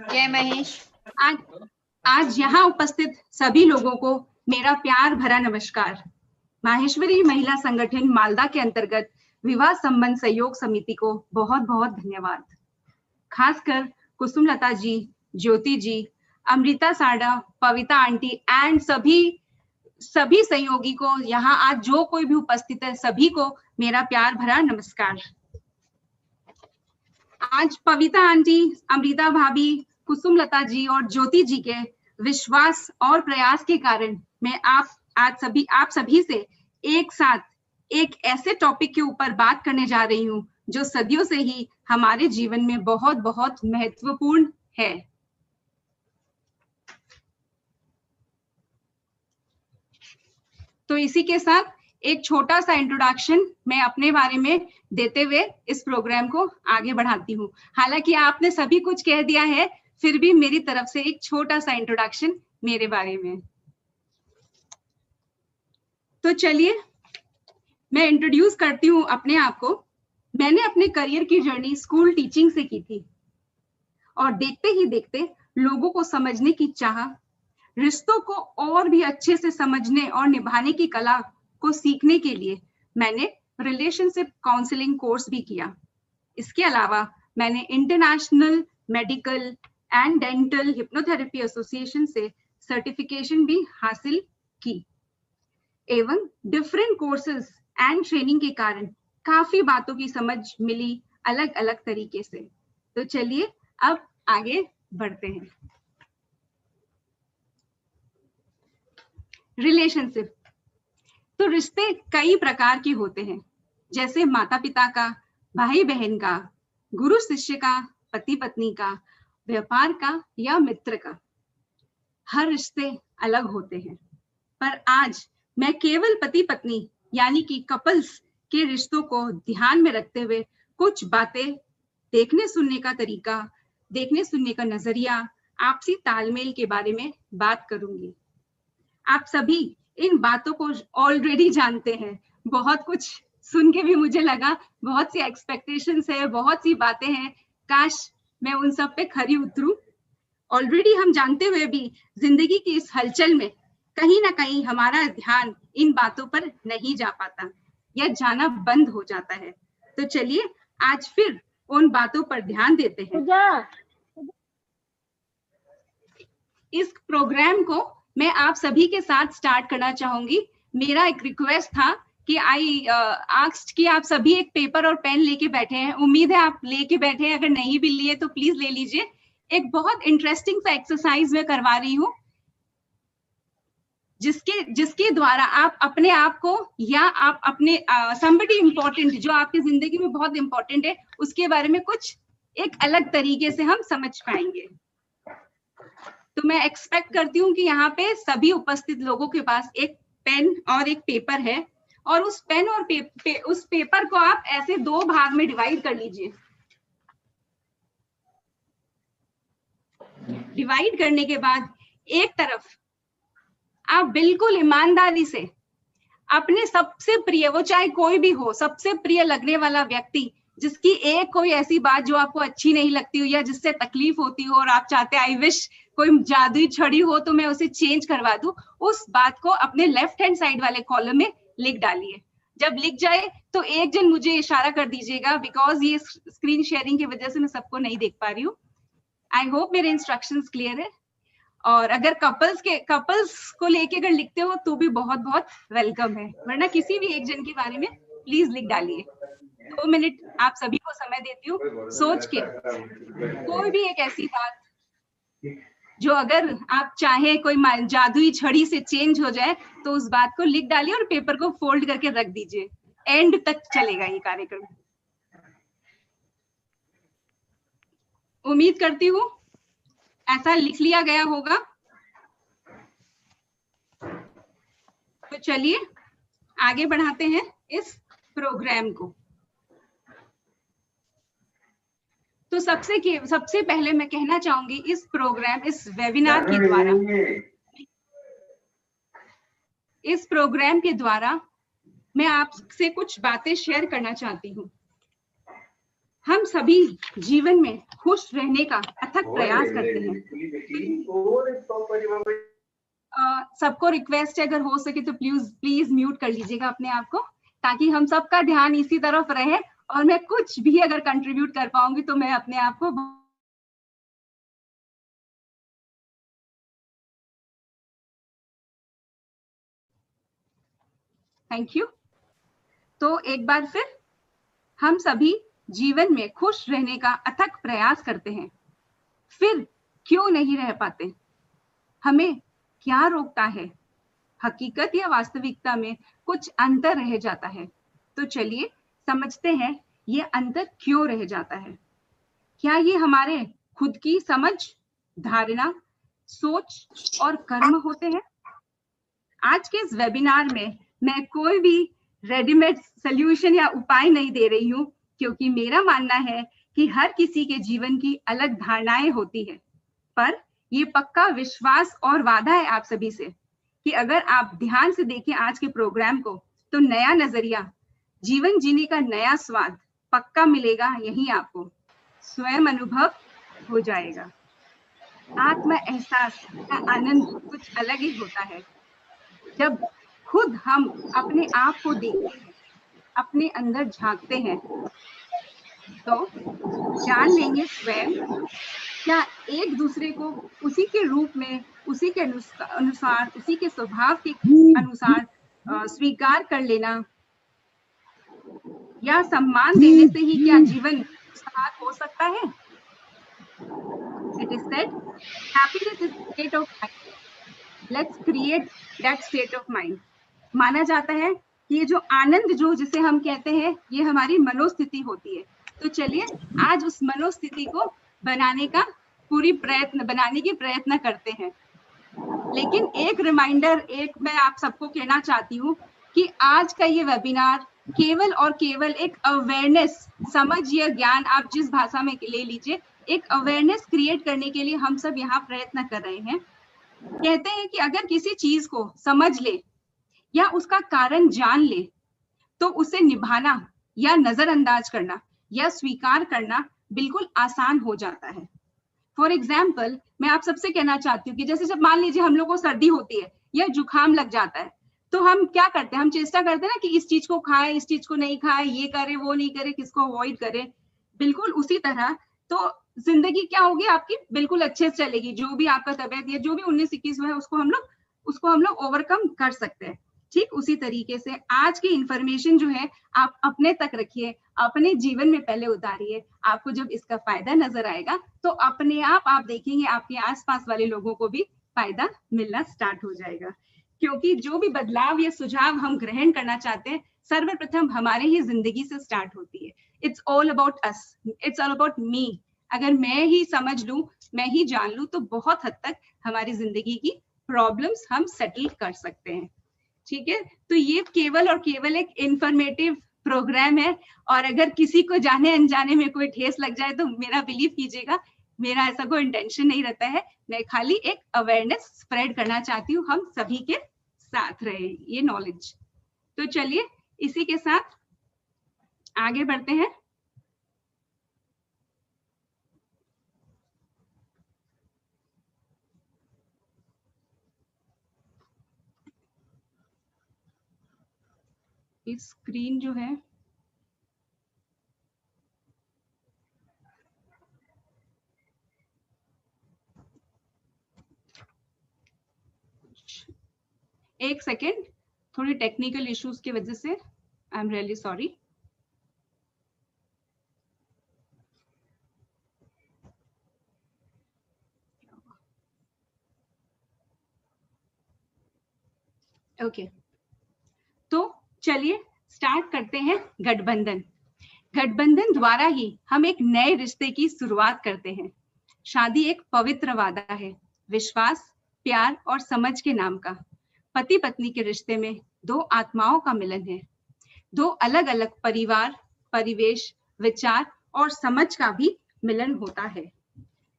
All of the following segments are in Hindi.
जय महेश। आज आज यहाँ उपस्थित सभी लोगों को मेरा प्यार भरा नमस्कार। माहेश्वरी महिला संगठन मालदा के अंतर्गत विवाह संबंध सहयोग समिति को बहुत बहुत धन्यवाद। खासकर कुसुमलता जी, ज्योति जी, अमृता साडा, पविता आंटी एंड सभी सहयोगी को, यहाँ आज जो कोई भी उपस्थित है सभी को मेरा प्यार भरा नमस्कार। आज पविता आंटी, अमृता भाभी, कुसुमलता जी और ज्योति जी के विश्वास और प्रयास के कारण मैं आप सभी से एक साथ एक ऐसे टॉपिक के ऊपर बात करने जा रही हूँ जो सदियों से ही हमारे जीवन में बहुत बहुत महत्वपूर्ण है। तो इसी के साथ एक छोटा सा इंट्रोडक्शन मैं अपने बारे में देते हुए इस प्रोग्राम को आगे बढ़ाती हूँ। हालांकि आपने सभी कुछ कह दिया है, फिर भी मेरी तरफ से एक छोटा सा इंट्रोडक्शन मेरे बारे में। तो चलिए मैं इंट्रोड्यूस करती हूँ अपने आप को। मैंने अपने करियर की जर्नी स्कूल टीचिंग से की थी और देखते ही देखते लोगों को समझने की चाह, रिश्तों को और भी अच्छे से समझने और निभाने की कला को सीखने के लिए मैंने रिलेशनशिप काउंसलिंग कोर्स भी किया। इसके अलावा मैंने international medical and dental hypnotherapy association से सर्टिफिकेशन भी हासिल की एवं डिफरेंट कोर्सेज एंड ट्रेनिंग के कारण काफी बातों की समझ मिली अलग अलग तरीके से। तो चलिए अब आगे बढ़ते हैं। रिलेशनशिप, तो रिश्ते कई प्रकार के होते हैं, जैसे माता पिता का, भाई बहन का, गुरु शिष्य का, पति पत्नी का, व्यापार का या मित्र का। हर रिश्ते अलग होते हैं, पर आज मैं केवल पति पत्नी यानी कि कपल्स के रिश्तों को ध्यान में रखते हुए कुछ बातें, देखने सुनने का तरीका, देखने सुनने का नजरिया, आपसी तालमेल के बारे में बात करूंगी। आप सभी इन बातों को ऑलरेडी जानते हैं। बहुत कुछ सुन के भी मुझे लगा बहुत सी एक्सपेक्टेशंस है, बहुत सी बातें हैं, काश मैं उन सब पे खरी उतरूं। ऑलरेडी हम जानते हुए भी जिंदगी की इस हलचल में कहीं ना कहीं हमारा ध्यान इन बातों पर नहीं जा पाता या जाना बंद हो जाता है। तो चलिए आज फिर उन बातों पर ध्यान देते हैं। इस प्रोग्राम को मैं आप सभी के साथ स्टार्ट करना चाहूंगी। मेरा एक रिक्वेस्ट था कि आई आस्क्ड कि आप सभी एक पेपर और पेन लेके बैठे हैं। उम्मीद है आप लेके बैठे हैं, अगर नहीं भी लिए तो प्लीज ले लीजिए। एक बहुत इंटरेस्टिंग सा एक्सरसाइज मैं करवा रही हूँ जिसके द्वारा आप अपने आप को या आप अपने somebody important जो आपकी जिंदगी में बहुत इंपॉर्टेंट है उसके बारे में कुछ एक अलग तरीके से हम समझ पाएंगे। तो मैं एक्सपेक्ट करती हूँ कि यहाँ पे सभी उपस्थित लोगों के पास एक पेन और एक पेपर है और उस पेन और उस पेपर को आप ऐसे दो भाग में डिवाइड कर लीजिए। डिवाइड करने के बाद एक तरफ आप बिल्कुल ईमानदारी से अपने सबसे प्रिय, वो चाहे कोई भी हो, सबसे प्रिय लगने वाला व्यक्ति जिसकी एक कोई ऐसी बात जो आपको अच्छी नहीं लगती हो या जिससे तकलीफ होती हो और आप चाहते आई विश कोई जादुई छड़ी हो तो मैं उसे चेंज करवा दूं, उस बात को अपने लेफ्ट हैंड साइड वाले कॉलम में लिख डालिए। जब लिख जाए तो एक जन मुझे इशारा कर दीजिएगा, बिकॉज ये स्क्रीन शेयरिंग की वजह से मैं सबको नहीं देख पा रही हूँ। आई होप मेरे इंस्ट्रक्शंस क्लियर है। और अगर कपल्स को लेके अगर लिखते हो तो भी बहुत बहुत वेलकम है, वरना किसी भी एक जन के बारे में प्लीज लिख डालिए। 2 मिनट आप सभी को समय देती हूँ सोच के कोई भी एक ऐसी बात जो अगर आप चाहे कोई जादुई छड़ी से चेंज हो जाए तो उस बात को लिख डालिए और पेपर को फोल्ड करके रख दीजिए। एंड तक चलेगा ये कार्यक्रम। उम्मीद करती हूँ ऐसा लिख लिया गया होगा। तो चलिए आगे बढ़ाते हैं इस प्रोग्राम को। तो सबसे पहले मैं कहना चाहूंगी इस प्रोग्राम, इस वेबिनार के द्वारा, इस प्रोग्राम के द्वारा मैं आपसे कुछ बातें शेयर करना चाहती हूँ। हम सभी जीवन में खुश रहने का अथक प्रयास करते हैं। सबको रिक्वेस्ट है अगर हो सके तो प्लीज म्यूट कर लीजिएगा अपने आप को, ताकि हम सबका ध्यान इसी तरफ रहे और मैं कुछ भी अगर कंट्रीब्यूट कर पाऊंगी तो मैं अपने आप को थैंक यू। तो एक बार फिर, हम सभी जीवन में खुश रहने का अथक प्रयास करते हैं, फिर क्यों नहीं रह पाते? हमें क्या रोकता है? हकीकत या वास्तविकता में कुछ अंतर रह जाता है। तो चलिए समझते हैं ये अंतर क्यों रह जाता है। क्या ये हमारे खुद की समझ, धारणा, सोच और कर्म होते हैं? आज के इस वेबिनार में मैं कोई भी रेडीमेड सॉल्यूशन या उपाय नहीं दे रही हूँ, क्योंकि मेरा मानना है कि हर किसी के जीवन की अलग धारणाएं होती है। पर ये पक्का विश्वास और वादा है आप सभी से कि अगर आप ध्यान से देखें आज के प्रोग्राम को, तो नया नजरिया, जीवन जीने का नया स्वाद पक्का मिलेगा। यही आपको स्वयं अनुभव हो जाएगा। आत्म एहसास का आनंद कुछ अलग ही होता है। जब खुद हम अपने आप को देखते हैं, अपने अंदर झांकते हैं, तो जान लेंगे स्वयं क्या एक दूसरे को उसी के रूप में, उसी के अनुसार, उसी के स्वभाव के अनुसार स्वीकार कर लेना या सम्मान देने से ही क्या जीवन खुशहाल हो सकता है? It is said, happiness is a state of mind. Let's create that state of mind. माना जाता है कि ये जो आनंद जो जिसे हम कहते हैं, ये हमारी मनोस्थिति होती है। तो चलिए आज उस मनोस्थिति को बनाने की प्रयत्न करते हैं। लेकिन एक रिमाइंडर, मैं आप सबको कहना चाहती हूँ कि आज का ये वेबिनार केवल और केवल एक अवेयरनेस, समझ या ज्ञान, आप जिस भाषा में ले लीजिए, एक अवेयरनेस क्रिएट करने के लिए हम सब यहाँ प्रयत्न कर रहे हैं। कहते हैं कि अगर किसी चीज को समझ ले या उसका कारण जान ले, तो उसे निभाना या नजरअंदाज करना या स्वीकार करना बिल्कुल आसान हो जाता है। फॉर एग्जाम्पल, मैं आप सबसे कहना चाहती हूँ कि जैसे जब मान लीजिए हम लोग को सर्दी होती है या जुकाम लग जाता है, तो हम क्या करते हैं? हम चेष्टा करते हैं ना कि इस चीज को खाए, इस चीज को नहीं खाए, ये करे, वो नहीं करे, किसको अवॉइड करे। बिल्कुल उसी तरह तो जिंदगी क्या होगी आपकी, बिल्कुल अच्छे से चलेगी। जो भी आपका तबियत या जो भी 19-21 है, उसको हम लोग ओवरकम कर सकते हैं। ठीक उसी तरीके से आज की इंफॉर्मेशन जो है आप अपने तक रखिए, अपने जीवन में पहले उतारिए। आपको जब इसका फायदा नजर आएगा तो अपने आप देखेंगे आपके आसपास वाले लोगों को भी फायदा मिलना स्टार्ट हो जाएगा। क्योंकि जो भी बदलाव या सुझाव हम ग्रहण करना चाहते हैं, सर्वप्रथम हमारे ही जिंदगी से स्टार्ट होती है। It's all about us, it's all about me. अगर मैं ही समझ लूं, मैं ही जान लूं, तो बहुत हद तक हमारी जिंदगी की प्रॉब्लम्स हम सेटल कर सकते हैं। ठीक है, तो ये केवल और केवल एक इंफॉर्मेटिव प्रोग्राम है, और अगर किसी को जाने अनजाने में कोई ठेस लग जाए तो मेरा बिलीव कीजिएगा, मेरा ऐसा कोई इंटेंशन नहीं रहता है। मैं खाली एक अवेयरनेस स्प्रेड करना चाहती हूँ, हम सभी के साथ रहे ये नॉलेज। तो चलिए इसी के साथ आगे बढ़ते हैं। इस स्क्रीन जो है एक सेकेंड, थोड़ी टेक्निकल इश्यूज की वजह से I am really sorry. Okay, तो चलिए स्टार्ट करते हैं। गठबंधन द्वारा ही हम एक नए रिश्ते की शुरुआत करते हैं। शादी एक पवित्र वादा है, विश्वास, प्यार और समझ के नाम का। पति पत्नी के रिश्ते में दो आत्माओं का मिलन है। दो अलग अलग परिवार, परिवेश, विचार और समझ का भी मिलन होता है।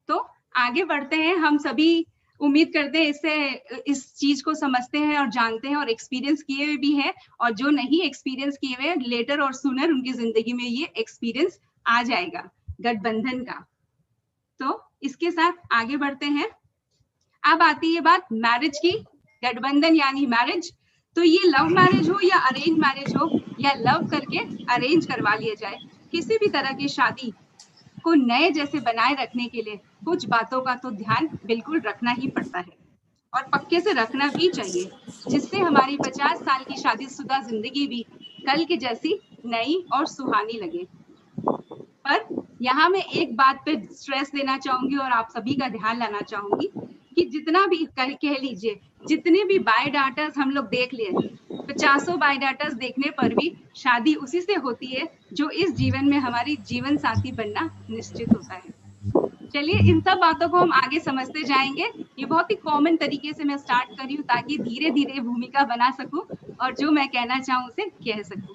तो आगे बढ़ते हैं। हम सभी उम्मीद करते हैं इससे इस चीज को समझते हैं और जानते हैं और एक्सपीरियंस किए भी हैं, और जो नहीं एक्सपीरियंस किए हुए लेटर और सूनर उनकी जिंदगी में ये एक्सपीरियंस आ जाएगा गठबंधन का। तो इसके साथ आगे बढ़ते हैं। अब आती है बात मैरिज की, गठबंधन यानी मैरिज। तो ये लव मैरिज हो या अरेंज मैरिज हो, या लव करके अरेंज करवा लिया जाए, किसी भी तरह की शादी को नए जैसे बनाए रखने के लिए कुछ बातों का तो ध्यान बिल्कुल रखना ही पड़ता है, और पक्के से रखना भी चाहिए, जिससे हमारी 50 साल की शादीशुदा जिंदगी भी कल की जैसी नई और सुहानी लगे। पर यहाँ मैं एक बात पे स्ट्रेस देना चाहूंगी और आप सभी का ध्यान लाना चाहूंगी कि जितना भी कह लीजिए, जितने भी बायोडाटास हम लोग देख लिए, 50 बायोडाटास देखने पर भी शादी उसी से होती है जो इस जीवन में हमारी जीवन साथी बनना निश्चित होता है। चलिए इन सब बातों को हम आगे समझते जाएंगे। ये बहुत ही कॉमन तरीके से मैं स्टार्ट कर रही हूँ ताकि धीरे धीरे भूमिका बना सकूं और जो मैं कहना चाहूँ उसे कह सकूं।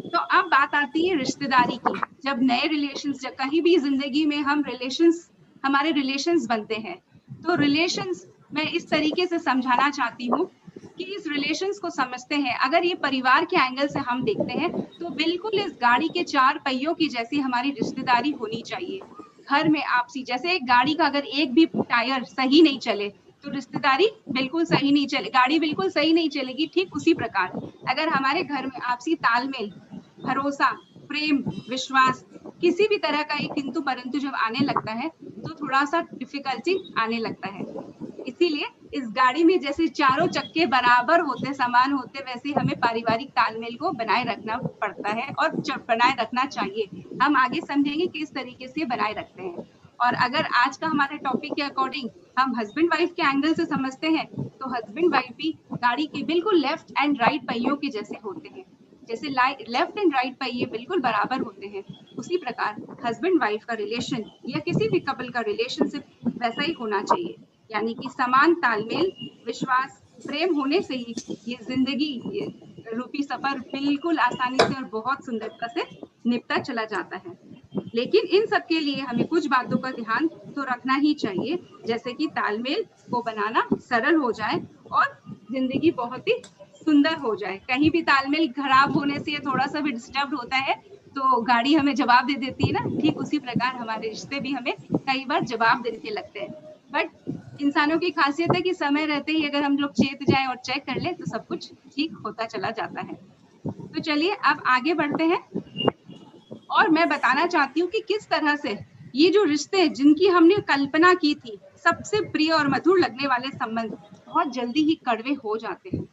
तो अब बात आती है रिश्तेदारी की। जब नए रिलेशंस, जब कहीं भी जिंदगी में हमारे रिलेशंस बनते हैं, तो रिलेशंस मैं इस तरीके से समझाना चाहती हूँ कि इस रिलेशंस को समझते हैं, अगर ये परिवार के एंगल से हम देखते हैं तो बिल्कुल इस गाड़ी के 4 पहियों की जैसी हमारी रिश्तेदारी होनी चाहिए। घर में आपसी, जैसे एक गाड़ी का अगर एक भी टायर सही नहीं चले तो रिश्तेदारी बिल्कुल सही नहीं चले, गाड़ी बिल्कुल सही नहीं चलेगी। ठीक उसी प्रकार अगर हमारे घर में आपसी तालमेल, भरोसा, प्रेम, विश्वास, किसी भी तरह का एक किंतु परंतु जब आने लगता है तो थोड़ा सा डिफिकल्टी आने लगता है। इसीलिए इस गाड़ी में जैसे चारों चक्के बराबर होते, समान होते, वैसे हमें पारिवारिक तालमेल को बनाए रखना पड़ता है और बनाए रखना चाहिए। हम आगे समझेंगे किस तरीके से बनाए रखते हैं। और अगर आज का हमारे टॉपिक के अकॉर्डिंग हम हस्बैंड वाइफ के एंगल से समझते हैं तो हस्बैंड वाइफ भी गाड़ी के बिल्कुल लेफ्ट एंड राइट पहियों के जैसे होते हैं। जैसे लेफ्ट एंड राइट पहिए बिल्कुल बराबर होते हैं, उसी प्रकार हस्बैंड वाइफ का रिलेशन या किसी भी कपल का रिलेशनशिप वैसा ही होना चाहिए, यानी कि समान तालमेल, विश्वास, प्रेम होने से ही ये जिंदगी रूपी सफर बिल्कुल आसानी से और बहुत सुंदरता से निपटा चला जाता है। लेकिन इन सब के लिए हमें कुछ बातों का ध्यान तो रखना ही चाहिए, जैसे कि तालमेल को बनाना सरल हो जाए और जिंदगी बहुत ही सुंदर हो जाए। कहीं भी तालमेल खराब होने से थोड़ा सा भी डिस्टर्ब होता है तो गाड़ी हमें जवाब दे देती है ना, ठीक उसी प्रकार हमारे रिश्ते भी हमें कई बार जवाब देने लगते हैं। बट इंसानों की खासियत है कि समय रहते ही अगर हम लोग चेत जाए और चेक कर ले तो सब कुछ ठीक होता चला जाता है। तो चलिए अब आगे बढ़ते हैं और मैं बताना चाहती हूँ कि किस तरह से ये जो रिश्ते जिनकी हमने कल्पना की थी, सबसे प्रिय और मधुर लगने वाले संबंध बहुत जल्दी ही कड़वे हो जाते हैं।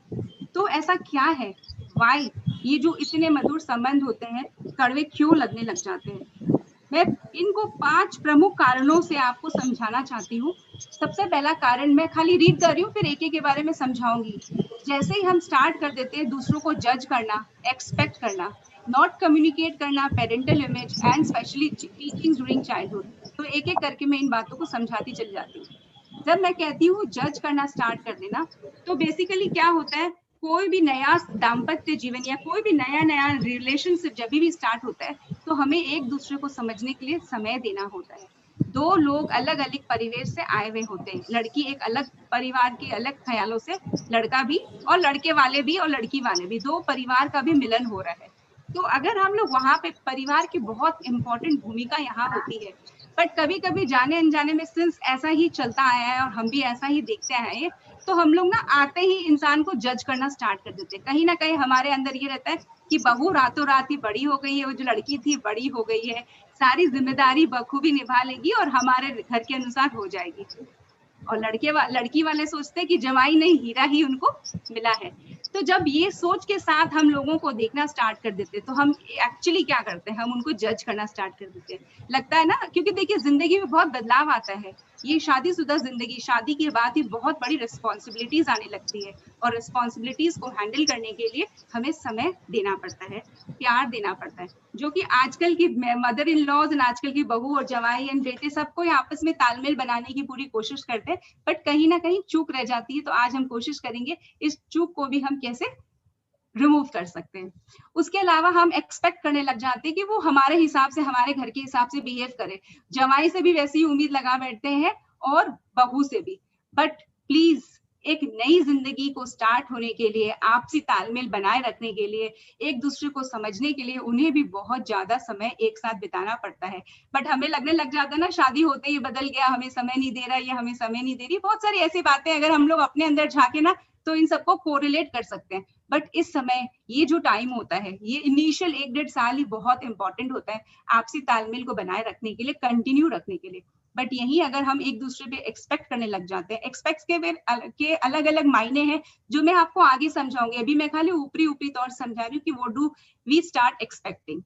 तो ऐसा क्या है, वाई ये जो इतने मधुर संबंध होते हैं कड़वे क्यों लगने लग जाते हैं? मैं इनको 5 प्रमुख कारणों से आपको समझाना चाहती हूँ। सबसे पहला कारण मैं खाली रीड कर रही हूँ, फिर एक एक के बारे में समझाऊंगी। जैसे ही हम स्टार्ट कर देते हैं दूसरों को जज करना, एक्सपेक्ट करना, नॉट कम्युनिकेट करना, parental image and specially teaching during childhood, तो एक एक करके मैं इन बातों को समझाती चली जाती हूँ। जब मैं कहती हूँ जज करना स्टार्ट कर देना, तो बेसिकली क्या होता है, कोई भी नया दाम्पत्य जीवन या कोई भी नया रिलेशनशिप जब भी स्टार्ट होता है तो हमें एक दूसरे को समझने के लिए समय देना होता है। 2 लोग अलग अलग परिवेश से आए हुए होते हैं, लड़की एक अलग परिवार के अलग ख्यालों से, लड़का भी, और लड़के वाले भी और लड़की वाले भी, 2 परिवार का भी मिलन हो रहा है। तो अगर हम लोग वहां पे, परिवार की बहुत इंपॉर्टेंट भूमिका यहाँ होती है। बट कभी कभी जाने अनजाने में सिंस ऐसा ही चलता आया है और हम भी ऐसा ही देखते आए हैं, तो हम लोग ना आते ही इंसान को जज करना स्टार्ट कर देते हैं। कहीं ना कहीं हमारे अंदर ये रहता है कि बहू रातों रात ही बड़ी हो गई है, वो जो लड़की थी बड़ी हो गई है, सारी जिम्मेदारी बखूबी निभा लेगी और हमारे घर के अनुसार हो जाएगी। और लड़की वाले सोचते हैं कि जमाई नहीं, हीरा ही उनको मिला है। तो जब ये सोच के साथ हम लोगों को देखना स्टार्ट कर देते तो हम एक्चुअली क्या करते हैं, हम उनको जज करना स्टार्ट कर देते हैं। लगता है ना, क्योंकि देखिए जिंदगी में बहुत बदलाव आता है। ये शादीशुदा जिंदगी, शादी के बाद ही बहुत बड़ी रिस्पॉन्सिबिलिटीज आने लगती है और रिस्पॉन्सिबिलिटीज को हैंडल करने के लिए हमें समय देना पड़ता है, प्यार देना पड़ता है, जो कि आजकल की मदर इन लॉज एंड आजकल की बहू और जवाई एंड बेटे सबको आपस में तालमेल बनाने की पूरी कोशिश करते हैं, बट कहीं ना कहीं चूक रह जाती है। तो आज हम कोशिश करेंगे इस चूक को भी हम कैसे रिमूव कर सकते हैं। उसके अलावा हम एक्सपेक्ट करने लग जाते हैं कि वो हमारे हिसाब से, हमारे घर के हिसाब से बिहेव करे। जवाई से भी वैसी ही उम्मीद लगा बैठते हैं और बहू से भी। बट प्लीज एक नई जिंदगी को स्टार्ट होने के लिए, आपसी तालमेल बनाए रखने के लिए, एक दूसरे को समझने के लिए उन्हें भी बहुत ज्यादा समय एक साथ बिताना पड़ता है। बट हमें लगने लग जाता है ना, शादी होते ही बदल गया, हमें समय नहीं दे रहा, ये हमें समय नहीं दे रही। बहुत सारी ऐसी बातें अगर हम लोग अपने अंदर झांके ना तो इन सबको कोरिलेट कर सकते हैं। बट इस समय ये जो टाइम होता है, ये इनिशियल 1-1.5 साल ही बहुत इंपॉर्टेंट होता है आपसी तालमेल को बनाए रखने के लिए, कंटिन्यू रखने के लिए। बट यही अगर हम एक दूसरे पे एक्सपेक्ट करने लग जाते हैं, एक्सपेक्ट के अलग अलग मायने हैं जो मैं आपको आगे समझाऊंगी। अभी मैं खाली ऊपरी ऊपरी तौर समझा रही हूँ कि वो डू वी स्टार्ट एक्सपेक्टिंग।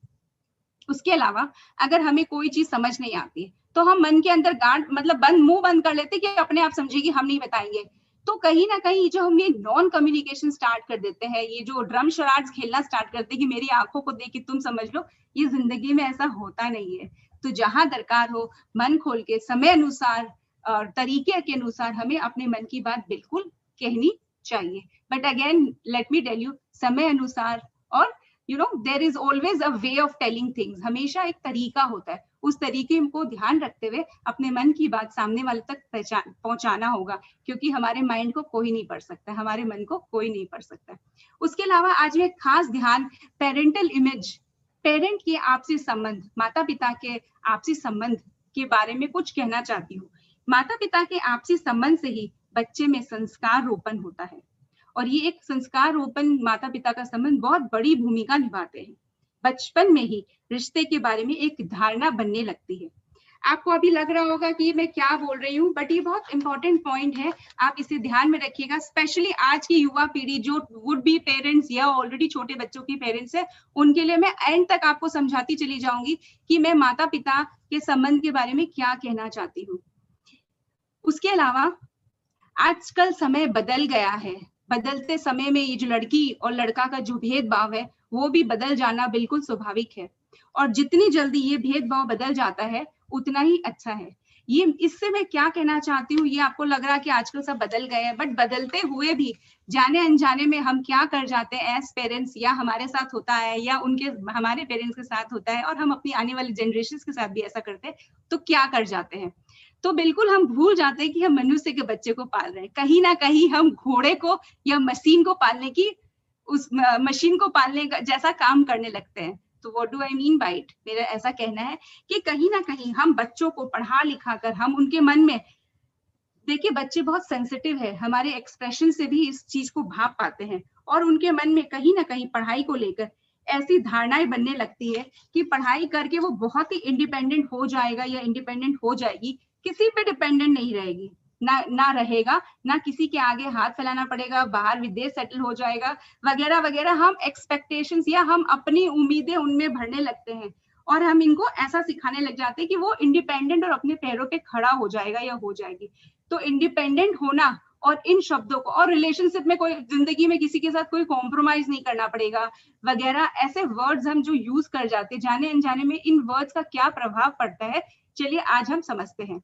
उसके अलावा अगर हमें कोई चीज समझ नहीं आती तो हम मन के अंदर गांठ मतलब मुंह बंद कर लेते कि अपने आप समझेगी, हम नहीं बताएंगे। तो कहीं ना कहीं जो हम ये नॉन कम्युनिकेशन स्टार्ट कर देते हैं, ये जो ड्रम शराड्स खेलना स्टार्ट करते हैं कि मेरी आंखों को देख के तुम समझ लो, ये जिंदगी में ऐसा होता नहीं है। तो जहां दरकार हो मन खोल के समय अनुसार और तरीके के अनुसार हमें अपने मन की बात बिल्कुल कहनी चाहिए। But again let me tell you, समय अनुसार और there is always a way of telling things. हमेशा एक तरीका होता है, उस तरीके को ध्यान रखते हुए अपने मन की बात सामने वाले तक पहुंचाना होगा, क्योंकि हमारे माइंड को कोई नहीं पढ़ सकता, हमारे मन को कोई नहीं पढ़ सकता। उसके अलावा आज मैं खास ध्यान पेरेंटल इमेज, पेरेंट के आपसी संबंध, माता पिता के आपसी संबंध के बारे में कुछ कहना चाहती हूँ। माता पिता के आपसी संबंध से ही बच्चे में संस्कार रोपण होता है, और ये एक संस्कार रोपण माता पिता का संबंध बहुत बड़ी भूमिका निभाते हैं। बचपन में ही रिश्ते के बारे में एक धारणा बनने लगती है। आपको अभी लग रहा होगा कि मैं क्या बोल रही हूँ, बट ये बहुत इंपॉर्टेंट पॉइंट है, आप इसे ध्यान में रखिएगा। स्पेशली आज की युवा पीढ़ी जो वुड बी पेरेंट्स या ऑलरेडी छोटे बच्चों की पेरेंट्स है, उनके लिए मैं एंड तक आपको समझाती चली जाऊंगी कि मैं माता पिता के संबंध के बारे में क्या कहना चाहती हूँ। उसके अलावा आजकल समय बदल गया है, बदलते समय में ये जो लड़की और लड़का का जो भेदभाव है वो भी बदल जाना बिल्कुल स्वाभाविक है, और जितनी जल्दी ये भेदभाव बदल जाता है उतना ही अच्छा है। ये इससे मैं क्या कहना चाहती हूँ, ये आपको लग रहा है कि आजकल सब बदल गए हैं, बट बदलते हुए भी जाने अनजाने में हम क्या कर जाते हैं एज पेरेंट्स, या हमारे साथ होता है या उनके हमारे पेरेंट्स के साथ होता है, और हम अपनी आने वाली जनरेशन के साथ भी ऐसा करते हैं, तो क्या कर जाते हैं, तो बिल्कुल हम भूल जाते हैं कि हम मनुष्य के बच्चे को पाल रहे हैं। कहीं ना कहीं हम घोड़े को या मशीन को पालने की, उस मशीन को पालने का जैसा काम करने लगते हैं। तो what do I mean by it, मेरा ऐसा कहना है कि कहीं ना कहीं हम बच्चों को पढ़ा लिखा कर हम उनके मन में, देखिए बच्चे बहुत सेंसिटिव है, हमारे एक्सप्रेशन से भी इस चीज को भाप पाते हैं, और उनके मन में कहीं ना कहीं पढ़ाई को लेकर ऐसी धारणाएं बनने लगती है कि पढ़ाई करके वो बहुत ही इंडिपेंडेंट हो जाएगा या इंडिपेंडेंट हो जाएगी, किसी पे डिपेंडेंट नहीं रहेगी, ना रहेगा, ना किसी के आगे हाथ फैलाना पड़ेगा, बाहर विदेश सेटल हो जाएगा वगैरह वगैरह। हम एक्सपेक्टेशंस या हम अपनी उम्मीदें उनमें भरने लगते हैं, और हम इनको ऐसा सिखाने लग जाते हैं कि वो इंडिपेंडेंट और अपने पैरों पे खड़ा हो जाएगा या हो जाएगी। तो इंडिपेंडेंट होना और इन शब्दों को, और रिलेशनशिप में कोई जिंदगी में किसी के साथ कोई कॉम्प्रोमाइज नहीं करना पड़ेगा वगैरह, ऐसे वर्ड्स हम जो यूज कर जाते हैं जाने अनजाने में, इन वर्ड्स का क्या प्रभाव पड़ता है चलिए आज हम समझते हैं।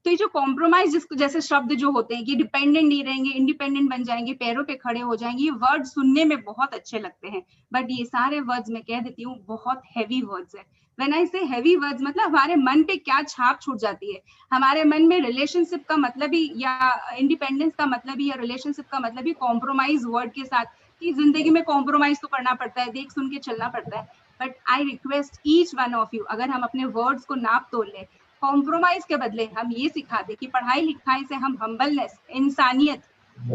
तो ये जो कॉम्प्रोमाइज जैसे शब्द जो होते हैं कि डिपेंडेंट नहीं रहेंगे, इंडिपेंडेंट बन जाएंगे, पैरों पे खड़े हो जाएंगे, ये वर्ड सुनने में बहुत अच्छे लगते हैं, बट ये सारे वर्ड्स मैं कह देती हूँ बहुत हैवी वर्ड्स है। व्हेन आई से हैवी वर्ड्स मतलब हमारे मन पे क्या छाप छूट जाती है। हमारे मन में रिलेशनशिप का मतलब ही या इंडिपेंडेंस का मतलब ही या रिलेशनशिप का मतलब ही कॉम्प्रोमाइज वर्ड के साथ, कि जिंदगी में कॉम्प्रोमाइज तो करना पड़ता है, देख सुन के चलना पड़ता है। But I request each one of you, अगर हम अपने वर्ड्स को नाप तोल ले, कॉम्प्रोमाइज के बदले हम ये सिखा दे कि पढ़ाई लिखाई से हम हम्बलनेस, इंसानियत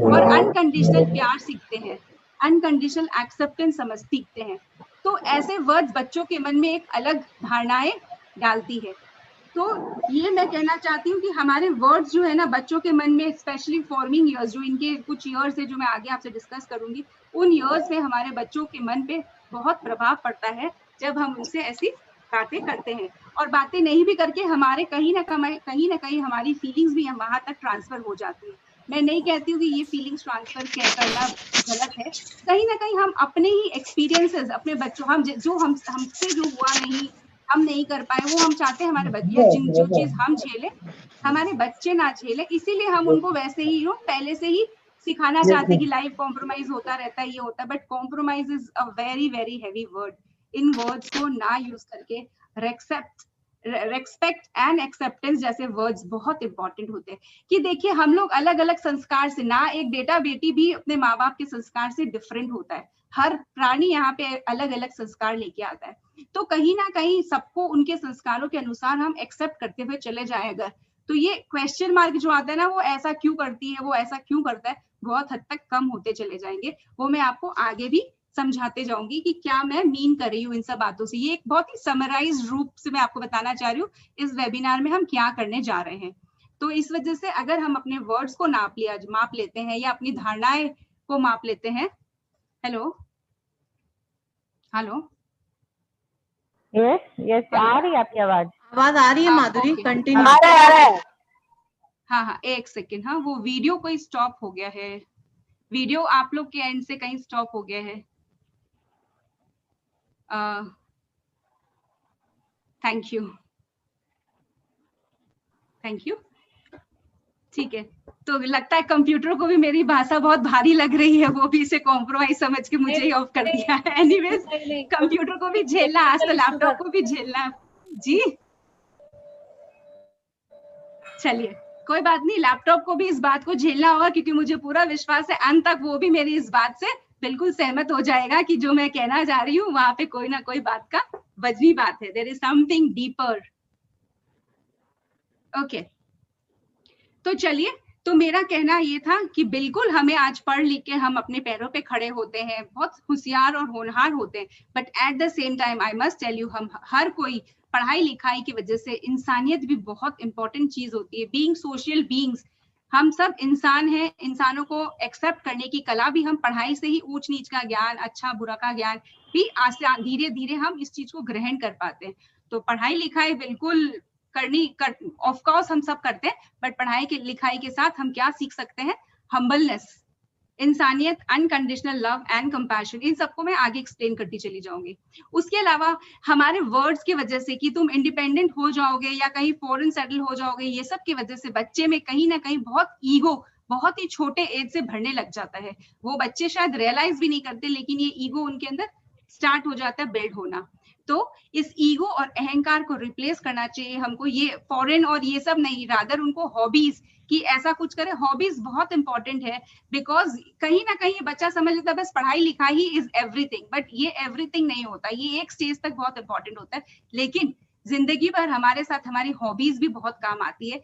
और अनकंडीशनल प्यार सीखते हैं, अनकंडीशनल एक्सेप्टेंस समझ सीखते हैं, तो ऐसे वर्ड्स बच्चों के मन में एक अलग धारणाएं डालती है। तो ये मैं कहना चाहती हूँ कि हमारे वर्ड्स जो है ना बच्चों के मन में, स्पेशली फॉर्मिंग ईयर्स, जो इनके कुछ ईयर्स है जो मैं आगे आपसे डिस्कस करूंगी, उन ईयर्स में हमारे बच्चों के मन पे बहुत प्रभाव पड़ता है जब हम उनसे ऐसी बातें करते हैं। और बातें नहीं भी करके हमारे कहीं ना कहीं हमारी फीलिंग्स भी वहां तक ट्रांसफर हो जाती है। मैं नहीं कहती हूँ कि ये फीलिंग्स ट्रांसफर करना गलत है, कहीं ना कहीं हम अपने ही एक्सपीरियंसेस अपने बच्चों, हम जो हमसे जो हुआ नहीं, हम नहीं कर पाए, वो हम चाहते हैं हमारे बच्चे, जो चीज हम झेले हमारे बच्चे ना झेले, इसीलिए हम उनको वैसे ही पहले से ही सिखाना चाहते हैं कि लाइफ कॉम्प्रोमाइज होता रहता है, ये होता है, but compromise is a very very heavy word. In words को ना यूज करके एक्सेप्ट रेस्पेक्ट एंड एक्सेप्टेंस जैसे वर्ड्स बहुत इंपॉर्टेंट होते हैं। कि देखिए हम लोग अलग अलग संस्कार से ना, एक बेटा बेटी भी अपने माँ बाप के संस्कार से डिफरेंट होता है, हर प्राणी यहाँ पे अलग अलग संस्कार लेके आता है। तो कहीं ना कहीं सबको उनके संस्कारों के अनुसार हम एक्सेप्ट करते हुए चले जाए अगर, तो ये क्वेश्चन मार्क जो आता है ना, वो ऐसा क्यों करती है, वो ऐसा क्यों करता है, बहुत हद तक कम होते चले जाएंगे। वो मैं आपको आगे भी समझाते जाऊंगी कि क्या मैं मीन कर रही हूँ इन सब बातों से। ये एक बहुत ही समराइज रूप से मैं आपको बताना चाह रही हूँ इस वेबिनार में हम क्या करने जा रहे हैं। तो इस वजह से अगर हम अपने वर्ड्स को माप लेते हैं या अपनी धारणाएं को माप लेते हैं। हेलो हेलो यस आ रही है आपकी आवाज? आवाज आ रही है माधुरी, कंटिन्यू। आ रहा है। हाँ, एक सेकेंड। हाँ, वो वीडियो कोई स्टॉप हो गया है, वीडियो आप लोग के एंड से कहीं स्टॉप हो गया है। थैंक यू ठीक है। तो लगता है कंप्यूटर को भी मेरी भाषा बहुत भारी लग रही है, वो भी इसे कॉम्प्रोमाइज समझ के मुझे ही ऑफ कर दिया है। एनीवेज, कंप्यूटर को भी झेलना, आज तो लैपटॉप को भी झेलना जी। चलिए कोई बात नहीं, लैपटॉप को भी इस बात को झेलना होगा, क्योंकि मुझे पूरा विश्वास है अंत तक वो भी मेरी इस बात से बिल्कुल सहमत हो जाएगा कि जो मैं कहना जा रही हूँ वहां पे कोई ना कोई बात का वजनी बात है, there is something deeper. Okay, तो चलिए, तो मेरा कहना ये था कि बिल्कुल हमें आज पढ़ लिख के हम अपने पैरों पे खड़े होते हैं, बहुत होशियार और होनहार होते हैं, but at the same time I must tell you, हम हर कोई पढ़ाई लिखाई की वजह से, इंसानियत भी बहुत इंपॉर्टेंट चीज होती है, बीइंग सोशल बीइंग्स, हम सब इंसान हैं, इंसानों को एक्सेप्ट करने की कला भी हम पढ़ाई से ही, ऊंच नीच का ज्ञान, अच्छा बुरा का ज्ञान भी आसान, धीरे धीरे हम इस चीज को ग्रहण कर पाते हैं। तो पढ़ाई लिखाई बिल्कुल ऑफ कोर्स हम सब करते हैं, बट पढ़ाई के लिखाई के साथ हम क्या सीख सकते हैं? हम्बलनेस, इंसानियत, अनकंडीशनल लव एंड कंपैशन, इन सबको मैं आगे एक्सप्लेन करती चली जाऊंगी। उसके अलावा हमारे वर्ड्स की वजह से कि तुम इंडिपेंडेंट हो जाओगे या कहीं फॉरेन सेटल हो जाओगे, ये सब की वजह से बच्चे में कहीं ना कहीं बहुत ईगो बहुत ही छोटे एज से भरने लग जाता है। वो बच्चे शायद रियलाइज भी नहीं करते, लेकिन ये ईगो उनके अंदर स्टार्ट हो जाता है बिल्ड होना। तो इस ईगो और अहंकार को रिप्लेस करना चाहिए हमको, ये फॉरेन और ये सब नहीं, रादर उनको हॉबीज कि ऐसा कुछ करे। हॉबीज बहुत इंपॉर्टेंट है, बिकॉज कहीं ना कहीं बच्चा समझ लेता है बस पढ़ाई लिखाई ही इज एवरीथिंग, बट ये एवरीथिंग नहीं होता, ये एक स्टेज तक बहुत इंपॉर्टेंट होता है, लेकिन जिंदगी भर हमारे साथ हमारी हॉबीज भी बहुत काम आती है।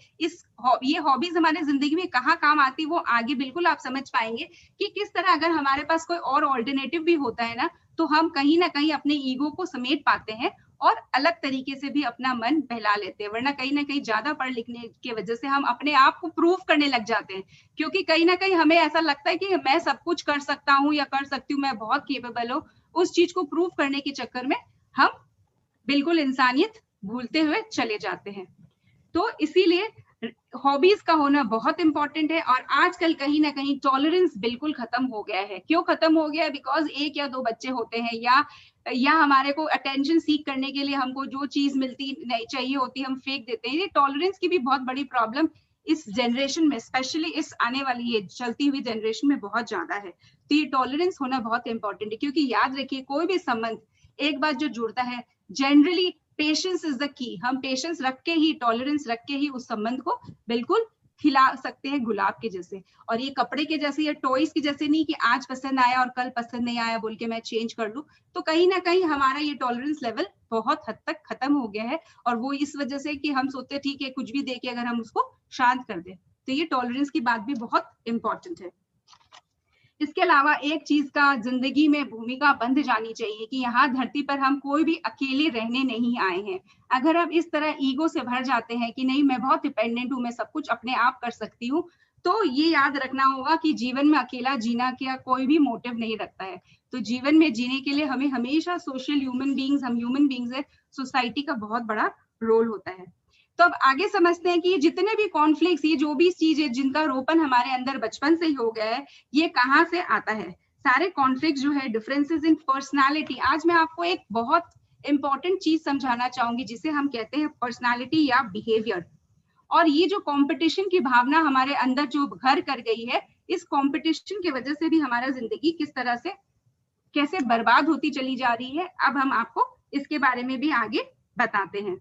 ये हॉबीज हमारे जिंदगी में कहाँ काम आती है वो आगे बिल्कुल आप समझ पाएंगे कि किस तरह अगर हमारे पास कोई और ऑल्टरनेटिव भी होता है ना, तो हम कहीं ना कहीं अपने ईगो को समेट पाते हैं और अलग तरीके से भी अपना मन बहला लेते हैं। वरना कहीं ना कहीं ज्यादा पढ़ लिखने की वजह से हम अपने आप को प्रूव करने लग जाते हैं, क्योंकि कहीं ना कहीं हमें ऐसा लगता है कि मैं सब कुछ कर सकता हूँ या कर सकती हूँ, मैं बहुत केपेबल हूँ। उस चीज को प्रूव करने के चक्कर में हम बिल्कुल इंसानियत भूलते हुए चले जाते हैं। तो इसीलिए हॉबीज का होना बहुत इंपॉर्टेंट है। और आजकल कहीं ना कहीं टॉलरेंस बिल्कुल खत्म हो गया है। क्यों खत्म हो गया है? बिकॉज एक या दो बच्चे होते हैं या हमारे को अटेंशन सीख करने के लिए हमको जो चीज मिलती नहीं चाहिए होती हम फेंक देते हैं। ये टॉलरेंस की भी बहुत बड़ी प्रॉब्लम इस जनरेशन में, स्पेशली इस आने वाली ये चलती हुई जनरेशन में बहुत ज्यादा है। तो ये टॉलरेंस होना बहुत इंपॉर्टेंट है, क्योंकि याद रखिए कोई भी संबंध एक बार जो जुड़ता है, जनरली पेशेंस इज द की। हम पेशेंस रख के ही, टॉलरेंस रख के ही उस संबंध को बिल्कुल खिला सकते हैं, गुलाब के जैसे। और ये कपड़े के जैसे या टॉयज के जैसे नहीं कि आज पसंद आया और कल पसंद नहीं आया बोल के मैं चेंज कर लूं। तो कहीं ना कहीं हमारा ये टॉलरेंस लेवल बहुत हद तक खत्म हो गया है, और वो इस वजह से कि हम सोचते ठीक है कुछ भी देके अगर हम उसको शांत कर दे। तो ये टॉलरेंस की बात भी बहुत इंपॉर्टेंट है। इसके अलावा एक चीज का जिंदगी में भूमिका बंध जानी चाहिए कि यहाँ धरती पर हम कोई भी अकेले रहने नहीं आए हैं। अगर हम इस तरह ईगो से भर जाते हैं कि नहीं मैं बहुत डिपेंडेंट हूँ, मैं सब कुछ अपने आप कर सकती हूँ, तो ये याद रखना होगा कि जीवन में अकेला जीना क्या कोई भी मोटिव नहीं रखता है। तो जीवन में जीने के लिए हमें हमेशा सोशल ह्यूमन बींग्स, हम ह्यूमन बींग्स है, सोसाइटी का बहुत बड़ा रोल होता है। तो अब आगे समझते हैं कि ये जितने भी कॉन्फ्लिक्ट्स, ये जो भी चीज है जिनका रोपण हमारे अंदर बचपन से ही हो गया है, ये कहाँ से आता है? सारे कॉन्फ्लिक्ट जो है, डिफरेंसेस इन पर्सनालिटी। आज मैं आपको एक बहुत इंपॉर्टेंट चीज समझाना चाहूंगी जिसे हम कहते हैं पर्सनालिटी या बिहेवियर। और ये जो कंपटीशन की भावना हमारे अंदर जो घर कर गई है, इस कंपटीशन की वजह से भी हमारा जिंदगी किस तरह से कैसे बर्बाद होती चली जा रही है, अब हम आपको इसके बारे में भी आगे बताते हैं।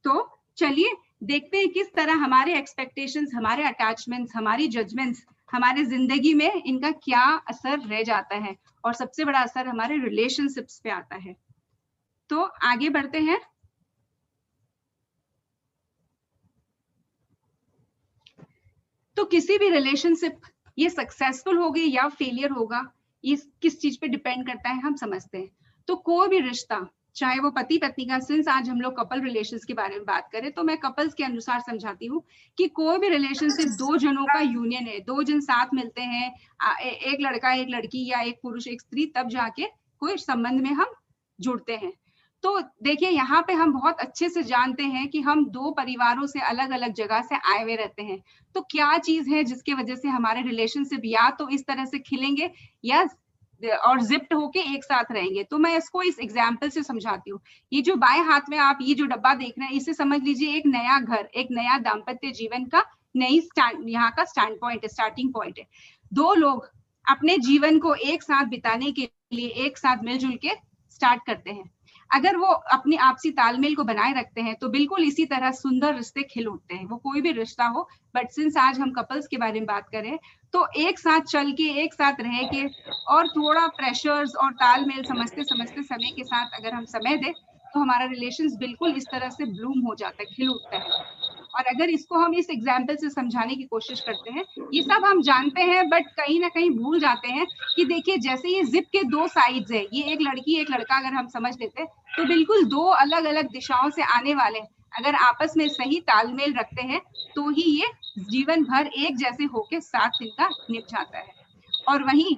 तो चलिए देखते हैं किस तरह हमारे एक्सपेक्टेशंस, हमारे अटैचमेंट्स, हमारी जजमेंट्स, हमारे जिंदगी में इनका क्या असर रह जाता है, और सबसे बड़ा असर हमारे रिलेशनशिप्स पे आता है। तो आगे बढ़ते हैं। तो किसी भी रिलेशनशिप ये सक्सेसफुल होगी या फेलियर होगा, ये किस चीज पे डिपेंड करता है हम समझते हैं। तो कोई भी रिश्ता, चाहे वो पति पत्नी का, सिंस आज हम लोग कपल रिलेशंस के बारे में बात करें तो मैं कपल्स के अनुसार समझाती हूँ कि कोई भी रिलेशनशिप दो जनों का यूनियन है, दो जन साथ मिलते हैं, एक लड़का एक लड़की या एक पुरुष एक स्त्री, तब जाके कोई संबंध में हम जुड़ते हैं। तो देखिए यहाँ पे हम बहुत अच्छे से जानते हैं कि हम दो परिवारों से अलग अलग जगह से आए हुए रहते हैं। तो क्या चीज है जिसकी वजह से हमारे रिलेशनशिप या तो इस तरह से खिलेंगे या और जिप्ट होके एक साथ रहेंगे। तो मैं इसको इस एग्जाम्पल से समझाती हूँ। ये जो बाएं हाथ में आप ये जो डब्बा देख रहे हैं, इसे समझ लीजिए एक नया घर, एक नया दाम्पत्य जीवन का नई यहाँ का स्टैंड पॉइंट है, स्टार्टिंग पॉइंट है। दो लोग अपने जीवन को एक साथ बिताने के लिए एक साथ मिलजुल के स्टार्ट करते हैं। अगर वो अपनी आपसी तालमेल को बनाए रखते हैं तो बिल्कुल इसी तरह सुंदर रिश्ते खिल उठते हैं, वो कोई भी रिश्ता हो। बट सिंस आज हम कपल्स के बारे में बात करें तो एक साथ चल के, एक साथ रह के, और थोड़ा प्रेशर्स और तालमेल समझते समझते समय के साथ अगर हम समय दें तो हमारा रिलेशंस बिल्कुल इस तरह से ब्लूम हो जाता है, खिल उठता है। और अगर इसको हम इस एग्जाम्पल से समझाने की कोशिश करते हैं, ये सब हम जानते हैं बट कहीं ना कहीं भूल जाते हैं कि देखिए जैसे ये जिप के दो साइड्स है, ये एक लड़की एक लड़का अगर हम समझ लेते हैं तो बिल्कुल दो अलग अलग दिशाओं से आने वाले, अगर आपस में सही तालमेल रखते हैं तो ही ये जीवन भर एक जैसे होके साथ इनका निभ जाता है। और वहीं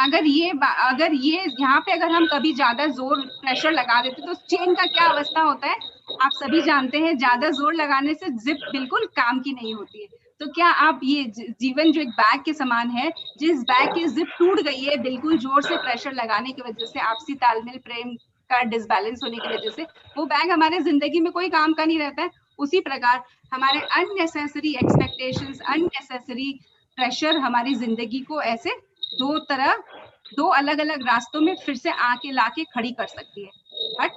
अगर ये यहाँ पे अगर हम कभी ज्यादा जोर प्रेशर लगा देते तो चेन का क्या अवस्था होता है आप सभी जानते हैं, ज्यादा जोर लगाने से जिप बिल्कुल काम की नहीं होती है। तो क्या आप ये जीवन जो एक बैग के समान है, जिस बैग की जिप टूट गई है बिल्कुल जोर से प्रेशर लगाने की वजह से, आपसी तालमेल प्रेम का डिसबैलेंस होने की वजह से, वो बैग हमारे जिंदगी में कोई काम का नहीं रहता है। उसी प्रकार हमारे अननेसेसरी एक्सपेक्टेशंस, अननेसेसरी प्रेशर हमारी जिंदगी को ऐसे दो अलग अलग रास्तों में फिर से आके लाके खड़ी कर सकती है। बट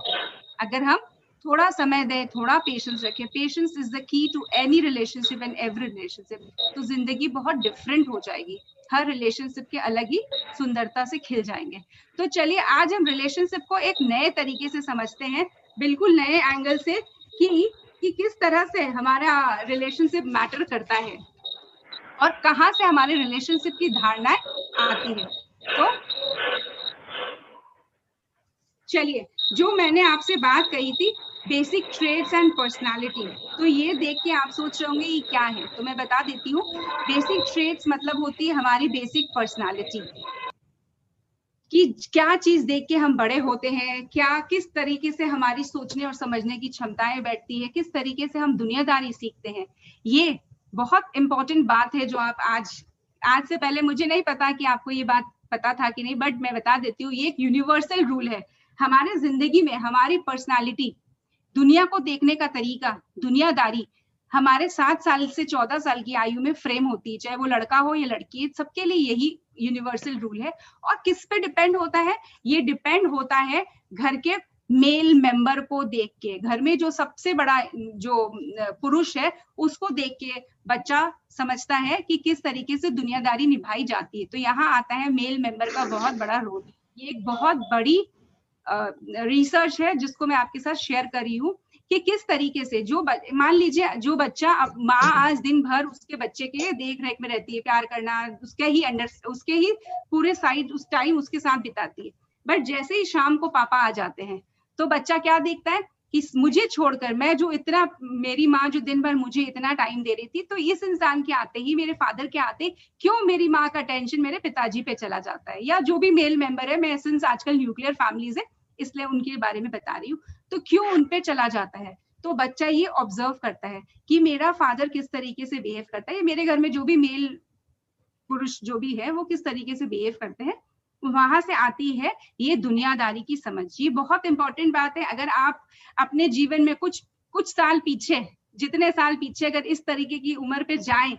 अगर हम थोड़ा समय दें, थोड़ा पेशेंस रखें, patience is the key to any relationship and every relationship, तो जिंदगी बहुत डिफरेंट हो जाएगी। हर रिलेशनशिप के अलग ही सुंदरता से खिल जाएंगे। तो चलिए आज हम रिलेशनशिप को एक नए तरीके से समझते हैं, बिल्कुल नए एंगल से, कि किस तरह से हमारा रिलेशनशिप मैटर करता है और कहाँ से हमारे रिलेशनशिप की धारणाएं आती है। तो चलिए, जो मैंने आपसे बात कही थी बेसिक ट्रेड्स एंड पर्सनालिटी, तो ये देख के आप सोच रहे होंगे ये क्या है, तो मैं बता देती हूँ। बेसिक ट्रेड्स मतलब होती है हमारी बेसिक पर्सनालिटी, कि क्या चीज देख के हम बड़े होते हैं, क्या किस तरीके से हमारी सोचने और समझने की क्षमताएं बैठती है, किस तरीके से हम दुनियादारी सीखते हैं। ये बहुत इंपॉर्टेंट बात है जो आप आज से पहले मुझे नहीं पता कि आपको ये बात पता था कि नहीं, बट मैं बता देती हूँ। ये एक यूनिवर्सल रूल है हमारे जिंदगी में। हमारी पर्सनालिटी, दुनिया को देखने का तरीका, दुनियादारी हमारे 7 साल से 14 साल की आयु में फ्रेम होती है, चाहे वो लड़का हो या लड़की, सबके लिए यही यूनिवर्सल रूल है। और किस पे डिपेंड होता है? ये डिपेंड होता है घर के मेल मेंबर को देख के। घर में जो सबसे बड़ा जो पुरुष है उसको देख के बच्चा समझता है कि किस तरीके से दुनियादारी निभाई जाती है। तो यहाँ आता है मेल मेंबर का बहुत बड़ा रोल। ये एक बहुत बड़ी रिसर्च है जिसको मैं आपके साथ शेयर कर रही हूँ कि किस तरीके से मान लीजिए जो बच्चा, माँ आज दिन भर उसके बच्चे के देख रेख में रहती है, प्यार करना, उसके ही पूरे साइड उस टाइम उसके साथ बिताती है। बट जैसे ही शाम को पापा आ जाते हैं तो बच्चा क्या देखता है कि मुझे छोड़कर, मैं जो इतना, मेरी माँ जो दिन भर मुझे इतना टाइम दे रही थी, तो इस इंसान के आते ही, मेरे फादर के आते, क्यों मेरी माँ का टेंशन मेरे पिताजी पे चला जाता है, या जो भी मेल मेंबर है, मैं सिंस आजकल न्यूक्लियर फैमिलीज है इसलिए उनके बारे में बता रही हूँ, तो क्यों उन पे चला जाता है। तो बच्चा ये ऑब्जर्व करता है कि मेरा फादर किस तरीके से बिहेव करता है, मेरे घर में जो भी मेल पुरुष जो भी है वो किस तरीके से बिहेव करते हैं, वहां से आती है ये दुनियादारी की समझ। ये बहुत इंपॉर्टेंट बात है। अगर आप अपने जीवन में कुछ साल पीछे, जितने साल पीछे अगर इस तरीके की उम्र पे जाएं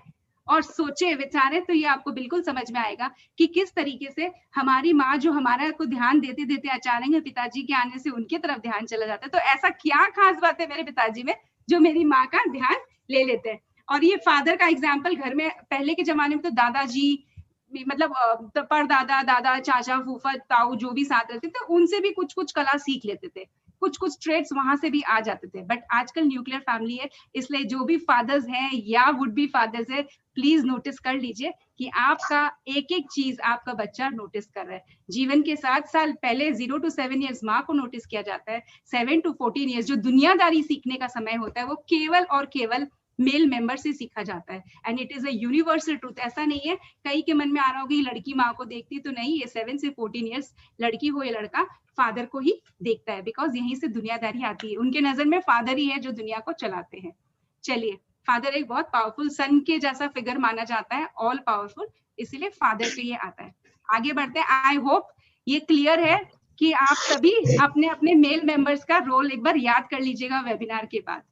और सोचे विचारे तो ये आपको बिल्कुल समझ में आएगा कि किस तरीके से हमारी माँ जो हमारा को ध्यान देते देते अचानक पिताजी के आने से उनके तरफ ध्यान चला जाता है। तो ऐसा क्या खास बात है मेरे पिताजी में जो मेरी माँ का ध्यान ले लेते हैं। और ये फादर का एग्जाम्पल घर में पहले के जमाने में तो दादाजी मतलब परदादा, दादा, चाचा, फूफा, ताऊ जो भी साथ रहते थे उनसे भी कुछ कुछ कला सीख लेते थे, कुछ कुछ ट्रेड्स वहां से भी आ जाते थे। बट आजकल न्यूक्लियर फैमिली है, इसलिए जो भी फादर्स हैं या वुड बी फादर्स है, प्लीज नोटिस कर लीजिए कि आपका एक एक चीज आपका बच्चा नोटिस कर रहा है। जीवन के 7 साल पहले 0 to 7 ईयर्स माँ को नोटिस किया जाता है, 7 to 14 ईयर्स जो दुनियादारी सीखने का समय होता है वो केवल और केवल मेल मेंबर से सीखा जाता है। And it is a universal truth. ऐसा नहीं है कई के मन में आ रहा होगा लड़की माँ को देखती, तो नहीं, ये 7 से 14 ईयर्स लड़की हो या लड़का फादर को ही देखता है, बिकॉज यहीं से दुनियादारी आती है। उनके नजर में फादर ही है जो दुनिया को चलाते हैं। चलिए, फादर एक बहुत पावरफुल सन के जैसा फिगर माना जाता है, ऑल पावरफुल, इसीलिए फादर पे ये आता है। आगे बढ़ते हैं। आई होप ये क्लियर है कि आप सभी अपने अपने मेल मेंबर्स का रोल एक बार याद कर लीजिएगा वेबिनार के बाद।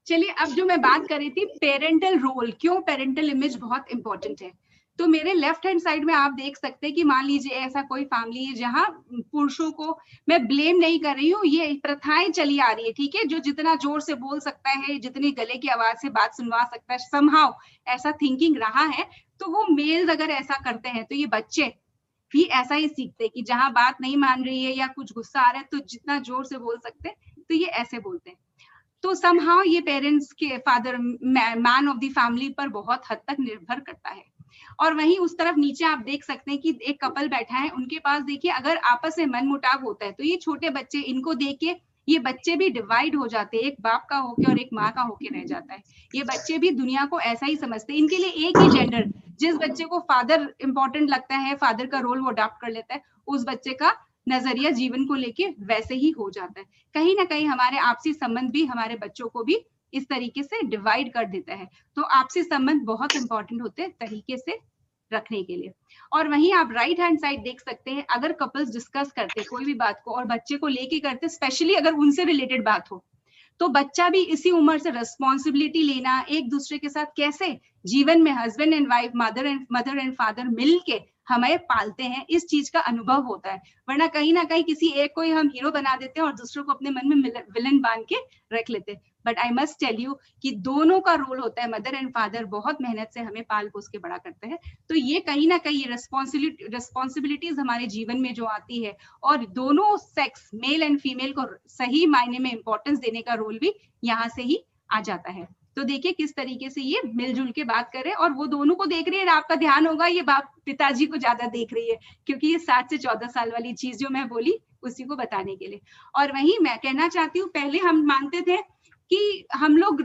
चलिए, अब जो मैं बात कर रही थी पेरेंटल रोल, क्यों पेरेंटल इमेज बहुत इंपॉर्टेंट है। तो मेरे लेफ्ट हैंड साइड में आप देख सकते हैं कि मान लीजिए ऐसा कोई फैमिली है जहां पुरुषों को, मैं ब्लेम नहीं कर रही हूँ, ये प्रथाएं चली आ रही है, ठीक है, जो जितना जोर से बोल सकता है, जितनी गले की आवाज से बात सुनवा सकता है, समहाउ ऐसा थिंकिंग रहा है। तो वो मेल्स अगर ऐसा करते हैं तो ये बच्चे भी ऐसा ही सीखते हैं कि जहां बात नहीं मान रही है या कुछ गुस्सा आ रहा है तो जितना जोर से बोल सकते हैं तो ये ऐसे बोलते हैं। तो समहाउ ये पेरेंट्स के father, man of the family पर बहुत हद तक निर्भर करता है। और वहीं उस तरफ नीचे आप देख सकते हैं कि एक कपल बैठा है, उनके पास देखिए अगर आपस में मनमुटाव होता है तो ये छोटे बच्चे, इनको देख के ये बच्चे भी डिवाइड हो जाते हैं, एक बाप का होके और एक माँ का होके रह जाता है। ये बच्चे भी दुनिया को ऐसा ही समझते हैं, इनके लिए एक ही जेंडर, जिस बच्चे को फादर इंपॉर्टेंट लगता है, फादर का रोल वो अडॉप्ट कर लेता है, उस बच्चे का नजरिया जीवन को लेके वैसे ही हो जाता है। कहीं ना कहीं हमारे आपसी संबंध भी हमारे बच्चों को भी इस तरीके से डिवाइड कर देता है। तो आपसी संबंध बहुत इंपॉर्टेंट होते हैं तरीके से रखने के लिए। और वहीं आप राइट हैंड साइड देख सकते हैं, अगर कपल्स डिस्कस करते कोई भी बात को और बच्चे को लेके करते, स्पेशली अगर उनसे रिलेटेड बात हो, तो बच्चा भी इसी उम्र से रिस्पॉन्सिबिलिटी लेना, एक दूसरे के साथ कैसे जीवन में husband and wife, mother and father मिलके हमें पालते हैं, इस चीज का अनुभव होता है। वरना कहीं ना कहीं किसी एक को ही हम हीरो बना देते हैं और दूसरों को अपने मन में विलन बांध के रख लेते हैं। But I must tell you कि दोनों का रोल होता है, मदर एंड फादर बहुत मेहनत से हमें पाल पोस के बड़ा करते हैं। तो ये कहीं ना कहीं रिस्पॉन्सिबिलिटीज हमारे जीवन में जो आती है, और दोनों सेक्स, मेल एंड फीमेल को सही मायने में इंपॉर्टेंस देने का रोल भी यहाँ से ही आ जाता है। तो देखिए किस तरीके से ये मिलजुल के बात करें, और वो दोनों को देख रही है। आपका ध्यान होगा ये बाप पिताजी को ज्यादा देख रही है, क्योंकि ये 7 से 14 साल वाली चीज जो मैं बोली उसी को बताने के लिए। और वहीं मैं कहना चाहती हूँ, पहले हम मानते थे कि हम लोग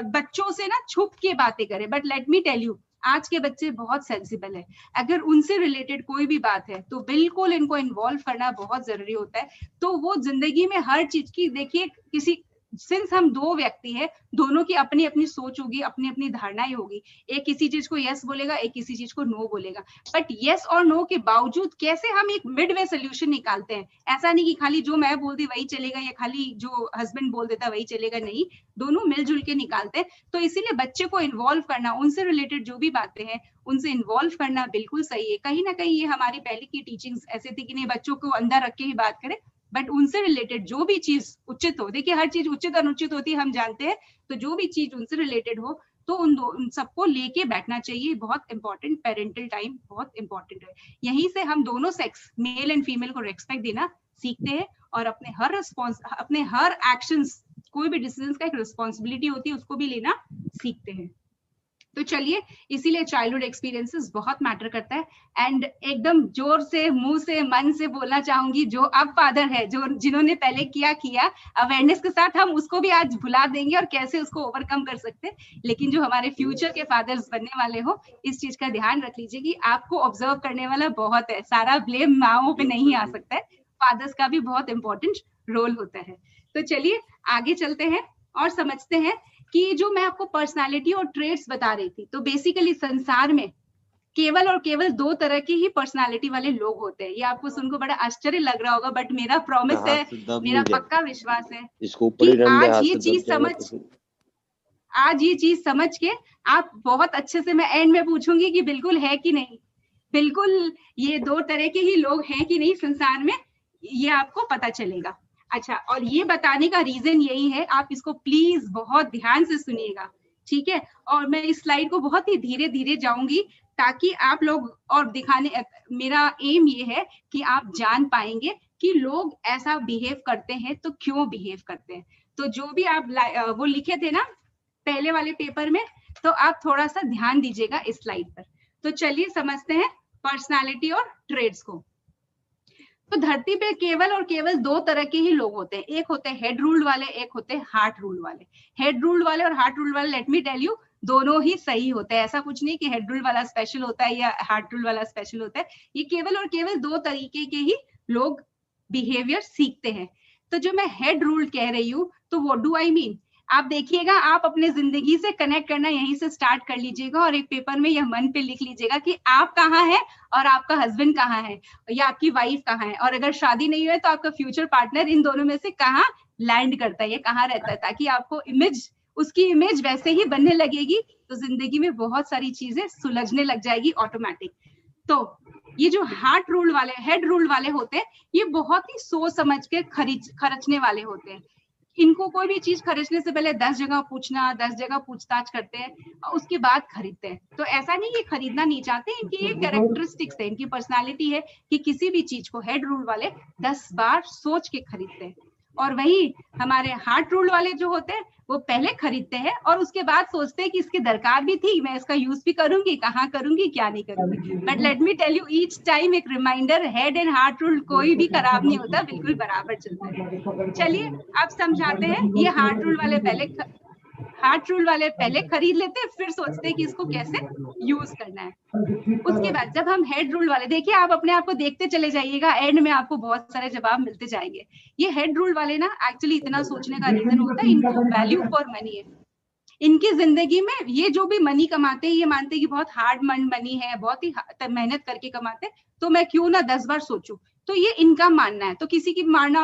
बच्चों से ना छुप के बातें करें, but let me tell you, आज के बच्चे बहुत सेंसिबल है। अगर उनसे रिलेटेड कोई भी बात है तो बिल्कुल इनको इन्वॉल्व करना बहुत जरूरी होता है। तो वो जिंदगी में हर चीज की, देखिए किसी, सिंस हम दो व्यक्ति है, दोनों की अपनी अपनी सोच होगी, अपनी अपनी धारणाएं होगी। एक किसी चीज को यस बोलेगा, एक किसी चीज को नो बोलेगा, बट यस और नो के बावजूद कैसे हम एक मिड वे सोल्यूशन निकालते हैं। ऐसा नहीं कि खाली जो मैं बोल दी वही चलेगा या खाली जो हस्बैंड बोल देता वही चलेगा, नहीं, दोनों मिलजुल के निकालते हैं। तो इसीलिए बच्चे को इन्वॉल्व करना, उनसे रिलेटेड जो भी बातें हैं उनसे इन्वॉल्व करना बिल्कुल सही है। कहीं ना कहीं ये हमारी पहले की टीचिंग्स ऐसे थी कि नहीं, बच्चों को अंदर रख के ही बात करें, बट उनसे रिलेटेड जो भी चीज उचित हो, देखिए हर चीज उचित अनुचित होती है हम जानते हैं, तो जो भी चीज उनसे रिलेटेड हो तो उन सबको लेके बैठना चाहिए। बहुत इंपॉर्टेंट, पेरेंटल टाइम बहुत इंपॉर्टेंट है। यहीं से हम दोनों सेक्स, मेल एंड फीमेल को रेस्पेक्ट देना सीखते हैं, और अपने हर एक्शंस, कोई भी डिसीजन का एक रिस्पॉन्सिबिलिटी होती है, उसको भी लेना सीखते हैं। तो चलिए, इसीलिए चाइल्डहुड एक्सपीरियंसेस बहुत मैटर करता है। एंड एकदम जोर से, मुंह से, मन से बोलना चाहूंगी, जो अब फादर है, जो जिन्होंने पहले किया अवेयरनेस के साथ, हम उसको भी आज भुला देंगे और कैसे उसको ओवरकम कर सकते हैं। लेकिन जो हमारे फ्यूचर के फादर्स बनने वाले हो, इस चीज का ध्यान रख लीजिए कि आपको ऑब्जर्व करने वाला बहुत है, सारा ब्लेम माओ पे नहीं आ सकता है, फादर्स का भी बहुत इंपॉर्टेंट रोल होता है। तो चलिए आगे चलते हैं और समझते हैं कि जो मैं आपको पर्सनालिटी और ट्रेड्स बता रही थी, तो बेसिकली संसार में केवल और केवल 2 तरह की ही पर्सनालिटी वाले लोग होते हैं। ये आपको सुनकर बड़ा आश्चर्य लग रहा होगा, बट मेरा प्रॉमिस है, मेरा पक्का विश्वास है कि आज ये चीज समझ, आज ये चीज समझ के आप बहुत अच्छे से, मैं एंड में पूछूंगी कि बिल्कुल है कि नहीं, बिल्कुल ये दो तरह के ही लोग हैं कि नहीं संसार में, ये आपको पता चलेगा। अच्छा, और ये बताने का रीजन यही है, आप इसको प्लीज बहुत ध्यान से सुनिएगा, ठीक है। और मैं इस स्लाइड को बहुत ही धीरे धीरे जाऊंगी ताकि आप लोग, और दिखाने, मेरा एम ये है कि आप जान पाएंगे कि लोग ऐसा बिहेव करते हैं तो क्यों बिहेव करते हैं। तो जो भी आप वो लिखे थे ना पहले वाले पेपर में, तो आप थोड़ा सा ध्यान दीजिएगा इस स्लाइड पर। तो चलिए समझते हैं पर्सनालिटी और ट्रेड्स को। तो धरती पे केवल और केवल दो तरह के ही लोग होते हैं, एक होते हैं हेड रूल वाले, एक होते हैं हार्ट रूल वाले। हेड रूल वाले और हार्ट रूल वाले, लेट मी टेल यू, दोनों ही सही होते हैं। ऐसा कुछ नहीं कि हेड रूल वाला स्पेशल होता है या हार्ट रूल वाला स्पेशल होता है। ये केवल और केवल दो तरीके के ही लोग बिहेवियर सीखते हैं। तो जो मैं हेड रूल कह रही हूँ, तो व्हाट डू आई मीन, आप देखिएगा, आप अपने जिंदगी से कनेक्ट करना यहीं से स्टार्ट कर लीजिएगा और एक पेपर में यह मन पे लिख लीजिएगा कि आप कहाँ हैं और आपका हस्बैंड कहाँ है या आपकी वाइफ कहाँ है, और अगर शादी नहीं हुई है तो आपका फ्यूचर पार्टनर इन दोनों में से कहाँ लैंड करता है, ये कहाँ रहता है, ताकि आपको इमेज, उसकी इमेज वैसे ही बनने लगेगी, तो जिंदगी में बहुत सारी चीजें सुलझने लग जाएगी ऑटोमेटिक। तो ये जो हार्ट रूल वाले, हेड रूल वाले होते हैं, ये बहुत ही सोच समझ के खर्चने वाले होते हैं। इनको कोई भी चीज खरीदने से पहले 10 जगह पूछना, 10 जगह पूछताछ करते हैं और उसके बाद खरीदते हैं। तो ऐसा नहीं कि खरीदना नहीं चाहते, इनकी ये कैरेक्टरिस्टिक्स है, इनकी पर्सनालिटी है कि किसी भी चीज को हेड रूल वाले 10 बार सोच के खरीदते हैं। और वही हमारे हार्ट रूल वाले जो होते हैं, वो पहले खरीदते हैं और उसके बाद सोचते हैं कि इसकी दरकार भी थी, मैं इसका यूज भी करूंगी, कहाँ करूंगी, क्या नहीं करूंगी। But let me tell you, each time एक reminder, head and heart rule कोई भी खराब नहीं होता, बिल्कुल बराबर चलता है। चलिए अब समझाते हैं। ये हार्ट रूल वाले पहले खरीद लेते हैं, फिर सोचते हैं कि इसको कैसे यूज करना है। उसके बाद जब हम हेड रूल वाले, देखिए आप अपने आप को देखते चले जाइएगा, एंड में आपको बहुत सारे जवाब मिलते जाएंगे। ये हेड रूल वाले ना एक्चुअली इतना सोचने का रीजन होता है, इनको वैल्यू फॉर मनी है। इनकी जिंदगी में ये जो भी मनी कमाते हैं, ये मानते हैं कि बहुत हार्ड मनी है, बहुत ही मेहनत करके कमाते हैं, तो मैं क्यों ना 10 बार सोचूं। तो ये इनका मानना है। तो किसी की मानना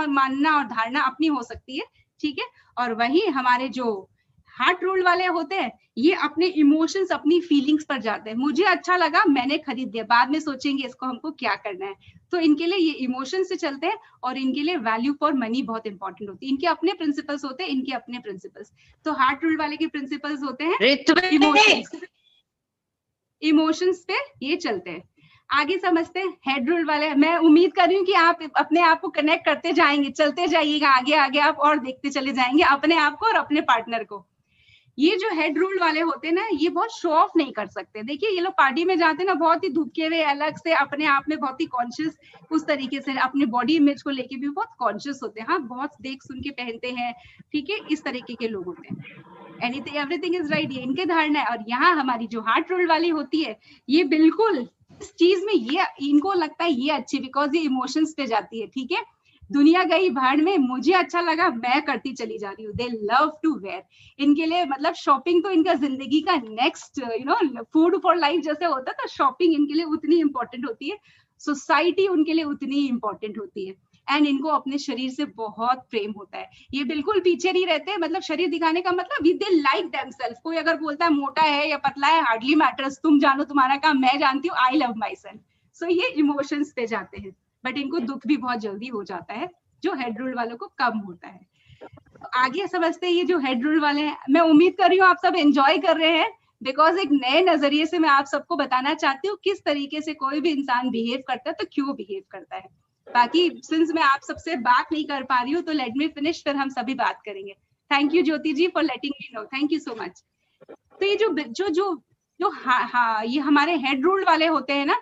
और धारणा अपनी हो सकती है, ठीक है। और वही हमारे जो हार्ट रूल वाले होते हैं, ये अपने इमोशंस, अपनी फीलिंग्स पर जाते हैं। मुझे अच्छा लगा, मैंने खरीद दिया, बाद में सोचेंगे इसको हमको क्या करना है। तो इनके लिए ये इमोशन से चलते हैं और इनके लिए वैल्यू फॉर मनी बहुत इंपॉर्टेंट होती है। इनके अपने प्रिंसिपल्स होते हैं, इनके अपने प्रिंसिपल्स। तो हार्ट रूल वाले के प्रिंसिपल्स होते हैं इमोशंस पे ये चलते हैं। आगे समझते हैं हेड रूल वाले। मैं उम्मीद कर रही हूँ कि आप अपने आप को कनेक्ट करते जाएंगे, चलते जाइएगा आगे आगे, आप और देखते चले जाएंगे अपने आप को और अपने पार्टनर को। ये जो हेड रूल वाले होते हैं ना, ये बहुत शो ऑफ नहीं कर सकते। देखिए ये लोग पार्टी में जाते हैं ना, बहुत ही धुपके हुए, अलग से अपने आप में बहुत ही कॉन्शियस, उस तरीके से अपने बॉडी इमेज को लेके भी बहुत कॉन्शियस होते हैं। हाँ, बहुत देख सुन के पहनते हैं, ठीक है, इस तरीके के लोग होते हैं। एनीथिंग एवरीथिंग इज राइट, ये इनके धारणा है। और यहाँ हमारी जो हार्ट रूल वाली होती है, ये बिल्कुल इस चीज में, ये इनको लगता है ये अच्छी, बिकॉज ये इमोशंस पे जाती है, ठीक है। दुनिया गई भाड़ में, मुझे अच्छा लगा, मैं करती चली जा रही हूँ। They love to wear. इनके लिए मतलब शॉपिंग तो इनका जिंदगी का नेक्स्ट, फूड फॉर लाइफ जैसे होता है, तो शॉपिंग इनके लिए उतनी इंपॉर्टेंट होती है। सोसाइटी उनके लिए उतनी इंपॉर्टेंट होती है। एंड इनको अपने शरीर से बहुत प्रेम होता है। ये बिल्कुल पीछे नहीं रहते, मतलब शरीर दिखाने का मतलब, दे लाइक देमसेल्फ। कोई अगर बोलता है मोटा है या पतला है, हार्डली मैटर्स, तुम जानो तुम्हारा काम, मैं जानती हूँ, आई लव माई सेल्फ। सो ये इमोशंस पे जाते हैं। बट इनको दुख भी बहुत जल्दी हो जाता है, जो हेड रूल वालों को कम होता है। तो आगे समझते हैं ये जो हेड रूल वाले हैं। मैं उम्मीद कर रही हूँ आप सब एंजॉय कर रहे हैं, बिकॉज एक नए नजरिए से मैं आप सबको बताना चाहती हूँ किस तरीके से कोई भी इंसान बिहेव करता है, तो क्यों बिहेव करता है। बाकी सिंस मैं आप सबसे बात नहीं कर पा रही हूँ, तो लेट मी फिनिश, फिर हम सभी बात करेंगे। Thank you Jyoti ji for letting me know, thank you so much. तो ये जो ये हमारे हेड रूल वाले होते हैं ना,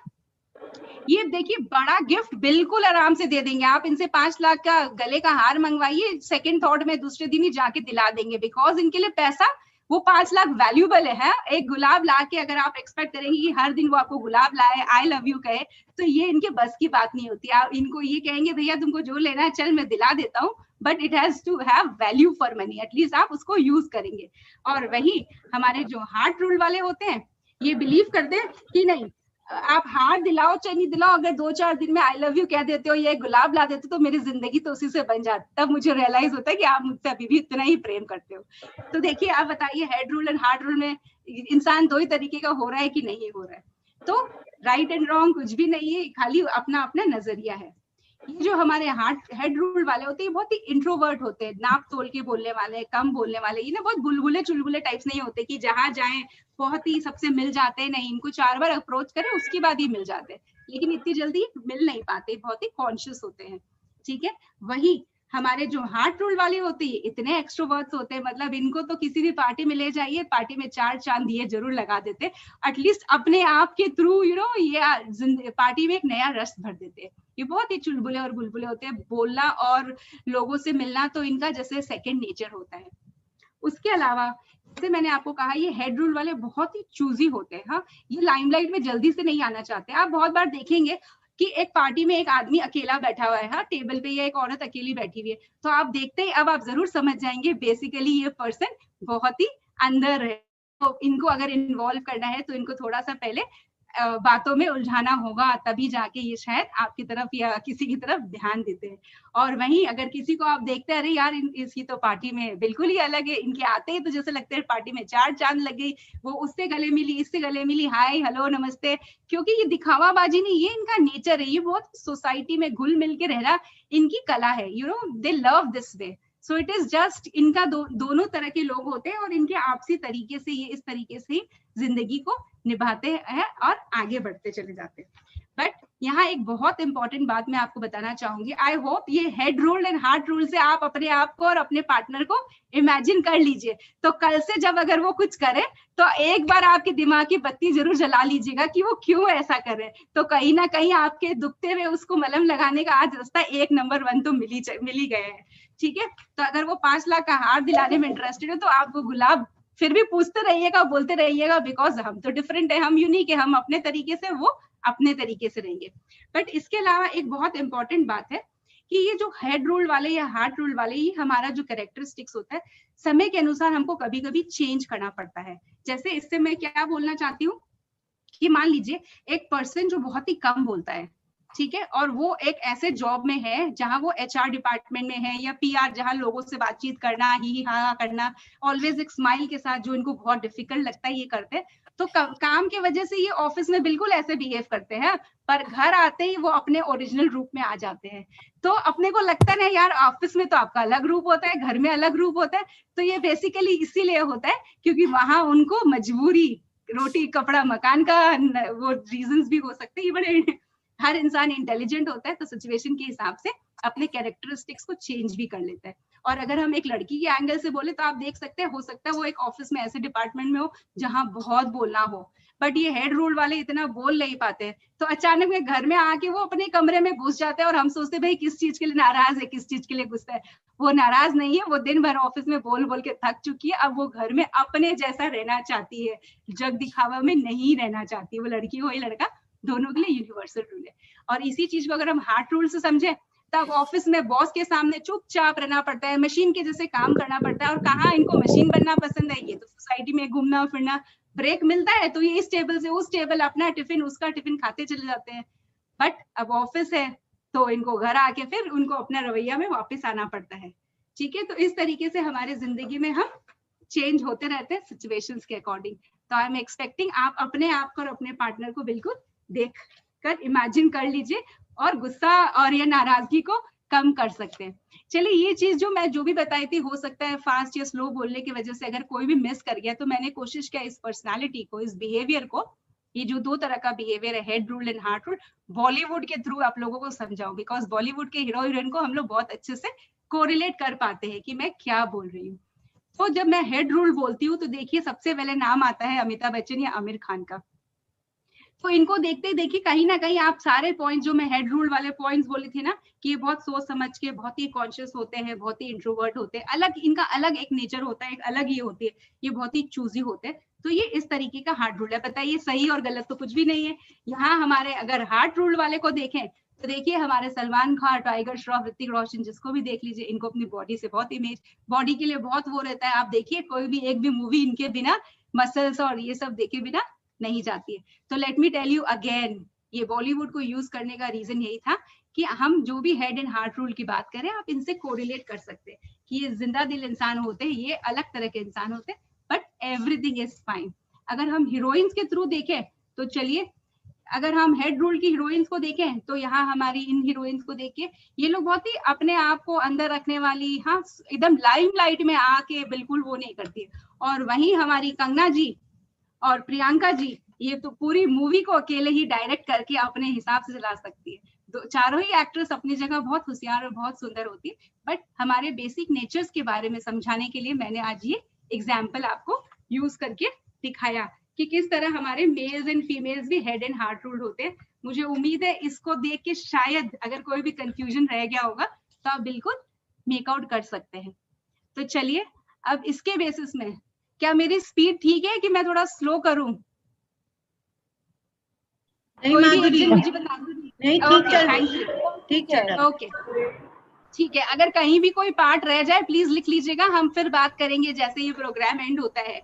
ये देखिए बड़ा गिफ्ट बिल्कुल आराम से दे देंगे। आप इनसे 5 लाख का गले का हार मंगवाइए, सेकंड थॉट में दूसरे दिन ही जाके दिला देंगे, बिकॉज इनके लिए पैसा, वो 5 लाख वैल्यूबल है। एक गुलाब ला के अगर आप एक्सपेक्ट करेंगे कि हर दिन वो आपको गुलाब लाए, आई लव यू कहे, तो ये इनके बस की बात नहीं होती। आप इनको ये कहेंगे भैया तुमको जो लेना है चल मैं दिला देता हूँ, but it has to have value for money, at least आप उसको यूज करेंगे। और वही हमारे जो हार्ट रूल वाले होते हैं, ये बिलीव करते हैं कि नहीं, आप हार दिलाओ चाहे नहीं दिलाओ, अगर 2-4 दिन में आई लव यू कह देते हो या गुलाब ला देते हो तो मेरी जिंदगी तो उसी से बन जाती। तब मुझे रियलाइज होता है कि आप मुझसे अभी भी इतना ही प्रेम करते हो। तो देखिए आप बताइए, head rule and heart rule में इंसान दो ही तरीके का हो रहा है कि नहीं हो रहा है। तो राइट एंड रॉन्ग कुछ भी नहीं है, खाली अपना अपना नजरिया है। ये जो हमारे हार्ट हेड रूल वाले होते हैं बहुत ही इंट्रोवर्ट होते हैं, नाप तोल के बोलने वाले, कम बोलने वाले, ये ना बहुत बुलबुले चुलबुले टाइप्स नहीं होते कि जहां जाएं बहुत ही सबसे मिल जाते हैं, नहीं, इनको 4 बार अप्रोच करें उसके बाद ही मिल जाते हैं, लेकिन इतनी जल्दी मिल नहीं पाते, बहुत ही कॉन्शियस होते हैं। ठीक है, वही हमारे जो हार्ट रूल वाले होते हैं इतने एक्सट्रोवर्ट्स होते हैं, मतलब इनको तो किसी भी पार्टी में ले जाइए, पार्टी में 4 चांद दिए जरूर लगा देते, एटलीस्ट अपने आप के थ्रू ये पार्टी में एक नया रस भर देते हैं। ये बहुत ही चुलबुले और बुलबुले होते हैं, बोलना और लोगों से मिलना तो इनका जैसे सेकंड नेचर होता है। उसके अलावा जैसे मैंने आपको कहा, ये हेड रूल वाले बहुत ही चूजी होते हैं। हाँ, ये लाइमलाइट में जल्दी से नहीं आना चाहते। आप बहुत बार देखेंगे कि एक पार्टी में एक आदमी अकेला बैठा हुआ है, हाँ, टेबल पे, या एक औरत अकेली बैठी हुई है, तो आप देखते ही अब आप जरूर समझ जाएंगे बेसिकली ये पर्सन बहुत ही अंदर है। तो इनको अगर इन्वॉल्व करना है तो इनको थोड़ा सा पहले बातों में उलझाना होगा, तभी जाके ये शायद आपकी तरफ या किसी की तरफ ध्यान देते हैं। और वहीं अगर किसी को आप देखते हैं, अरे यार इसकी तो पार्टी में बिल्कुल ही अलग है, इनके आते ही तो जैसे लगता है पार्टी में 4 चांद लग गई, वो उससे गले मिली, इससे गले मिली, हाय हेलो नमस्ते, क्योंकि ये दिखावाबाजी नहीं, ये इनका नेचर है, ये बहुत सोसाइटी में घुल मिल के रहना इनकी कला है, दे love this way. So it is just इनका दोनों तरह के लोग होते हैं और इनके आपसी तरीके से ये इस तरीके से जिंदगी को निभाते हैं और आगे बढ़ते चले जाते हैं। बट यहाँ एक बहुत इंपॉर्टेंट बात मैं आपको बताना चाहूंगी, आई होप ये head rule and heart rule से आप अपने आप को और अपने पार्टनर को इमेजिन कर लीजिए, तो कल से जब अगर वो कुछ करे तो एक बार आपके दिमाग की बत्ती जरूर जला लीजिएगा कि वो क्यों ऐसा कर रहे हैं। तो कहीं ना कहीं आपके दुखते हुए उसको मलहम लगाने का आज रास्ता 1 नंबर 1 तो मिल ही गए हैं। ठीक है, तो अगर वो 5 लाख का हार दिलाने में इंटरेस्टेड है तो आप वो गुलाब फिर भी पूछते रहिएगा, बोलते रहिएगा, बिकॉज हम तो डिफरेंट है, हम यूनिक है, हम अपने तरीके से, वो अपने तरीके से रहेंगे। बट इसके अलावा एक बहुत इंपॉर्टेंट बात है कि ये जो हेड रूल वाले या हार्ट रूल वाले, ये हमारा जो कैरेक्टरिस्टिक्स होता है समय के अनुसार हमको कभी कभी चेंज करना पड़ता है। जैसे इससे मैं क्या बोलना चाहती हूँ कि मान लीजिए एक पर्सन जो बहुत ही कम बोलता है, ठीक है, और वो एक ऐसे जॉब में है जहां वो एचआर डिपार्टमेंट में है या पीआर, जहां लोगों से बातचीत करना, ही हाँ करना, ऑलवेज एक स्माइल के साथ, जो इनको बहुत डिफिकल्ट लगता है ये करते हैं, तो काम के वजह से ये ऑफिस में बिल्कुल ऐसे बिहेव करते हैं, पर घर आते ही वो अपने ओरिजिनल रूप में आ जाते हैं। तो अपने को लगता है यार ऑफिस में तो आपका अलग रूप होता है, घर में अलग रूप होता है, तो ये बेसिकली इसीलिए होता है क्योंकि वहां उनको मजबूरी, रोटी कपड़ा मकान का वो रीजंस भी हो सकते हैं, बड़े हर इंसान इंटेलिजेंट होता है तो सिचुएशन के हिसाब से अपने कैरेक्टरिस्टिक्स को चेंज भी कर लेता है। और अगर हम एक लड़की के एंगल से बोले तो आप देख सकते हैं, हो सकता है वो एक ऑफिस में ऐसे डिपार्टमेंट में हो जहां बहुत बोलना हो, बट ये हेड रूल वाले इतना बोल नहीं पाते, तो अचानक में घर में आके वो अपने कमरे में घुस जाते हैं और हम सोचते भाई किस चीज के लिए नाराज है, किस चीज के लिए गुस्सा है। वो नाराज नहीं है, वो दिन भर ऑफिस में बोल बोल के थक चुकी है, अब वो घर में अपने जैसा रहना चाहती है, जग दिखावा में नहीं रहना चाहती, वो लड़की हो या लड़का, दोनों के लिए यूनिवर्सल रूल है। और इसी चीज को अगर हम हार्ट रूल से समझे, तब ऑफिस में बॉस के सामने चुपचाप रहना पड़ता है, मशीन के जैसे काम करना पड़ता है, और कहाँ इनको मशीन बनना पसंद है, ये तो सोसाइटी में घूमना फिरना, ब्रेक मिलता है तो ये इस टेबल से उस टेबल, अपना टिफिन उसका टिफिन खाते चले जाते हैं। बट अब ऑफिस है तो इनको घर आके फिर उनको अपना रवैया में वापस आना पड़ता है। ठीक है, तो इस तरीके से हमारे जिंदगी में हम चेंज होते रहते हैं सिचुएशंस के अकॉर्डिंग। तो आई एम एक्सपेक्टिंग आप अपने आप को और अपने पार्टनर को बिल्कुल देख कर इमेजिन कर लीजिए और गुस्सा और या नाराजगी को कम कर सकते हैं। चलिए, ये चीज जो भी बताई थी, हो सकता है फास्ट या स्लो बोलने की वजह से अगर कोई भी मिस कर गया, तो मैंने कोशिश किया इस पर्सनालिटी को, इस बिहेवियर को, ये जो 2 तरह का बिहेवियर है, head rule and heart rule, Bollywood के थ्रू आप लोगों को समझाऊं, बिकॉज बॉलीवुड के हीरो हीरोइन को हम लोग बहुत अच्छे से कोरिलेट कर पाते हैं कि मैं क्या बोल रही हूँ। तो जब मैं हेड रूल बोलती हूँ तो देखिए सबसे पहले नाम आता है अमिताभ बच्चन या आमिर खान का। तो इनको देखते ही देखिए कहीं ना कहीं आप सारे पॉइंट जो मैं हेड रूल वाले पॉइंट्स बोले थे ना, कि ये बहुत सोच समझ के, बहुत ही कॉन्शियस होते हैं, बहुत ही इंट्रोवर्ट होते हैं, अलग इनका अलग एक नेचर होता है, एक अलग ये होती है, ये बहुत ही चूजी होते हैं। तो ये इस तरीके का हार्ट रूल है। बताइए सही और गलत तो कुछ भी नहीं है। यहाँ हमारे अगर हार्ट रूल वाले को देखें तो देखिए हमारे सलमान खान, टाइगर श्रॉफ, ऋतिक रोशन, जिसको भी देख लीजिए, इनको अपनी बॉडी से बहुत इमेज, बॉडी के लिए बहुत वो रहता है। आप देखिए कोई भी एक भी मूवी इनके बिना, मसल्स और ये सब देखे बिना नहीं जाती है। तो let me tell you again, ये बॉलीवुड को यूज करने का रीजन यही था कि हम जो भी हेड एंड हार्ट रूल की बात करें, आप इनसे कोरिलेट कर सकते हैं कि ये जिंदा दिल इंसान होते हैं, ये अलग तरह के इंसान होते हैं, बट एवरीथिंग इज फाइन। अगर हम हीरोइंस के थ्रू देखें तो चलिए, अगर हम हेड रूल की हीरोइंस को देखें तो यहाँ हमारी इन हीरोइंस को देखिए, ये लोग बहुत ही अपने आप को अंदर रखने वाली, हाँ एकदम लाइमलाइट में आके बिल्कुल वो नहीं करती। और वहीं हमारी कंगना जी और प्रियंका जी, ये तो पूरी मूवी को अकेले ही डायरेक्ट करके अपने हिसाब से चला सकती है। चारों ही एक्ट्रेस अपनी जगह बहुत होशियार और बहुत सुंदर होती है, बट हमारे बेसिक नेचर्स के बारे में समझाने के लिए मैंने आज ये एग्जाम्पल आपको यूज करके दिखाया कि किस तरह हमारे मेल्स एंड फीमेल्स भी हेड एंड हार्ट रूल होते हैं। मुझे उम्मीद है इसको देख के शायद अगर कोई भी कंफ्यूजन रह गया होगा तो आप बिल्कुल मेकआउट कर सकते हैं। तो चलिए, अब इसके बेसिस में क्या मेरी स्पीड ठीक है कि मैं थोड़ा स्लो करूं? नहीं कोई भी माधुरी, एक मुझे बता दो। नहीं ठीक चल रहा है, ठीक चल रहा है। ओके ठीक है, अगर कहीं भी कोई पार्ट रह जाए प्लीज लिख लीजिएगा, हम फिर बात करेंगे जैसे ये प्रोग्राम एंड होता है।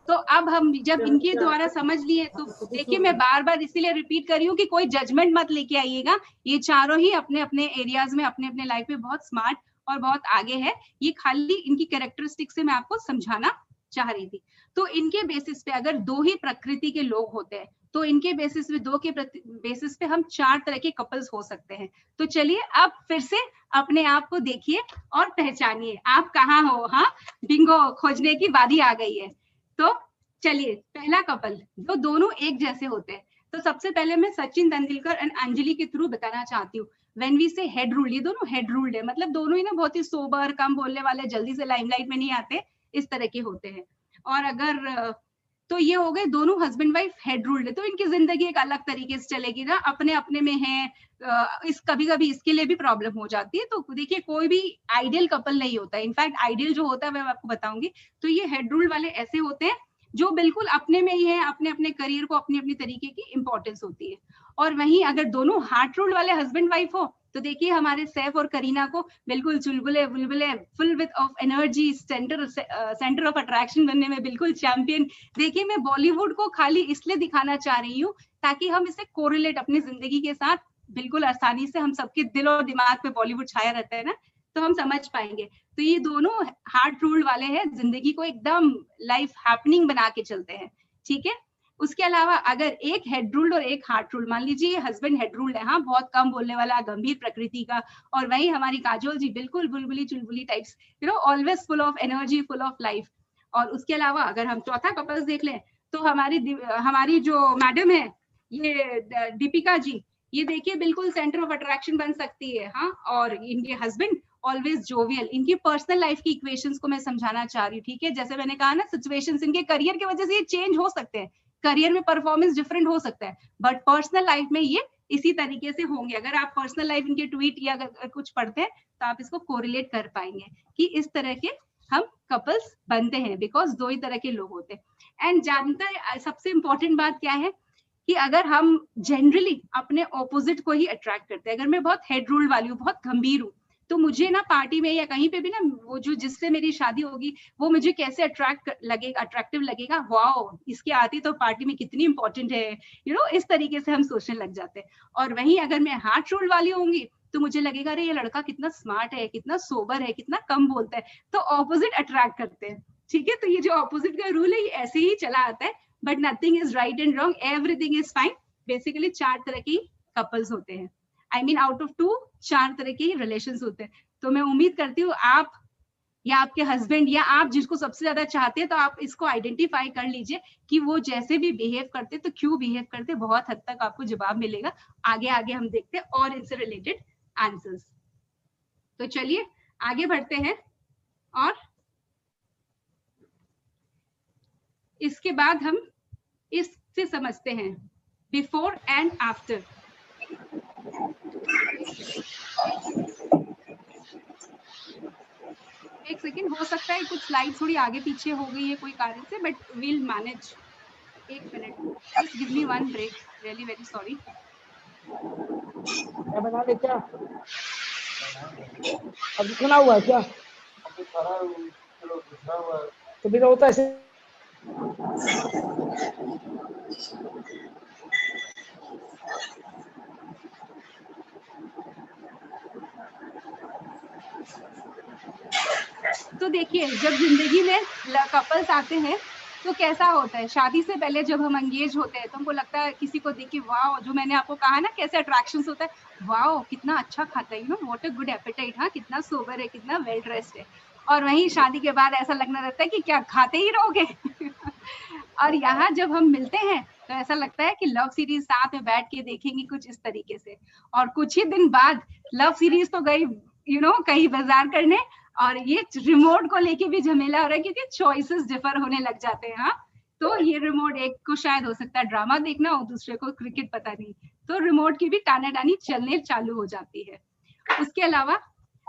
तो अब हम जब इनके द्वारा समझ लिए तो देखिए, मैं बार बार इसीलिए रिपीट कर रही हूँ कि कोई जजमेंट मत लेके आइएगा। ये चारों ही अपने अपने एरियाज में, अपने अपने लाइफ में बहुत स्मार्ट और बहुत आगे है। ये खाली इनकी कैरेक्टरिस्टिक से मैं आपको समझाना चाह रही थी। तो इनके बेसिस पे अगर दो ही प्रकृति के लोग होते हैं तो इनके बेसिस पे, दो के बेसिस पे हम 4 तरह के कपल्स हो सकते हैं। तो चलिए अब फिर से अपने आप को देखिए और पहचानिए आप कहाँ हो। हाँ, बिंगो, खोजने की बारी आ गई है। तो चलिए, पहला कपल जो दोनों एक जैसे होते हैं, तो सबसे पहले मैं सचिन तेंदुलकर एंड अंजलि के थ्रू बताना चाहती हूँ। व्हेन वी से हेड रूल, ये दोनों हेड रूल्ड है, मतलब दोनों ही ना बहुत ही सोबर, कम बोलने वाले, जल्दी से लाइमलाइट में नहीं आते, इस तरह के होते हैं। और अगर तो ये हो गए दोनों हस्बैंड वाइफ हेड रूल्ड है, तो इनकी जिंदगी एक अलग तरीके से चलेगी ना, अपने अपने में है। इस कभी कभी इसके लिए भी प्रॉब्लम हो जाती है। तो देखिए, कोई भी आइडियल कपल नहीं होता है, इनफैक्ट आइडियल जो होता है मैं आपको बताऊंगी। तो ये हेड रूल वाले ऐसे होते हैं जो बिल्कुल अपने में ही है, अपने अपने करियर को अपने अपने तरीके की इंपॉर्टेंस होती है। और वहीं अगर दोनों हार्ट रूल वाले हस्बैंड वाइफ हो तो देखिए हमारे सैफ और करीना को बिल्कुल चुलबुले बुलबुले, full width of energy, centre of attraction बनने में बिल्कुल चैंपियन। देखिए, मैं बॉलीवुड को खाली इसलिए दिखाना चाह रही हूँ ताकि हम इसे कोरिलेट अपनी जिंदगी के साथ बिल्कुल आसानी से, हम सबके दिल और दिमाग पे बॉलीवुड छाया रहता है ना, तो हम समझ पाएंगे। तो ये दोनों हार्ट रूल वाले हैं, जिंदगी को एकदम लाइफ हैपनिंग बना के चलते हैं। ठीक है, उसके अलावा अगर एक हेड रूल्ड और एक हार्ट रूल, मान लीजिए हस्बैंड हेड रूल्ड है, हाँ, बहुत कम बोलने वाला, गंभीर प्रकृति का, और वही हमारी काजोल जी बिल्कुल बुलबुली चुलबुली types, always full of energy, full of life. और उसके अलावा अगर हम चौथा कपल्स देख लें तो हमारी जो मैडम है, ये दीपिका जी, ये देखिए बिल्कुल सेंटर ऑफ अट्रैक्शन बन सकती है। हाँ, और इनके हस्बैंड ऑलवेज जोवियल। इनकी पर्सनल लाइफ की इक्वेशंस को मैं समझाना चाह रही हूँ। ठीक है, जैसे मैंने कहा ना, सिचुएशंस इनके करियर की वजह से ये चेंज हो सकते हैं, करियर में परफॉर्मेंस डिफरेंट हो सकता है, बट पर्सनल लाइफ में ये इसी तरीके से होंगे। अगर आप पर्सनल लाइफ इनके ट्वीट या अगर कुछ पढ़ते हैं तो आप इसको कोरिलेट कर पाएंगे कि इस तरह के हम कपल्स बनते हैं, बिकॉज दो ही तरह के लोग होते हैं। एंड जानते हैं सबसे इंपॉर्टेंट बात क्या है कि अगर हम जनरली अपने ऑपोजिट को ही अट्रैक्ट करते हैं, अगर मैं बहुत हेड रूल वाली हूँ, बहुत गंभीर हूँ, तो मुझे ना पार्टी में या कहीं पे भी ना, वो जो जिससे मेरी शादी होगी वो मुझे कैसे अट्रैक्टिव लगेगा, वाओ, इसकी आती तो पार्टी में कितनी इंपॉर्टेंट है, इस तरीके से हम सोचने लग जाते हैं। और वहीं अगर मैं हार्ट रूल वाली होंगी तो मुझे लगेगा अरे ये लड़का कितना स्मार्ट है, कितना सोबर है, कितना कम बोलता है, तो ऑपोजिट अट्रैक्ट करते हैं। ठीक है, तो ये जो ऑपोजिट का रूल है ये ऐसे ही चला आता है, but nothing is right and wrong, everything is fine. Basically 4 तरह की कपल्स होते हैं, आई मीन आउट ऑफ 2 4 तरह के रिलेशंस होते हैं। तो मैं उम्मीद करती हूँ आप या आपके हस्बैंड या आप जिसको सबसे ज्यादा चाहते हैं, तो आप इसको आइडेंटिफाई कर लीजिए कि वो जैसे भी बिहेव करते तो क्यों बिहेव करते, बहुत हद तक आपको जवाब मिलेगा। आगे आगे हम देखते हैं और इनसे रिलेटेड आंसर्स। तो चलिए आगे बढ़ते हैं और इसके बाद हम इससे समझते हैं बिफोर एंड आफ्टर। एक सेकेंड, हो सकता है कुछ स्लाइड थोड़ी आगे पीछे हो गई है कोई कारण से, बट वील मैनेज। एक minute, just give me one break, really very sorry. बना ले क्या? अब सुना हुआ है क्या? तो बिना होता है तो देखिए, जब जिंदगी में कपल्स आते हैं तो कैसा होता है, शादी से पहले जब हम एंगेज होते हैं तो हमको लगता है किसी को देख के वाओ, जो मैंने आपको कहा ना कैसे अट्रैक्शंस होता है, वाओ कितना अच्छा खाता है, you know what a good appetite, हाँ कितना सोबर है, कितना वेल ड्रेस्ड है। और वहीं शादी के बाद ऐसा लगना रहता है कि क्या खाते ही रहोगे। और यहाँ जब हम मिलते हैं तो ऐसा लगता है कि लव सीरीज साथ में बैठ के देखेंगे कुछ इस तरीके से, और कुछ ही दिन बाद लव सीरीज तो गई कहीं बाजार करने, और ये रिमोट को लेके भी झमेला हो रहा है क्योंकि चॉइसेस डिफर होने लग जाते हैं। हाँ, तो ये रिमोट, एक को शायद हो सकता है ड्रामा देखना और दूसरे को क्रिकेट पता नहीं, तो रिमोट की भी टानाटानी चलने चालू हो जाती है। उसके अलावा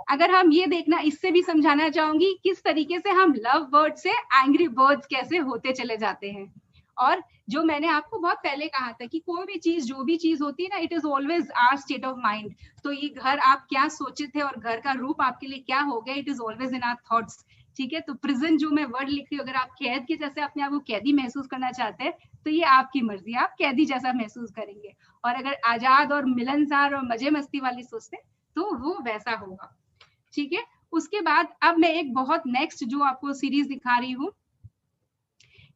अगर हम ये देखना, इससे भी समझाना चाहूंगी किस तरीके से हम लव बर्ड से एंग्री बर्ड्स कैसे होते चले जाते हैं। और जो मैंने आपको बहुत पहले कहा था कि कोई भी चीज, जो भी चीज होती है ना, it is always our state of mind. तो ये घर आप क्या सोचे थे और घर का रूप आपके लिए क्या हो गया, it is always in our thoughts. ठीक है, तो प्रिजन जो मैं वर्ड लिखती हूँ, अगर आप कैद के जैसे अपने आप को कैदी महसूस करना चाहते हैं तो ये आपकी मर्जी, आप कैदी जैसा महसूस करेंगे। और अगर आजाद और मिलनसार और मजे मस्ती वाली सोचते तो वो वैसा होगा। ठीक है, उसके बाद अब मैं एक बहुत नेक्स्ट जो आपको सीरीज दिखा रही हूँ,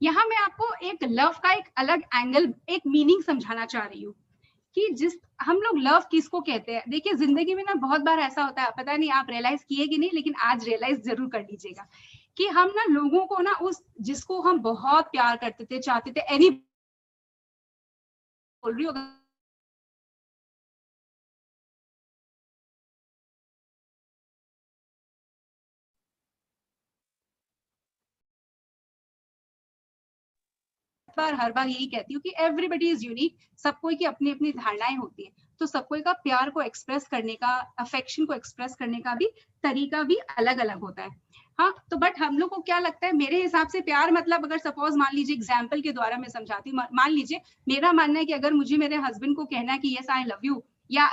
यहाँ मैं आपको एक लव का एक अलग एंगल, एक मीनिंग समझाना चाह रही हूँ कि जिस हम लोग लव किसको कहते हैं। देखिए जिंदगी में ना बहुत बार ऐसा होता है, पता नहीं आप रियलाइज किए कि नहीं, लेकिन आज रियलाइज जरूर कर लीजिएगा कि हम ना लोगों को ना, उस जिसको हम बहुत प्यार करते थे, चाहते थे, एनी बोल रही हूँ, हर बार यही कहती हूँ कि एवरीबडी इज यूनिक, सबको की अपनी अपनी धारणाएं होती है, तो सबको का प्यार को एक्सप्रेस करने का, अफेक्शन को एक्सप्रेस करने का भी तरीका भी अलग अलग होता है। हाँ, तो बट हम लोग को क्या लगता है, मेरे हिसाब से प्यार मतलब, अगर सपोज मान लीजिए एग्जाम्पल के द्वारा मैं समझाती हूँ, मान लीजिए मेरा मानना है कि अगर मुझे मेरे हस्बैंड को कहना है कि यस आई लव यू, या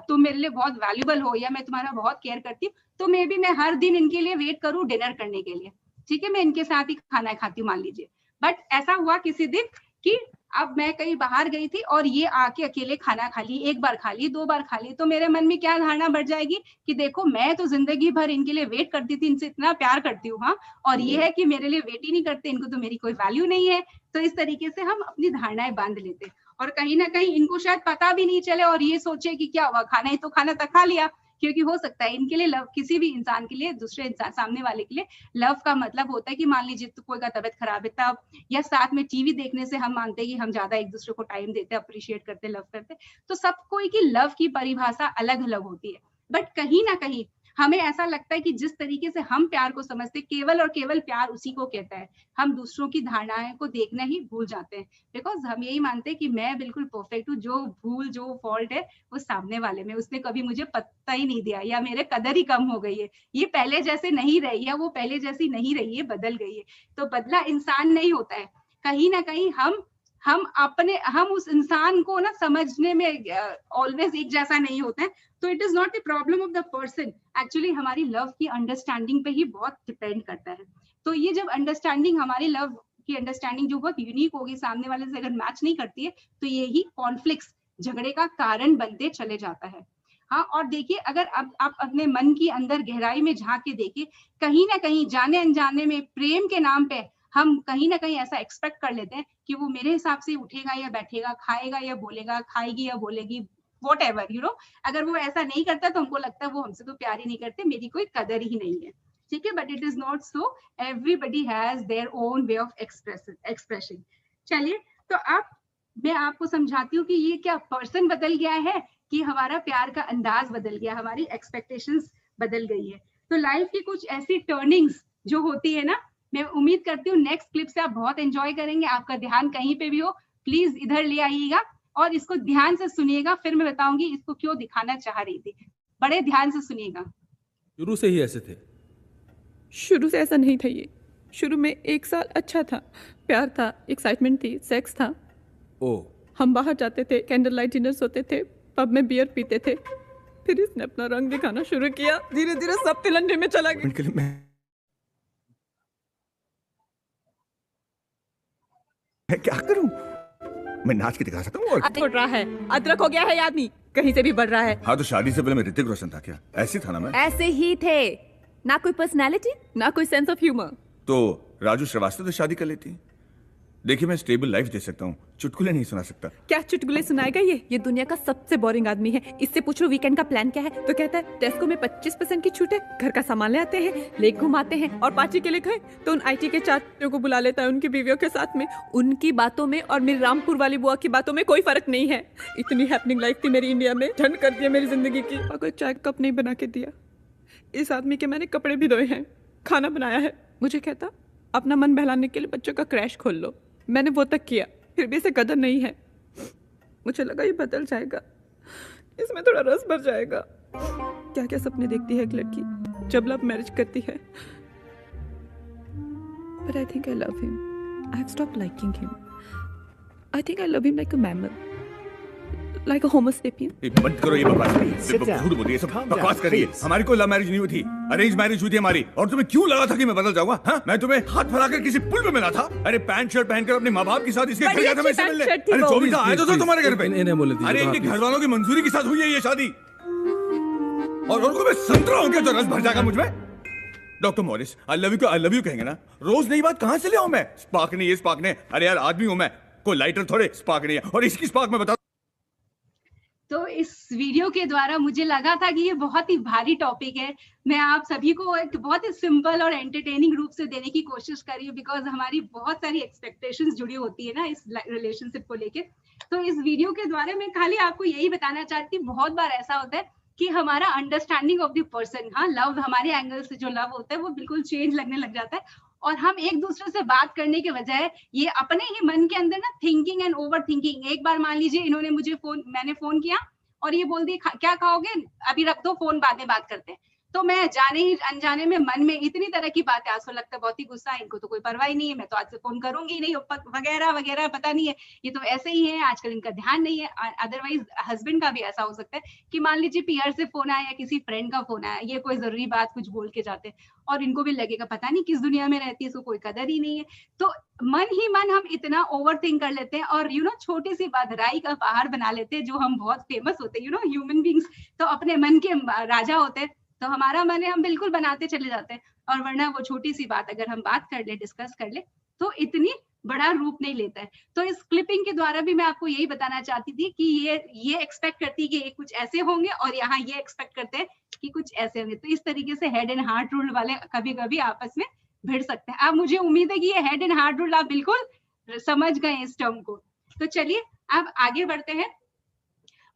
तुम मेरे लिए बहुत वैल्यूबल हो, या मैं तुम्हारा बहुत केयर करती हूँ, तो मे बी मैं हर दिन इनके लिए वेट करूँ डिनर करने के लिए। ठीक है, मैं इनके साथ ही खाना खाती हूँ मान लीजिए। बट ऐसा हुआ किसी दिन कि अब मैं कहीं बाहर गई थी और ये आके अकेले खाना खा ली, एक बार खा ली, दो बार खा ली, तो मेरे मन में क्या धारणा बढ़ जाएगी कि देखो मैं तो जिंदगी भर इनके लिए वेट करती थी, इनसे इतना प्यार करती हूँ, हाँ, और ये है कि मेरे लिए वेट ही नहीं करते, इनको तो मेरी कोई वैल्यू नहीं है। तो इस तरीके से हम अपनी धारणाएं बांध लेते, और कहीं ना कहीं इनको शायद पता भी नहीं चले और ये सोचे कि क्या हुआ, खाना ही तो खाना था, खा लिया। क्योंकि हो सकता है इनके लिए लव, किसी भी इंसान के लिए, दूसरे इंसान सामने वाले के लिए लव का मतलब होता है कि मान लीजिए तो कोई का तबियत खराब है तब, या साथ में टीवी देखने से हम मानते हैं कि हम ज्यादा एक दूसरे को टाइम देते, अप्रिशिएट करते, लव करते। तो सब कोई की लव की परिभाषा अलग अलग होती है। बट कहीं ना कहीं हमें ऐसा लगता है कि जिस तरीके से हम प्यार को समझते, केवल और केवल प्यार उसी को कहता है, हम दूसरों की धारणाएं को देखना ही भूल जाते हैं। बिकॉज हम यही मानते हैं कि मैं बिल्कुल परफेक्ट हूँ, जो भूल जो फॉल्ट है वो सामने वाले में, उसने कभी मुझे पता ही नहीं दिया, या मेरे कदर ही कम हो गई है, ये पहले जैसे नहीं रही है, वो पहले जैसी नहीं रही है, बदल गई है। तो बदला इंसान नहीं होता है, कहीं ना कहीं हम उस इंसान को ना समझने में ऑलवेज एक जैसा नहीं होता है। तो it is not the problem of the person, actually हमारी लव की अंडरस्टैंडिंग पे ही बहुत डिपेंड करता है। तो ये जब अंडरस्टैंडिंग, हमारी लव की अंडरस्टैंडिंग जो बहुत यूनिक होगी, सामने वाले से अगर मैच नहीं करती है, तो यही कॉन्फ्लिक्ट्स, झगड़े का कारण बनते चले जाता है। हाँ, और देखिए अगर अब आप अपने मन की अंदर गहराई में झांक के देखिए, कहीं ना कहीं जाने अनजाने में प्रेम के नाम पे हम कहीं ना कहीं ऐसा एक्सपेक्ट कर लेते हैं कि वो मेरे हिसाब से उठेगा या बैठेगा, खाएगा या बोलेगा, खाएगी या बोलेगी, वॉट एवर अगर वो ऐसा नहीं करता तो हमको लगता है वो हमसे तो प्यार ही नहीं करते, मेरी कोई कदर ही नहीं है। ठीक है, but it is not so, everybody has their own way of expression. चलिए, तो अब मैं आपको समझाती हूँ कि ये क्या पर्सन बदल गया है कि हमारा प्यार का अंदाज बदल गया, हमारी एक्सपेक्टेशंस बदल गई है। तो लाइफ की कुछ ऐसी टर्निंग्स जो होती है ना, मैं उम्मीद करती हूँ नेक्स्ट क्लिप से आप बहुत एंजॉय करेंगे। आपका ध्यान कहीं पे भी हो, प्लीज इधर ले आइएगा और इसको ध्यान से सुनिएगा, फिर मैं बताऊंगी इसको क्यों दिखाना चाह रही थी। बड़े ध्यान से सुनिएगा। शुरू से ही ऐसे थे? शुरू से ऐसा नहीं था ये। शुरू में 1 साल अच्छा था, प्यार था, एक्साइटमेंट थी, सेक्स था। ओ, हम बाहर जाते थे, कैंडल लाइट डिनर्स होते थे, पब में बियर पीते थे। फिर इसने अपना रंग दिखाना शुरू किया, धीरे धीरे सब तिलंडे में चला गया। मिनट के लिए मैं मैं क्या करूं? मैं नाच के दिखा सकता हूँ और छोड़ रहा है, अदरक हो गया है ये आदमी, कहीं से भी बढ़ रहा है। हाँ तो शादी से पहले मैं ऋतिक रोशन था क्या? ऐसे था ना मैं? ऐसे ही थे, ना कोई पर्सनालिटी, ना कोई सेंस ऑफ ह्यूमर। तो राजू श्रीवास्तव से शादी कर लेती। देखिए मैं स्टेबल लाइफ दे सकता हूँ, चुटकुले नहीं सुना सकता। क्या चुटकुले सुनाएगा ये दुनिया का सबसे बोरिंग आदमी है। इससे पूछो वीकेंड का प्लान क्या है तो कहता है टेस्को में 25% की छूट है, घर का सामान ले आते हैं, लेक घुमाते हैं और पार्टी के लिए गए तो उन आईटी के चार्टों को बुला लेता है उनकी बीवियों के साथ में। उनकी बातों में और मेरी रामपुर वाली बुआ की बातों में कोई फर्क नहीं है। इतनी हैपनिंग लाइफ थी मेरी इंडिया में, ठंड कर दिया मेरी जिंदगी की। अगर चाय कप नहीं बना के दिया, इस आदमी के मैंने कपड़े भी धोए हैं, खाना बनाया है। मुझे कहता अपना मन बहलाने के लिए बच्चों का क्रैश खोल लो। मैंने वो तक किया, फिर भी इसे कदर नहीं है। मुझे लगा ये बदल जाएगा, इसमें थोड़ा रस भर जाएगा। क्या क्या सपने देखती है एक लड़की जब लव मैरिज करती है। But I think I love him. I have stopped liking him. I think I love him like a mammal, like a homo sapien. बंद करो ये बकवास, झूठ बोलिए, सब बकवास करिए। हमारी कोई लव मैरिज नहीं हुई थी, अरेंज मैरिज हुई थी हमारी। और तुम्हें क्यों लगा था कि मैं बदल जाऊंगा? हाँ, मैं तुम्हें हाथ फैलाकर किसी पुल पे मिला था। अरे पैंट शर्ट पहनकर अपने माँ बाप के साथ इसके घर गया था मैं इससे मिलने। अरे 24 आए तो तुम्हारे घर पे। अरे इनके घर वालों की मंजूरी के साथ हुई है ये शादी। और उनको मैं संतरा हूँ क्या जो रस भर जाएगा मुझमें? Doctor Morris, I love you कहेंगे ना, रोज नई बात कहाँ से ले आऊं मैं? स्पार्क नहीं है, स्पार्क नहीं। अरे यार आदमी हूं मैं, कोई लाइटर थोड़े। स्पार्क नहीं है और इसकी स्पार्क मैं बता। तो इस वीडियो के द्वारा मुझे लगा था कि ये बहुत ही भारी टॉपिक है। मैं आप सभी को एक बहुत ही सिंपल और एंटरटेनिंग रूप से देने की कोशिश कर रही हूँ, बिकॉज हमारी बहुत सारी एक्सपेक्टेशंस जुड़ी होती है ना इस रिलेशनशिप को लेके। तो इस वीडियो के द्वारा मैं खाली आपको यही बताना चाहती हूँ, बहुत बार ऐसा होता है कि हमारा अंडरस्टैंडिंग ऑफ द पर्सन, हाँ लव, हमारे एंगल से जो लव होता है वो बिल्कुल चेंज लगने लग जाता है। और हम एक दूसरे से बात करने के बजाय ये अपने ही मन के अंदर ना थिंकिंग एंड ओवर थिंकिंग। एक बार मान लीजिए इन्होंने मुझे मैंने फोन किया और ये बोल दी क्या खाओगे, अभी रख दो फोन, बाद में बात करते हैं। तो मैं जाने ही अनजाने में मन में इतनी तरह की बातें, आज तो लगता है बहुत ही गुस्सा है, इनको तो कोई परवाह ही नहीं है, मैं तो आज से फोन करूंगी नहीं, वगैरह वगैरह, पता नहीं है, ये तो ऐसे ही है, आजकल इनका ध्यान नहीं है। अदरवाइज हस्बैंड का भी ऐसा हो सकता है कि मान लीजिए पीआर से फोन आया या किसी फ्रेंड का फोन आया, ये कोई जरूरी बात कुछ बोल के जाते हैं और इनको भी लगेगा पता नहीं किस दुनिया में रहती है, इसको कोई कदर ही नहीं है। तो मन ही मन हम इतना ओवर थिंक कर लेते हैं और छोटी सी बात राई का पहाड़ बना लेते हैं, जो हम बहुत फेमस होते हैं, ह्यूमन बींग्स तो अपने मन के राजा होते हैं। तो हमारा मन है हम बिल्कुल बनाते चले जाते हैं, और वरना वो छोटी सी बात अगर हम बात कर ले, डिस्कस कर ले, तो इतनी बड़ा रूप नहीं लेता है। तो इस क्लिपिंग के द्वारा भी मैं आपको यही बताना चाहती थी कि ये एक्सपेक्ट करती है कि ये कुछ ऐसे होंगे और यहाँ ये एक्सपेक्ट करते हैं कि कुछ ऐसे होंगे। तो इस तरीके से हेड एंड हार्ट रूल वाले कभी कभी आपस में भिड़ सकते हैं। अब मुझे उम्मीद है कि ये हेड एंड हार्ट रूल आप बिल्कुल समझ गए इस टर्म को। तो चलिए अब आगे बढ़ते हैं।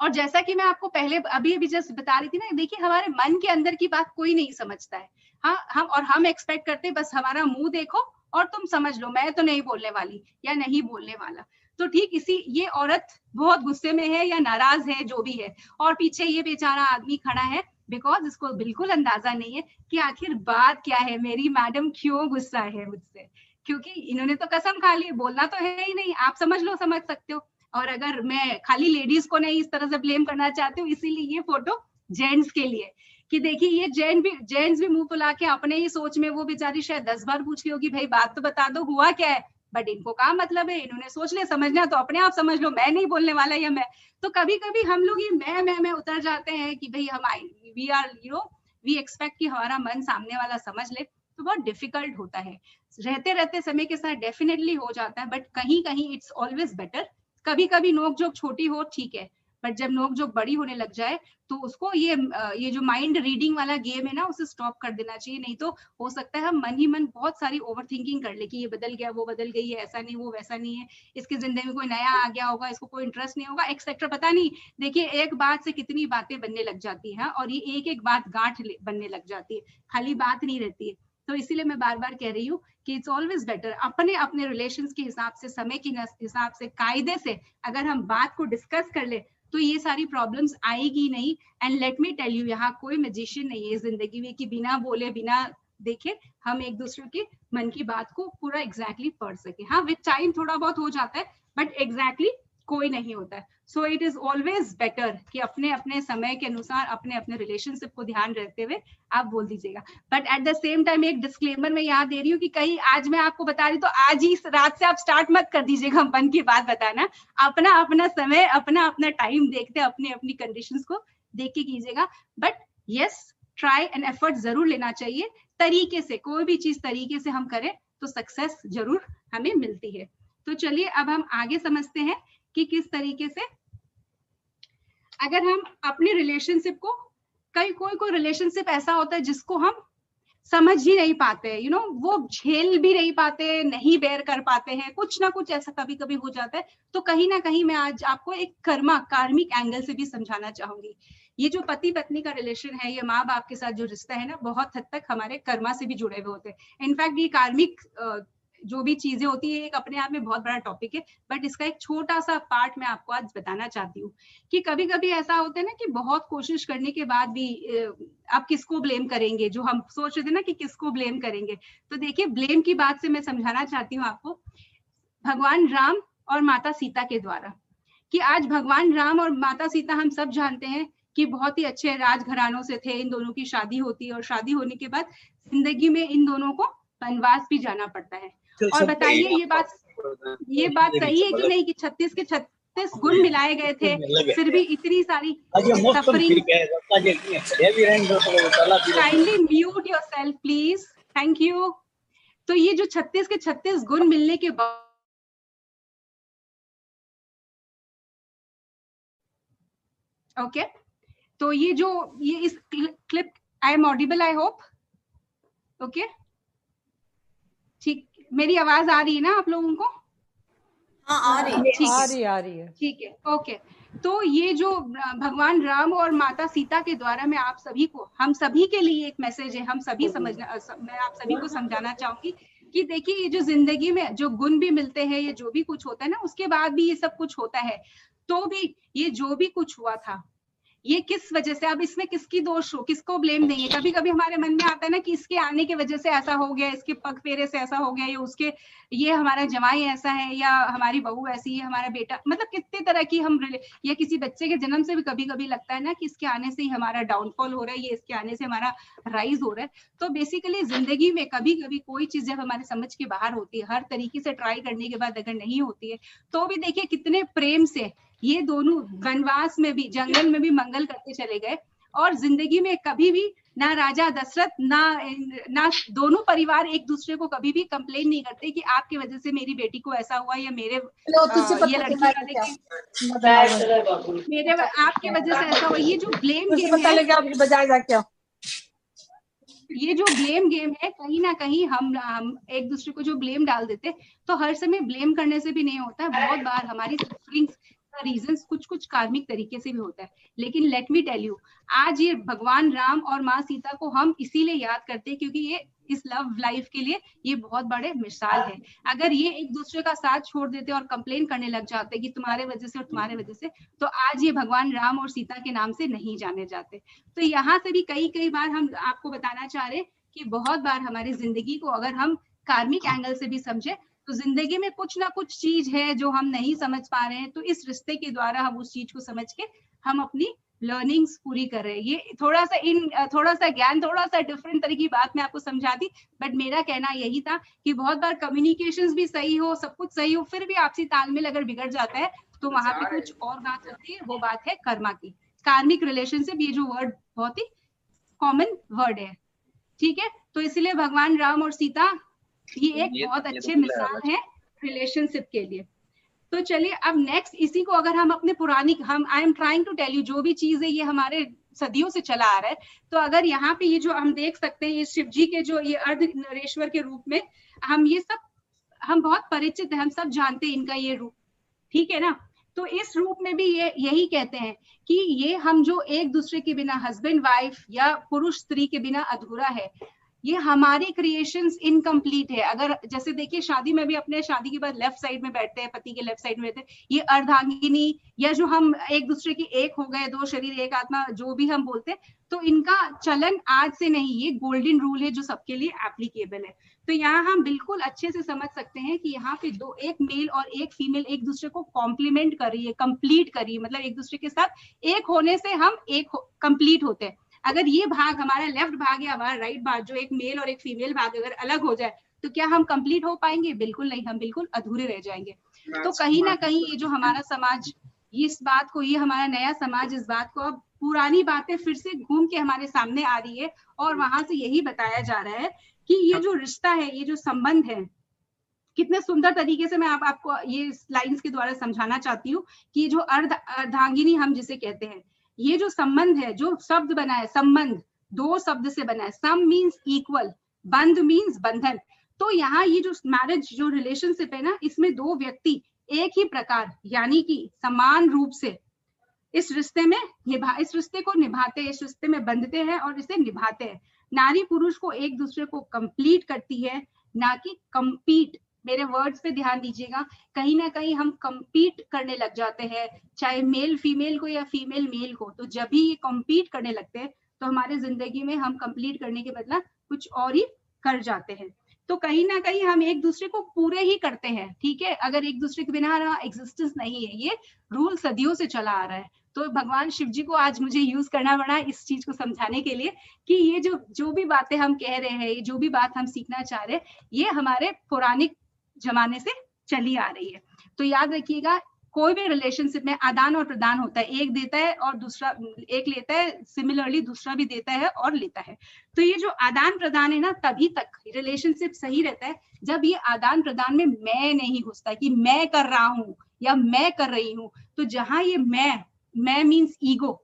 और जैसा कि मैं आपको पहले अभी जस्ट बता रही थी ना, देखिए हमारे मन के अंदर की बात कोई नहीं समझता है। हाँ, हम एक्सपेक्ट करते हैं बस हमारा मुंह देखो और तुम समझ लो, मैं तो नहीं बोलने वाली या नहीं बोलने वाला। तो ठीक ये औरत बहुत गुस्से में है या नाराज है, जो भी है, और पीछे ये बेचारा आदमी खड़ा है, बिकॉज इसको बिल्कुल अंदाजा नहीं है कि आखिर बात क्या है, मेरी मैडम क्यों गुस्सा है मुझसे, क्योंकि इन्होंने तो कसम खा ली, बोलना तो है ही नहीं। आप समझ लो, समझ सकते हो। और अगर मैं खाली लेडीज को नहीं इस तरह से ब्लेम करना चाहती हूँ, इसीलिए ये फोटो जेंट्स के लिए, कि देखिए ये जेंट्स भी मुंह फुला के अपने ही सोच में, वो बेचारी शायद 10 बार पूछ रही होगी भाई बात तो बता दो हुआ क्या है, बट इनको क्या मतलब है, इन्होंने सोच लिया, समझना तो अपने आप समझ लो, मैं नहीं बोलने वाला या मैं। तो कभी कभी हम लोग ये मैं उतर जाते हैं कि भाई हम वी एक्सपेक्ट कि हमारा मन सामने वाला समझ ले, तो बहुत डिफिकल्ट होता है। रहते रहते समय के साथ डेफिनेटली हो जाता है, बट कहीं कहीं इट्स ऑलवेज बेटर। कभी कभी नोक जोक छोटी हो ठीक है, बट जब नोक जोक बड़ी होने लग जाए तो उसको ये जो माइंड रीडिंग वाला गेम है ना, उसे स्टॉप कर देना चाहिए। नहीं तो हो सकता है हम मन ही मन बहुत सारी ओवर थिंकिंग कर ले कि ये बदल गया, वो बदल गई है, ऐसा नहीं वो वैसा नहीं है, इसकी जिंदगी में कोई नया आ गया होगा, इसको कोई इंटरेस्ट नहीं होगा, एक्सेट्रा। पता नहीं, देखिए एक बात से कितनी बातें बनने लग जाती है, और ये एक एक बात गांठ बनने लग जाती है, खाली बात नहीं रहती है। तो इसीलिए मैं बार बार कह रही हूँ कि इट्स ऑलवेज बेटर अपने अपने रिलेशंस के हिसाब से, समय के हिसाब से, कायदे से अगर हम बात को डिस्कस कर ले तो ये सारी प्रॉब्लम्स आएगी नहीं। And let me tell you, यहाँ कोई मैजिशियन नहीं है जिंदगी में कि बिना बोले बिना देखे हम एक दूसरे के मन की बात को पूरा एग्जैक्टली पढ़ सके। हाँ, विद टाइम थोड़ा बहुत हो जाता है, बट एग्जैक्टली कोई नहीं होता है। So it is always better कि अपने अपने समय के अनुसार अपने अपने रिलेशनशिप को ध्यान रखते हुए आप बोल दीजिएगा। But at the same time एक डिस्क्लेमर मैं यहाँ दे रही हूँ कि कहीं आज मैं आपको बता रही तो आज ही इस रात से आप स्टार्ट मत कर दीजिएगा मन की बात बताना। अपना अपना समय अपना अपना टाइम देखते अपनी अपनी कंडीशंस को देख के कीजिएगा। But yes, try and effort जरूर लेना चाहिए तरीके से। कोई भी चीज तरीके से हम करें तो सक्सेस जरूर हमें मिलती है। तो चलिए अब हम आगे समझते हैं कि किस तरीके से अगर हम अपने रिलेशनशिप को, कोई रिलेशनशिप ऐसा होता है जिसको हम समझ ही नहीं पाते, यू नो, वो झेल भी नहीं पाते, नहीं बेयर कर पाते हैं, कुछ ना कुछ ऐसा कभी कभी हो जाता है। तो कहीं ना कहीं मैं आज आपको एक कार्मिक एंगल से भी समझाना चाहूंगी। ये जो पति पत्नी का रिलेशन है, ये माँ बाप के साथ जो रिश्ता है ना, बहुत हद तक हमारे कर्मा से भी जुड़े हुए होते हैं। इनफैक्ट ये कार्मिक जो भी चीजें होती है एक अपने आप में बहुत बड़ा टॉपिक है, बट इसका एक छोटा सा पार्ट मैं आपको आज बताना चाहती हूँ कि कभी कभी ऐसा होता है ना कि बहुत कोशिश करने के बाद भी आप किसको ब्लेम करेंगे, जो हम सोच रहे थे ना कि किसको ब्लेम करेंगे। तो देखिए, ब्लेम की बात से मैं समझाना चाहती हूँ आपको भगवान राम और माता सीता के द्वारा, कि आज भगवान राम और माता सीता हम सब जानते हैं कि बहुत ही अच्छे राजघरानों से थे। इन दोनों की शादी होती है और शादी होने के बाद जिंदगी में इन दोनों को वनवास भी जाना पड़ता है। और बताइए ये बात सही है कि नहीं कि 36 के 36 गुण मिलाए गए थे, फिर भी इतनी सारी suffering. Kindly mute yourself please, thank you. तो ये जो 36 के 36 गुण मिलने के बाद, ओके, तो ये इस clip, I am audible, I hope, okay, ठीक, मेरी आवाज आ रही है ना आप लोगों को? हाँ, आ रही है। ठीक है, ओके। तो ये जो भगवान राम और माता सीता के द्वारा मैं आप सभी को, हम सभी के लिए एक मैसेज है, हम सभी समझना, मैं आप सभी को समझाना चाहूंगी कि देखिए, ये जो जिंदगी में जो गुण भी मिलते हैं, ये जो भी कुछ होता है ना, उसके बाद भी ये सब कुछ होता है, तो भी ये जो भी कुछ हुआ था ये किस वजह से, अब इसमें किसकी दोष हो, किसको ब्लेम देंगे। कभी कभी हमारे मन में आता है ना कि इसके आने की वजह से ऐसा हो गया, इसके पग फेरे से ऐसा हो गया, या उसके, ये हमारा जवाई ऐसा है, या हमारी बहू ऐसी है, हमारा बेटा, मतलब कितने तरह की हम, या किसी बच्चे के जन्म से भी कभी कभी लगता है ना कि इसके आने से ही हमारा डाउनफॉल हो रहा है, ये इसके आने से हमारा राइज हो रहा है। तो बेसिकली जिंदगी में कभी कभी कोई चीज जब हमारे समझ के बाहर होती है, हर तरीके से ट्राई करने के बाद अगर नहीं होती है, तो भी देखिए कितने प्रेम से ये दोनों वनवास में भी, जंगल में भी मंगल करते चले गए। और जिंदगी में कभी भी ना राजा दशरथ ना दोनों परिवार एक दूसरे को कभी भी कंप्लेन नहीं करते कि आपकी वजह से मेरी बेटी को ऐसा हुआ, या मेरे ये लड़की का मेरे आपके वजह से ऐसा हुआ। ये जो ब्लेम गेम है, ये जो ब्लेम गेम है, कहीं ना कहीं हम एक दूसरे को जो ब्लेम डाल देते, तो हर समय ब्लेम करने से भी नहीं होता है। बहुत बार हमारी सफरिंग्स का रीजंस कुछ कार्मिक तरीके से भी होता है। लेकिन लेट मी टेल यू, आज ये भगवान राम और माँ सीता को हम इसीलिए याद करते हैं क्योंकि ये इस लव लाइफ के लिए ये बहुत बड़े मिसाल है। अगर ये एक दूसरे का साथ छोड़ देते और कंप्लेन करने लग जाते कि तुम्हारे वजह से और तुम्हारे वजह से, तो आज ये भगवान राम और सीता के नाम से नहीं जाने जाते। तो यहाँ से भी कई बार हम आपको बताना चाह रहे हैं कि बहुत बार हमारी जिंदगी को अगर हम कार्मिक एंगल से भी समझे, तो जिंदगी में कुछ ना कुछ चीज है जो हम नहीं समझ पा रहे हैं, तो इस रिश्ते के द्वारा हम उस चीज को समझ के हम अपनी लर्निंग्स पूरी कर रहे हैं। ये थोड़ा सा ज्ञान, थोड़ा सा डिफरेंट तरह की बात मैं आपको समझा दी, बट मेरा कहना यही था कि बहुत बार कम्युनिकेशंस भी सही हो, सब कुछ सही हो, फिर भी आपसी तालमेल अगर बिगड़ जाता है, तो वहां पे कुछ और बात होती है। वो बात है कर्मा की, कार्मिक रिलेशनशिप। ये जो वर्ड बहुत ही कॉमन वर्ड है, ठीक है। तो इसलिए भगवान राम और सीता ये एक बहुत अच्छे मिसाल है रिलेशनशिप के लिए। तो चलिए अब नेक्स्ट, इसी को अगर हम अपने पुरानी, I am trying to tell you, जो भी चीज है ये हमारे सदियों से चला आ रहा है। तो अगर यहाँ पे ये जो हम देख सकते हैं, ये शिव जी के जो ये अर्धनारीश्वर के रूप में, हम बहुत परिचित है, हम सब जानते हैं इनका ये रूप, ठीक है ना। तो इस रूप में भी ये यही कहते हैं कि ये हम जो एक दूसरे के बिना, हस्बैंड वाइफ या पुरुष स्त्री के बिना अधूरा है। ये हमारी क्रिएशंस इनकम्प्लीट है। अगर जैसे देखिए शादी में भी अपने शादी के बाद लेफ्ट साइड में बैठते हैं, पति के लेफ्ट साइड में बैठते हैं, ये अर्धांगिनी या जो हम एक दूसरे की एक हो गए, दो शरीर एक आत्मा, जो भी हम बोलते हैं, तो इनका चलन आज से नहीं, ये गोल्डन रूल है जो सबके लिए एप्लीकेबल है। तो यहाँ हम बिल्कुल अच्छे से समझ सकते हैं कि यहाँ पे दो, एक मेल और एक फीमेल एक दूसरे को कॉम्प्लीमेंट कर रही है, कंप्लीट कर रही है, मतलब एक दूसरे के साथ एक होने से हम एक कंप्लीट होते हैं। अगर ये भाग हमारा लेफ्ट भाग या हमारा राइट भाग, जो एक मेल और एक फीमेल भाग अगर अलग हो जाए तो क्या हम कंप्लीट हो पाएंगे? बिल्कुल नहीं, हम बिल्कुल अधूरे रह जाएंगे। तो कहीं ना कहीं ये जो हमारा समाज इस बात को, ये हमारा नया समाज इस बात को, अब पुरानी बातें फिर से घूम के हमारे सामने आ रही है और वहां से यही बताया जा रहा है कि ये जो रिश्ता है, ये जो संबंध है, कितने सुंदर तरीके से मैं आपको ये लाइंस के द्वारा समझाना चाहती हूँ कि जो अर्धांगिनी हम जिसे कहते हैं, ये जो संबंध है, जो शब्द बना है संबंध, दो शब्द से बना है। सम मीन्स इक्वल, बंध मीन्स बंधन। तो यहाँ ये जो मैरिज जो रिलेशनशिप है ना, इसमें दो व्यक्ति एक ही प्रकार यानी कि समान रूप से इस रिश्ते में इस रिश्ते को निभाते हैं, इस रिश्ते में बंधते हैं और इसे निभाते हैं। नारी पुरुष को एक दूसरे को कंप्लीट करती है, ना कि कंपीट। मेरे वर्ड्स पे ध्यान दीजिएगा, कहीं ना कहीं हम कंपीट करने लग जाते हैं, चाहे मेल फीमेल को या फीमेल मेल को। तो जब भी ये कंपीट करने लगते हैं तो हमारे जिंदगी में हम कंप्लीट करने के बदला कुछ और ही कर जाते हैं। तो कहीं ना कहीं हम एक दूसरे को पूरे ही करते हैं, ठीक है। अगर एक दूसरे के बिना रहा एग्जिस्टेंस नहीं है, ये रूल सदियों से चला आ रहा है। तो भगवान शिव जी को आज मुझे यूज करना पड़ा इस चीज को समझाने के लिए कि ये जो भी बातें हम कह रहे हैं, ये जो भी बात हम सीखना चाह रहे हैं, ये हमारे पौराणिक जमाने से चली आ रही है। तो याद रखिएगा, कोई भी रिलेशनशिप में आदान और प्रदान होता है, एक देता है और दूसरा एक लेता है, सिमिलरली दूसरा भी देता है और लेता है। तो ये जो आदान प्रदान है ना, तभी तक रिलेशनशिप सही रहता है जब ये आदान प्रदान में मैं नहीं घुसता कि मैं कर रहा हूं या मैं कर रही हूं। तो जहां ये मैं मीन्स ईगो,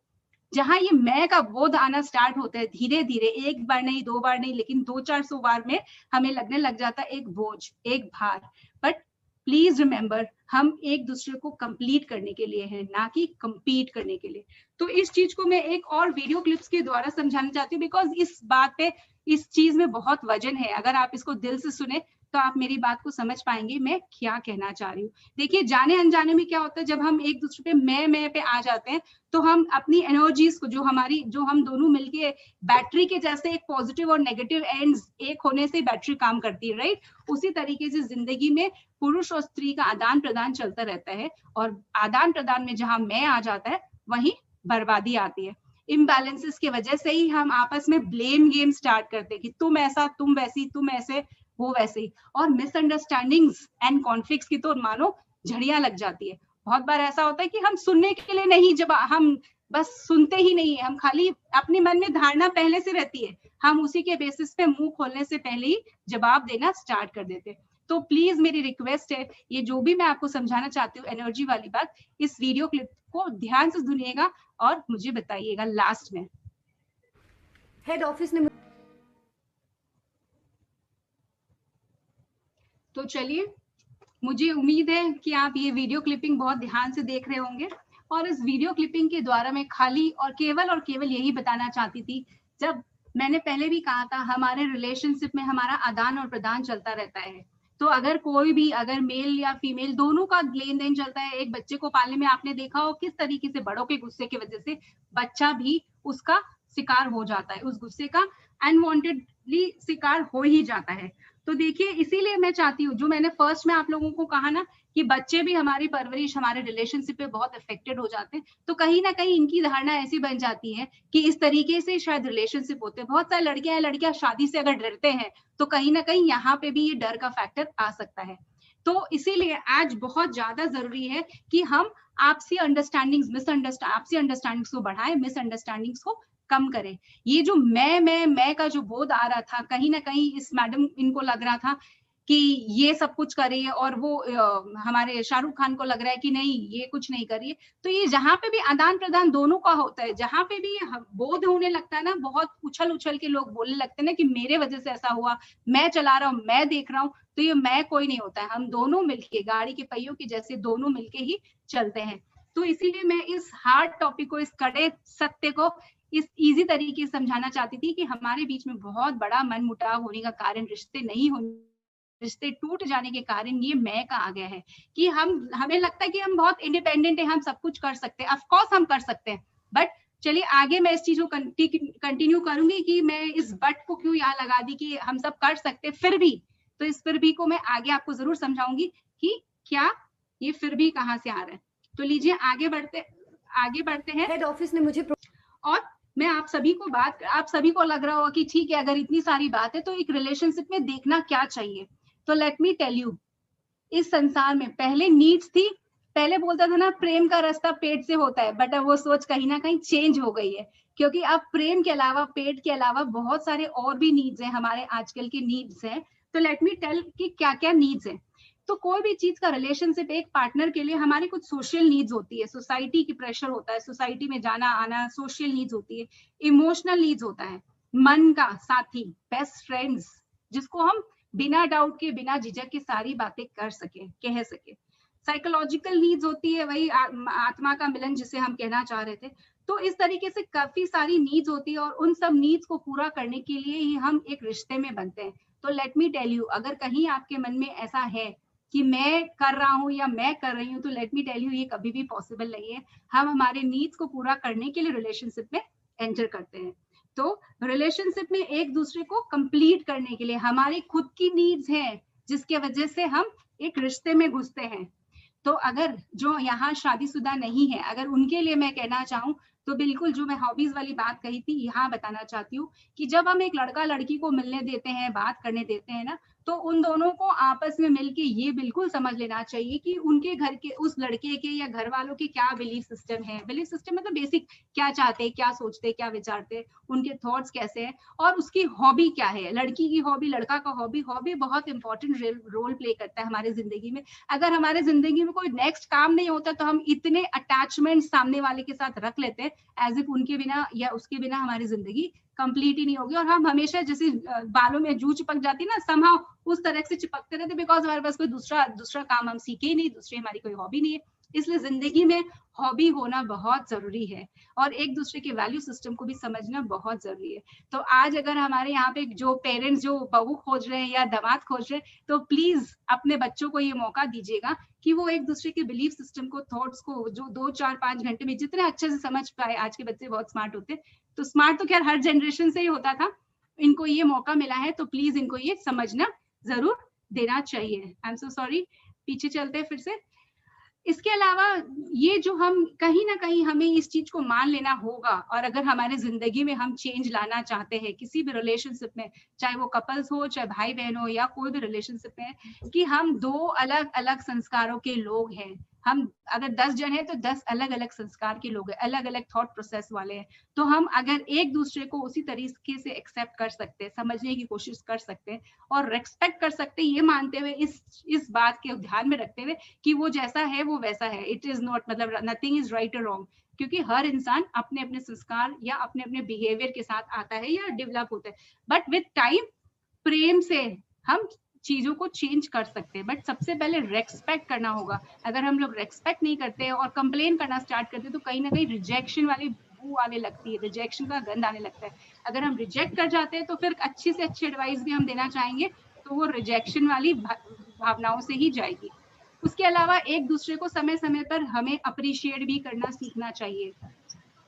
जहां ये मैं का बोध आना स्टार्ट होता है, धीरे धीरे, एक बार नहीं, दो बार नहीं, लेकिन 200-400 बार में हमें लगने लग जाता है एक बोझ, एक भार। बट प्लीज रिमेम्बर, हम एक दूसरे को कंप्लीट करने के लिए हैं, ना कि कंपीट करने के लिए। तो इस चीज को मैं एक और वीडियो क्लिप्स के द्वारा समझाना चाहती हूँ, बिकॉज इस बात पे, इस चीज में बहुत वजन है। अगर आप इसको दिल से सुने तो आप मेरी बात को समझ पाएंगे मैं क्या कहना चाह रही हूँ। देखिए, जाने अनजाने में क्या होता है, जब हम एक दूसरे पे मैं पे आ जाते हैं तो हम अपनी एनर्जीज को, जो हम दोनों मिलके बैटरी के जैसे, एक पॉजिटिव और नेगेटिव एंड्स एक होने से बैटरी काम करती है, राइट। उसी तरीके से जिंदगी में पुरुष और स्त्री का आदान प्रदान चलता रहता है, और आदान प्रदान में जहां मैं आ जाता है वहीं बर्बादी आती है। इम्बैलेंसेस की वजह से ही हम आपस में ब्लेम गेम स्टार्ट करते हैं कि तुम ऐसा, तुम वैसी, तुम ऐसे, वो वैसे ही। और मिसअंडरस्टैंडिंग्स एंड कॉन्फ्लिक्ट्स की तो मानो झड़ियां लग जाती है। बहुत बार ऐसा होता है कि हम सुनने के लिए नहीं, जब हम बस सुनते ही नहीं है, हम खाली अपने मन में धारणा पहले से रहती है, हम उसी के बेसिस पे मुंह खोलने से पहले ही जवाब देना स्टार्ट कर देते हैं। तो प्लीज मेरी रिक्वेस्ट है, ये जो भी मैं आपको समझाना चाहती हूँ एनर्जी वाली बात, इस वीडियो क्लिप को ध्यान से सुनिएगा और मुझे बताइएगा लास्ट में। हेड ऑफिस ने तो चलिए, मुझे उम्मीद है कि आप ये वीडियो क्लिपिंग बहुत ध्यान से देख रहे होंगे, और इस वीडियो क्लिपिंग के द्वारा मैं खाली और केवल यही बताना चाहती थी, जब मैंने पहले भी कहा था, हमारे रिलेशनशिप में हमारा आदान और प्रदान चलता रहता है। तो अगर कोई भी, अगर मेल या फीमेल दोनों का लेन देन चलता है, एक बच्चे को पालने में आपने देखा हो किस तरीके से बड़ों के गुस्से की वजह से बच्चा भी उसका शिकार हो जाता है, उस गुस्से का अनवांटेडली शिकार हो ही जाता है। तो देखिए, इसीलिए मैं चाहती हूँ, जो मैंने फर्स्ट में आप लोगों को कहा ना कि बच्चे भी हमारी परवरिश, हमारे रिलेशनशिप पे बहुत अफेक्टेड हो जाते हैं, तो कहीं ना कहीं इनकी धारणा ऐसी बन जाती है कि इस तरीके से शायद रिलेशनशिप होते हैं। बहुत सारे लड़कियां शादी से अगर डरते हैं तो कहीं ना कहीं यहाँ पे भी ये डर का फैक्टर आ सकता है। तो इसीलिए आज बहुत ज्यादा जरूरी है कि हम आपसी अंडरस्टैंडिंग्स को बढ़ाएं, मिसअंडरस्टैंडिंग्स को कम करें। ये जो मैं का जो बोध आ रहा था, कहीं ना कहीं इस मैडम इनको लग रहा था कि ये सब कुछ कर रही है, और वो हमारे शाहरुख खान को लग रहा है कि नहीं, ये कुछ नहीं कर रही है। तो ये जहां पे भी आदान प्रदान दोनों का होता है, जहां पे भी बोध होने लगता है ना, बहुत उछल के लोग बोलने लगते हैं ना कि मेरे वजह से ऐसा हुआ, मैं चला रहा हूँ, मैं देख रहा हूँ, तो ये मैं कोई नहीं होता है। हम दोनों मिलके, गाड़ी के पहियों के जैसे दोनों मिलके ही चलते हैं। तो इसीलिए मैं इस हार्ड टॉपिक को, इस कड़े सत्य को इस इजी तरीके से समझाना चाहती थी कि हमारे बीच में बहुत बड़ा मनमुटाव होने का कारण रिश्ते नहीं होने, रिश्ते टूट जाने के कारण ये मैं का आ गया है कि हमें लगता है कि हम बहुत इंडिपेंडेंट है, हम सब कुछ कर सकते हैं। ऑफ कोर्स हम कर सकते हैं, बट चलिए आगे मैं इस चीज को कंटिन्यू करूंगी कि मैं इस बट को क्यों यहाँ लगा दी कि हम सब कर सकते हैं फिर भी। तो इस फिर भी को मैं आगे आपको जरूर समझाऊंगी कि क्या ये फिर भी कहाँ से आ रहा है। तो लीजिए आगे बढ़ते हैं। हेड ऑफिस ने मुझे और मैं आप सभी को लग रहा होगा कि ठीक है, अगर इतनी सारी बात है तो एक रिलेशनशिप में देखना क्या चाहिए। तो लेट मी टेल यू, इस संसार में पहले नीड्स थी। पहले बोलता था ना प्रेम का रास्ता पेट से होता है, बट अब वो सोच कहीं ना कहीं चेंज हो गई है, क्योंकि अब प्रेम के अलावा, पेट के अलावा बहुत सारे और भी नीड्स हैं, हमारे आजकल के नीड्स हैं। तो लेट मी टेल कि क्या क्या नीड्स हैं। तो कोई भी चीज का रिलेशनशिप, एक पार्टनर के लिए हमारी कुछ सोशल नीड्स होती है, सोसाइटी की प्रेशर होता है, सोसाइटी में जाना आना, सोशल नीड्स होती है, इमोशनल नीड्स होता है, मन का साथी, बेस्ट फ्रेंड्स, जिसको हम बिना डाउट के, बिना झिझक के सारी बातें कर सके, कह सके। साइकोलॉजिकल नीड्स होती है, वही आत्मा का मिलन जिसे हम कहना चाह रहे थे। तो इस तरीके से काफी सारी नीड्स होती है और उन सब नीड्स को पूरा करने के लिए ही हम एक रिश्ते में बनते हैं। तो लेट मी टेल यू, अगर कहीं आपके मन में ऐसा है कि मैं कर रहा हूँ या मैं कर रही हूँ, तो लेट मी टेल यू ये कभी भी पॉसिबल नहीं है। हम हमारे नीड्स को पूरा करने के लिए रिलेशनशिप में एंटर करते हैं। तो रिलेशनशिप में एक दूसरे को कंप्लीट करने के लिए हमारी खुद की नीड्स हैं, जिसके वजह से हम एक रिश्ते में घुसते हैं। तो अगर जो यहाँ शादीशुदा नहीं है, अगर उनके लिए मैं कहना चाहूँ तो बिल्कुल जो मैं हॉबीज वाली बात कही थी, यहाँ बताना चाहती हूँ कि जब हम एक लड़का लड़की को मिलने देते हैं, बात करने देते हैं ना, तो उन दोनों को आपस में मिलके ये बिल्कुल समझ लेना चाहिए कि उनके घर के, उस लड़के के या घर वालों के क्या बिलीफ सिस्टम है। बिलीफ सिस्टम मतलब बेसिक क्या चाहते हैं, क्या सोचते हैं, क्या विचारते हैं, उनके थॉट्स कैसे हैं, और उसकी हॉबी क्या है। लड़की की हॉबी, लड़का का हॉबी बहुत इंपॉर्टेंट रोल प्ले करता है हमारी जिंदगी में। अगर हमारे जिंदगी में कोई नेक्स्ट काम नहीं होता तो हम इतने अटैचमेंट सामने वाले के साथ रख लेते हैं एज इफ उनके बिना या उसके बिना हमारी जिंदगी कंप्लीट ही नहीं होगी, और हम हमेशा जैसे बालों में जू चिपक जाती है ना, समहाउ उस तरह से चिपकते रहते, बिकॉज हमारे पास कोई दूसरा काम हम सीखे ही नहीं, दूसरी हमारी कोई हॉबी नहीं है। इसलिए जिंदगी में हॉबी होना बहुत जरूरी है और एक दूसरे के वैल्यू सिस्टम को भी समझना बहुत जरूरी है। तो आज अगर हमारे यहाँ पे जो पेरेंट्स जो बहू खोज रहे हैं या दामाद खोज रहे हैं, तो प्लीज अपने बच्चों को ये मौका दीजिएगा कि वो एक दूसरे के बिलीफ सिस्टम को, थॉट्स को, जो 2, 4, 5 घंटे में जितने अच्छे से समझ पाए। आज के बच्चे बहुत स्मार्ट होते हैं, तो स्मार्ट तो खैर हर जनरेशन से ही होता था, इनको ये मौका मिला है तो प्लीज इनको ये समझना जरूर देना चाहिए। आई एम सो सॉरी, पीछे चलते हैं फिर से। इसके अलावा ये जो हम कहीं ना कहीं हमें इस चीज को मान लेना होगा, और अगर हमारे जिंदगी में हम चेंज लाना चाहते हैं किसी भी रिलेशनशिप में, चाहे वो कपल्स हो, चाहे भाई बहन हो, या कोई भी रिलेशनशिप में, कि हम 2 अलग अलग संस्कारों के लोग हैं। हम अगर 10 जन हैं तो 10 अलग अलग संस्कार के लोग हैं, अलग अलग थॉट प्रोसेस वाले हैं। तो हम अगर एक दूसरे को उसी तरीके से एक्सेप्ट कर सकते हैं, समझने की कोशिश कर सकते हैं और रेस्पेक्ट कर सकते हैं, ये मानते हुए, इस बात के ध्यान में रखते हुए कि वो जैसा है वो वैसा है, इट इज नॉट, मतलब नथिंग इज राइट और रॉन्ग, क्योंकि हर इंसान अपने अपने संस्कार या अपने अपने बिहेवियर के साथ आता है या डेवलप होता है। बट विद टाइम, प्रेम से हम चीजों को चेंज कर सकते हैं, बट सबसे पहले रेस्पेक्ट करना होगा। अगर हम लोग रेस्पेक्ट नहीं करते और कंप्लेन करना स्टार्ट करते हैं, तो कहीं ना कहीं रिजेक्शन वाली बू आने लगती है, रिजेक्शन का गंध आने लगता है। अगर हम रिजेक्ट कर जाते हैं तो फिर अच्छी से अच्छी एडवाइस भी हम देना चाहेंगे तो वो रिजेक्शन वाली भावनाओं से ही जाएगी। उसके अलावा एक दूसरे को समय समय पर हमें अप्रिशिएट भी करना सीखना चाहिए।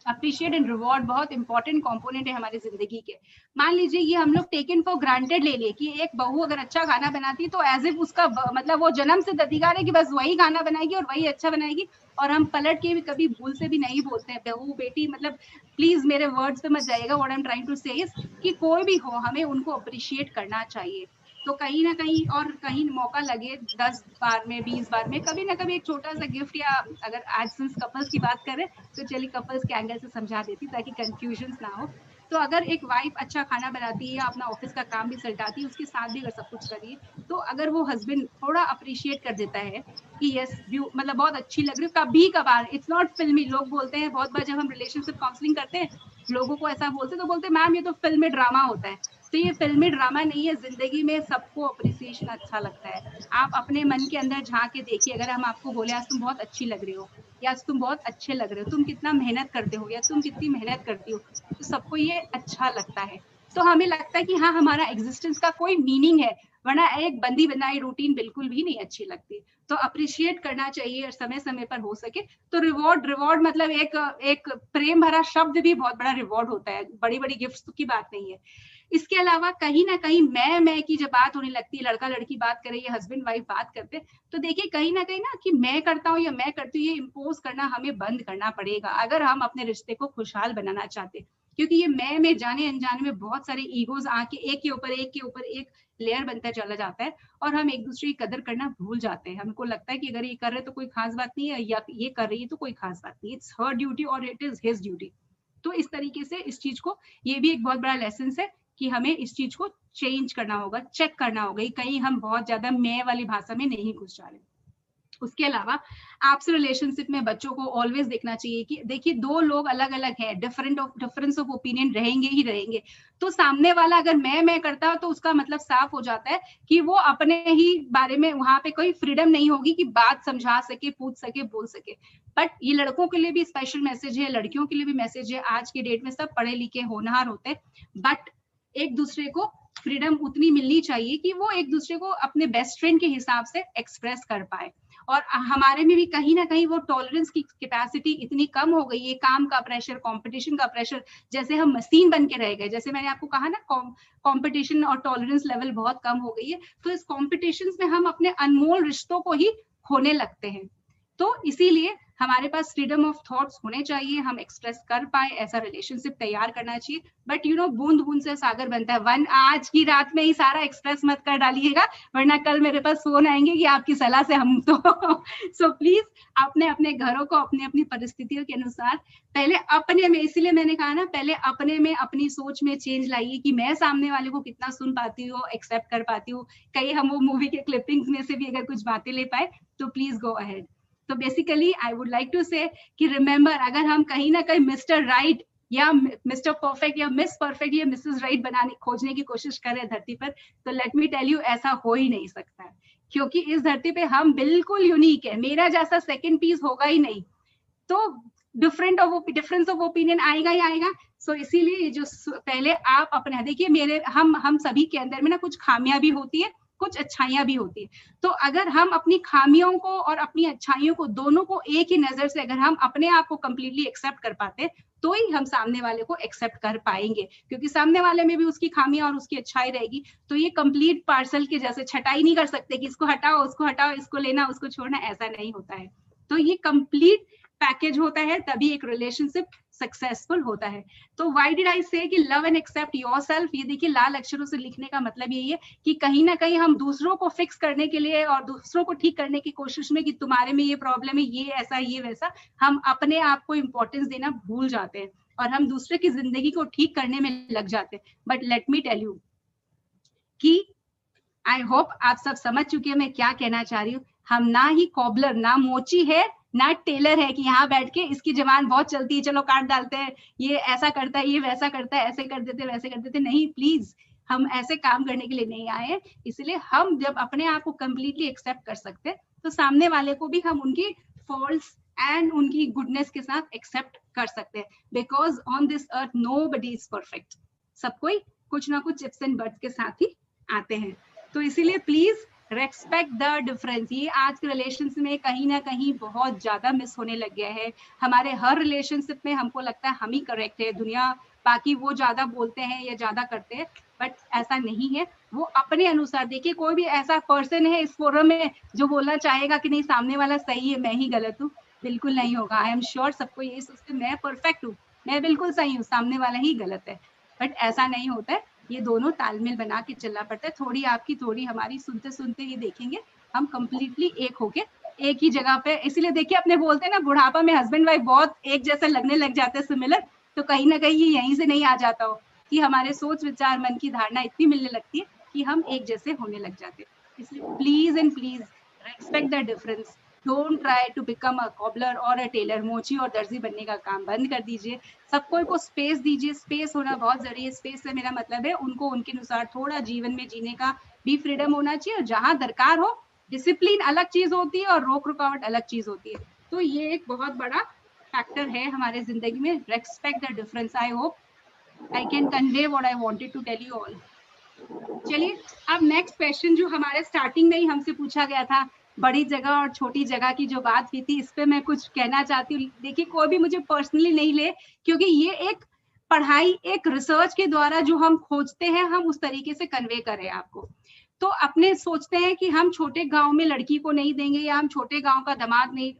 अप्रिशिएट एंड रिवॉर्ड बहुत इंपॉर्टेंट कंपोनेंट है हमारी जिंदगी के। मान लीजिए ये हम लोग टेकन फॉर ग्रांटेड ले लिए कि एक बहू अगर अच्छा खाना बनाती है तो एज इफ उसका मतलब वो जन्म से अधिकार है कि बस वही खाना बनाएगी और वही अच्छा बनाएगी, और हम पलट के भी कभी भूल से भी नहीं बोलते हैं बहू बेटी, मतलब प्लीज मेरे वर्ड्स पे मत जाइएगा, what I am trying to say is कि कोई भी हो हमें उनको अप्रिशिएट करना चाहिए। तो कहीं ना कहीं, और कहीं मौका लगे 10 बार में, 20 बार में, कभी ना कभी एक छोटा सा गिफ्ट, या अगर आज सिंस कपल्स की बात करें तो चलिए कपल्स के एंगल से समझा देती ताकि कंफ्यूजन ना हो। तो अगर एक वाइफ अच्छा खाना बनाती है या अपना ऑफिस का काम भी सल्टाती है, उसके साथ भी अगर सब कुछ करिए, तो अगर वो हस्बैंड थोड़ा अप्रिशिएट कर देता है कि यस मतलब बहुत अच्छी लग रही है, कभी कभार, इट्स नॉट फिल्मी। लोग बोलते हैं बहुत बार जब हम रिलेशनशिप काउंसलिंग करते हैं, लोगों को ऐसा बोलते तो बोलते मैम ये तो फिल्मी ड्रामा होता है। तो ये फिल्मी ड्रामा नहीं है, जिंदगी में सबको अप्रिसिएशन अच्छा लगता है। आप अपने मन के अंदर झांक के देखिए, अगर हम आपको बोले आज तुम बहुत अच्छी लग रही हो, या तुम बहुत अच्छे लग रहे हो, तुम कितना मेहनत करते हो या तुम कितनी मेहनत करती हो, तो सबको ये अच्छा लगता है। तो हमें लगता है कि हाँ हमारा एग्जिस्टेंस का कोई मीनिंग है, वरना एक बंदी बनाई रूटीन बिल्कुल भी नहीं अच्छी लगती। तो अप्रिशिएट करना चाहिए और समय समय पर हो सके तो रिवॉर्ड मतलब एक प्रेम भरा शब्द भी बहुत बड़ा रिवॉर्ड होता है, बड़ी बड़ी गिफ्ट्स की बात नहीं है। इसके अलावा कहीं ना कहीं मैं की जब बात होने लगती है, लड़का लड़की बात करे या हस्बैंड वाइफ बात करते, तो देखिए कहीं ना कहीं ना कि मैं करता हूँ या मैं करती हूँ, ये इम्पोज करना हमें बंद करना पड़ेगा अगर हम अपने रिश्ते को खुशहाल बनाना चाहते। क्योंकि ये मैं जाने अनजाने में बहुत सारे ईगोज आके एक के ऊपर एक लेयर बनता चला जाता है और हम एक दूसरे की कदर करना भूल जाते हैं। हमको लगता है कि अगर ये कर रहे तो कोई खास बात नहीं है, या ये कर रही है तो कोई खास बात नहीं है, इट्स हर ड्यूटी और इट इज हिज ड्यूटी। तो इस तरीके से इस चीज को, ये भी एक बहुत बड़ा लेसन है कि हमें इस चीज को चेंज करना होगा, चेक करना होगा, कहीं हम बहुत ज्यादा मैं वाली भाषा में नहीं घुस जा रहे। उसके अलावा आपसे रिलेशनशिप में बच्चों को ऑलवेज देखना चाहिए कि देखिए दो लोग अलग अलग हैं, डिफरेंस ऑफ ओपिनियन रहेंगे ही रहेंगे। तो सामने वाला अगर मैं करता है तो उसका मतलब साफ हो जाता है कि वो अपने ही बारे में, वहां पे कोई फ्रीडम नहीं होगी कि बात समझा सके, पूछ सके, बोल सके। बट ये लड़कों के लिए भी स्पेशल मैसेज है, लड़कियों के लिए भी मैसेज है। आज के डेट में सब पढ़े लिखे होनहार होते हैं, बट एक दूसरे को फ्रीडम उतनी मिलनी चाहिए कि वो एक दूसरे को अपने बेस्ट फ्रेंड के हिसाब से एक्सप्रेस कर पाए। और हमारे में भी कहीं ना कहीं वो टॉलरेंस की कैपेसिटी इतनी कम हो गई है, काम का प्रेशर, कंपटीशन का प्रेशर, जैसे हम मशीन बन के रह गए। जैसे मैंने आपको कहा ना, कंपटीशन और टॉलरेंस लेवल बहुत कम हो गई है, तो इस कंपटीशन में हम अपने अनमोल रिश्तों को ही खोने लगते हैं। तो इसीलिए हमारे पास फ्रीडम ऑफ थॉट्स होने चाहिए, हम एक्सप्रेस कर पाए, ऐसा रिलेशनशिप तैयार करना चाहिए। बट यू नो, बूंद बूंद से सागर बनता है। वन आज की रात में ही सारा एक्सप्रेस मत कर डालिएगा, वरना कल मेरे पास फोन आएंगे कि आपकी सलाह से हम तो सो प्लीज अपने अपने घरों को अपनी अपनी परिस्थितियों के अनुसार पहले अपने में, इसीलिए मैंने कहा ना, पहले अपने में अपनी सोच में चेंज लाइए कि मैं सामने वाले को कितना सुन पाती हूँ, एक्सेप्ट कर पाती हूँ। कहीं हम वो मूवी के क्लिपिंग्स में से भी अगर कुछ बातें ले पाए तो प्लीज गो अहेड। तो basically I would like to say कि रिमेंबर, अगर हम कहीं ना कहीं मिस्टर राइट या मिस्टर परफेक्ट या मिस परफेक्ट या मिसेस राइट बनाने खोजने की कोशिश कर रहे हैं धरती पर, तो लेट मी टेल यू, ऐसा हो ही नहीं सकता है। क्योंकि इस धरती पे हम बिल्कुल यूनिक है, मेरा जैसा सेकंड पीस होगा ही नहीं, तो डिफरेंस ऑफ ओपिनियन आएगा ही आएगा। सो इसीलिए जो पहले आप अपने, देखिए मेरे हम सभी के अंदर में ना कुछ खामियां भी होती है, कुछ अच्छाइयां भी होती है। तो अगर हम अपनी खामियों को और अपनी अच्छाइयों को दोनों को एक ही नजर से अगर हम अपने आप को कंप्लीटली एक्सेप्ट कर पाते, तो ही हम सामने वाले को एक्सेप्ट कर पाएंगे। क्योंकि सामने वाले में भी उसकी खामियां और उसकी अच्छाई रहेगी, तो ये कंप्लीट पार्सल के जैसे छटाई नहीं कर सकते कि इसको हटाओ, उसको हटाओ, इसको लेना, उसको छोड़ना, ऐसा नहीं होता है। तो ये कंप्लीट पैकेज होता है, तभी एक रिलेशनशिप सक्सेसफुल होता है। तो व्हाई डिड आई से कि लव एंड एक्सेप्ट योरसेल्फ, ये देखिए लाल अक्षरों से लिखने का मतलब यही है कि कहीं ना कहीं हम दूसरों को फिक्स करने के लिए और दूसरों को ठीक करने की कोशिश में कि तुम्हारे में ये प्रॉब्लम है, ये ऐसा, ये वैसा, हम अपने आप को इंपॉर्टेंस देना भूल जाते हैं और हम दूसरे की जिंदगी को ठीक करने में लग जाते हैं। But let me tell you कि आई होप आप सब समझ चुके हैं मैं क्या कहना चाह रही हूँ। हम ना ही कॉबलर, ना मोची है, ना टेलर है कि यहाँ बैठ के इसकी जबान बहुत चलती है, चलो काट डालते हैं, ये ऐसा करता है, ये वैसा करता है, ऐसे कर देते, वैसे कर देते। नहीं, प्लीज, हम ऐसे काम करने के लिए नहीं आए हैं। इसलिए हम जब अपने आप को कंप्लीटली एक्सेप्ट कर सकते हैं, तो सामने वाले को भी हम उनकी फॉल्ट्स एंड उनकी गुडनेस के साथ एक्सेप्ट कर सकते हैं। Because on this earth nobody is perfect, सब कोई कुछ ना कुछ चिप्स एंड बर्ड्स के साथ ही आते हैं। तो इसीलिए प्लीज रेस्पेक्ट द डिफरेंस। ये आज के रिलेशनशिप में कहीं ना कहीं बहुत ज्यादा मिस होने लग गया है। हमारे हर रिलेशनशिप में हमको लगता है हम ही करेक्ट है, दुनिया बाकी वो ज्यादा बोलते हैं या ज्यादा करते हैं, बट ऐसा नहीं है। वो अपने अनुसार, देखिए कोई भी ऐसा पर्सन है इस फोरम में जो बोलना चाहेगा कि नहीं सामने वाला सही है, मैं ही गलत हूँ, बिल्कुल नहीं होगा। आई एम श्योर सबको यही सोचते मैं परफेक्ट हूँ, मैं बिल्कुल सही हूँ, सामने वाला ही गलत है। बट ऐसा नहीं होता है, ये दोनों तालमेल बना के चलना पड़ता है। थोड़ी आपकी थोड़ी हमारी, सुनते सुनते ये देखेंगे हम कंप्लीटली एक होके एक ही जगह पे। इसीलिए देखिए अपने बोलते हैं ना, बुढ़ापा में हस्बैंड वाइफ बहुत एक जैसा लगने लग जाते हैं, सिमिलर, तो कहीं ना कहीं ये यहीं से नहीं आ जाता हो कि हमारे सोच विचार मन की धारणा इतनी मिलने लगती है कि हम एक जैसे होने लग जाते हैं। इसलिए please and please respect the difference. Don't try to become a cobbler और अ टेलर, मोची और दर्जी बनने का काम बंद कर दीजिए। सबको को स्पेस दीजिए, स्पेस होना बहुत जरूरी है। स्पेस से मेरा मतलब है उनको उनके अनुसार थोड़ा जीवन में जीने का भी फ्रीडम होना चाहिए, और जहां दरकार हो डिसिप्लिन अलग चीज होती है और रोक रुकावट अलग चीज होती है। तो ये एक बहुत बड़ा फैक्टर है हमारे जिंदगी में. Respect the difference. I hope I can convey what I wanted to tell you all. चलिए अब नेक्स्ट क्वेश्चन जो हमारे स्टार्टिंग में ही हमसे पूछा गया था, बड़ी जगह और छोटी जगह की जो बात हुई थी, इस पे मैं कुछ कहना चाहती हूँ. देखिए कोई भी मुझे पर्सनली नहीं ले, क्योंकि ये एक पढ़ाई, एक रिसर्च के द्वारा जो हम खोजते हैं, हम उस तरीके से कन्वे करें आपको. तो अपने सोचते हैं कि हम छोटे गांव में लड़की को नहीं देंगे, या हम छोटे गांव का दामाद नहीं,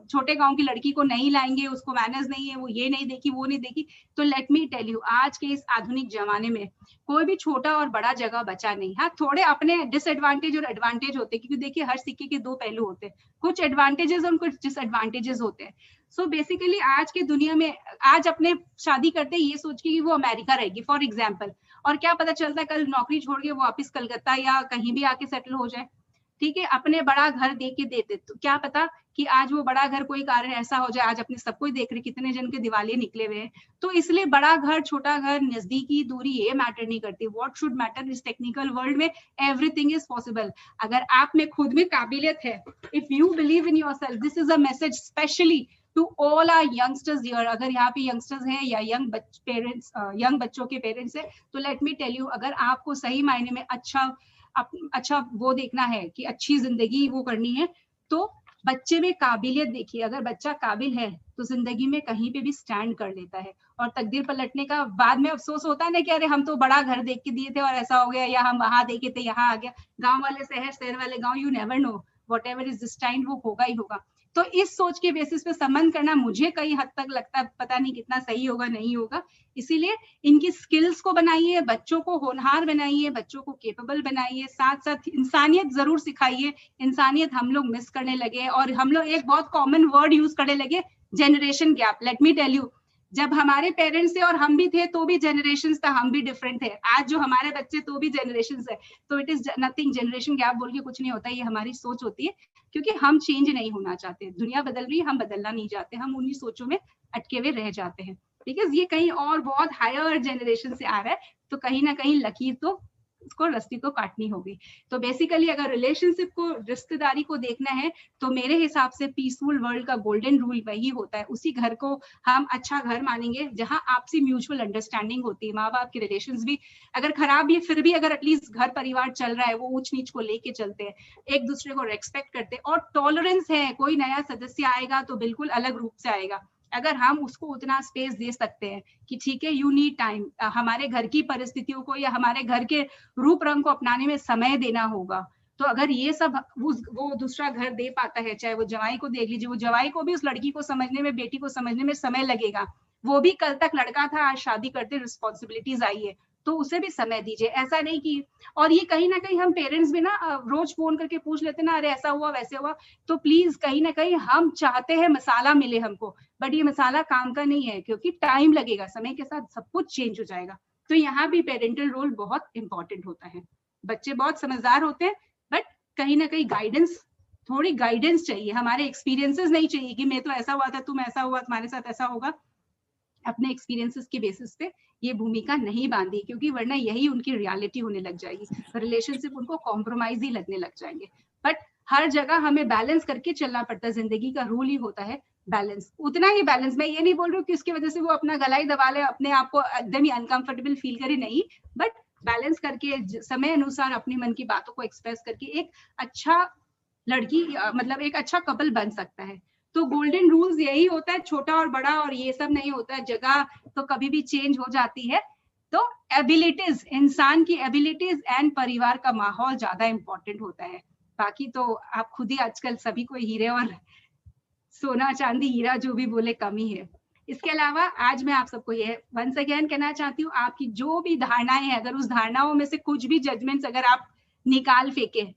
छोटे गांव की लड़की को नहीं लाएंगे, उसको मैनर्स नहीं है, वो ये नहीं देखी, वो नहीं देखी. तो लेट मी टेल यू, आज के इस आधुनिक जमाने में कोई भी छोटा और बड़ा जगह बचा नहीं. हाँ, थोड़े अपने डिसएडवांटेज और एडवांटेज होते हैं, क्योंकि देखिए हर सिक्के के दो पहलू होते हैं. कुछ एडवांटेजेस और कुछ डिसएडवांटेजेस होते हैं. सो बेसिकली आज की दुनिया में, आज अपने शादी करते ये सोच के कि वो अमेरिका रहेगी फॉर एग्जाम्पल, और क्या पता चलता है कल नौकरी छोड़ के वो वापिस कलकत्ता या कहीं भी आके सेटल हो जाए. ठीक है, अपने बड़ा घर देख के देते, तो क्या पता कि आज वो बड़ा घर कोई कारण ऐसा हो जाए. आज अपने सबको ही देख रहे कितने जन के दिवाले निकले हुए हैं. तो इसलिए बड़ा घर, छोटा घर, नजदीकी दूरी ये मैटर नहीं करती. व्हाट शुड मैटर इस टेक्निकल वर्ल्ड में, एवरीथिंग इज पॉसिबल. अगर आप में खुद में काबिलियत है, if you believe in yourself, this is a message specially to all our youngsters here. अगर यहाँ पे यंगस्टर्स हैं या यंग बच्चों के पेरेंट्स हैं, तो लेट मी टेल यू, अगर आपको सही मायने में अच्छा वो देखना है कि अच्छी जिंदगी वो करनी है, तो बच्चे में काबिलियत देखिए. अगर बच्चा काबिल है तो जिंदगी में कहीं पे भी स्टैंड कर लेता है. और तकदीर पलटने का बाद में अफसोस होता है ना कि अरे हम तो बड़ा घर देख के दिए थे और ऐसा हो गया, या हम वहां देखे थे यहाँ आ गया. गांव वाले शहर, शहर वाले गांव, you never know, whatever is destined वो होगा ही होगा. तो इस सोच के बेसिस पे संबंध करना मुझे कई हद तक लगता है, पता नहीं कितना सही होगा नहीं होगा. इसीलिए इनकी स्किल्स को बनाइए, बच्चों को होनहार बनाइए, बच्चों को केपेबल बनाइए, साथ साथ इंसानियत जरूर सिखाइए. इंसानियत हम लोग मिस करने लगे, और हम लोग एक बहुत कॉमन वर्ड यूज करने लगे, generation gap. Let me tell you, जब हमारे पेरेंट्स थे और हम भी थे तो भी जनरेशन था, हम भी डिफरेंट थे. आज जो हमारे बच्चे तो भी जनरेशन है, तो it is nothing. Generation gap बोल के कुछ नहीं होता, ये हमारी सोच होती है, क्योंकि हम चेंज नहीं होना चाहते. दुनिया बदल रही है, हम बदलना नहीं चाहते, हम उन्हीं सोचों में अटके हुए रह जाते हैं. ठीक है, ये कहीं और बहुत हायर जनरेशन से आ रहा है, तो कहीं ना कहीं लकीर तो उसको रस्ती तो काटनी होगी. तो बेसिकली अगर रिलेशनशिप को, रिश्तेदारी को देखना है, तो मेरे हिसाब से पीसफुल वर्ल्ड का गोल्डन रूल वही होता है. उसी घर को हम अच्छा घर मानेंगे जहां आपसी म्यूचुअल अंडरस्टैंडिंग होती है. माँ बाप के रिलेशंस भी अगर खराब भी है, फिर भी अगर एटलीस्ट घर परिवार चल रहा है, वो ऊंच नीच को लेके चलते हैं, एक दूसरे को रेस्पेक्ट करते हैं, और टॉलरेंस है. कोई नया सदस्य आएगा तो बिल्कुल अलग रूप से आएगा. अगर हम उसको उतना स्पेस दे सकते हैं कि ठीक है, यू नीड टाइम, हमारे घर की परिस्थितियों को या हमारे घर के रूप रंग को अपनाने में समय देना होगा. तो अगर ये सब वो दूसरा घर दे पाता है, चाहे वो जवाई को देख लीजिए, वो जवाई को भी उस लड़की को समझने में, बेटी को समझने में समय लगेगा. वो भी कल तक लड़का था, आज शादी करते रिस्पॉन्सिबिलिटीज आई है, तो उसे भी समय दीजिए. ऐसा नहीं कि, और ये कहीं ना कहीं हम पेरेंट्स भी ना रोज फोन करके पूछ लेते ना, अरे ऐसा हुआ वैसे हुआ. तो प्लीज कहीं ना कहीं हम चाहते हैं मसाला मिले हमको, बट ये मसाला काम का नहीं है, क्योंकि टाइम लगेगा, समय के साथ सब कुछ चेंज हो जाएगा. तो यहाँ भी पेरेंटल रोल बहुत इंपॉर्टेंट होता है. बच्चे बहुत समझदार होते हैं, बट कहीं ना कहीं गाइडेंस, थोड़ी गाइडेंस चाहिए. हमारे एक्सपीरियंसेस नहीं चाहिए कि मैं तो ऐसा हुआ था, तुम ऐसा हुआ, तुम्हारे साथ ऐसा होगा. अपने एक्सपीरियंसेस के बेसिस पे ये भूमिका नहीं बांधी, क्योंकि वरना यही उनकी रियलिटी होने लग जाएगी. रिलेशनशिप उनको कॉम्प्रोमाइज ही लगने लग जाएंगे. बट हर जगह हमें बैलेंस करके चलना पड़ता है. जिंदगी का रूल ही होता है बैलेंस, उतना ही बैलेंस. मैं ये नहीं बोल रही हूँ कि उसकी वजह से वो अपना गला ही दबा ले, अपने आप को एकदम ही अनकंफर्टेबल फील करे, नहीं. बट बैलेंस करके, समय अनुसार अपने मन की बातों को एक्सप्रेस करके एक अच्छा लड़की, मतलब एक अच्छा कपल बन सकता है. तो गोल्डन रूल्स यही होता है, छोटा और बड़ा और ये सब नहीं होता है. जगह तो कभी भी चेंज हो जाती है. तो एबिलिटीज, इंसान की एबिलिटीज एंड परिवार का माहौल ज्यादा इंपॉर्टेंट होता है. बाकी तो आप खुद ही आजकल सभी को हीरे और सोना चांदी हीरा जो भी बोले कम ही है. इसके अलावा आज मैं आप सबको ये वंस अगेन कहना चाहती हूँ, आपकी जो भी धारणाएं हैं, अगर उस धारणाओं में से कुछ भी जजमेंट्स अगर आप निकाल फेंके,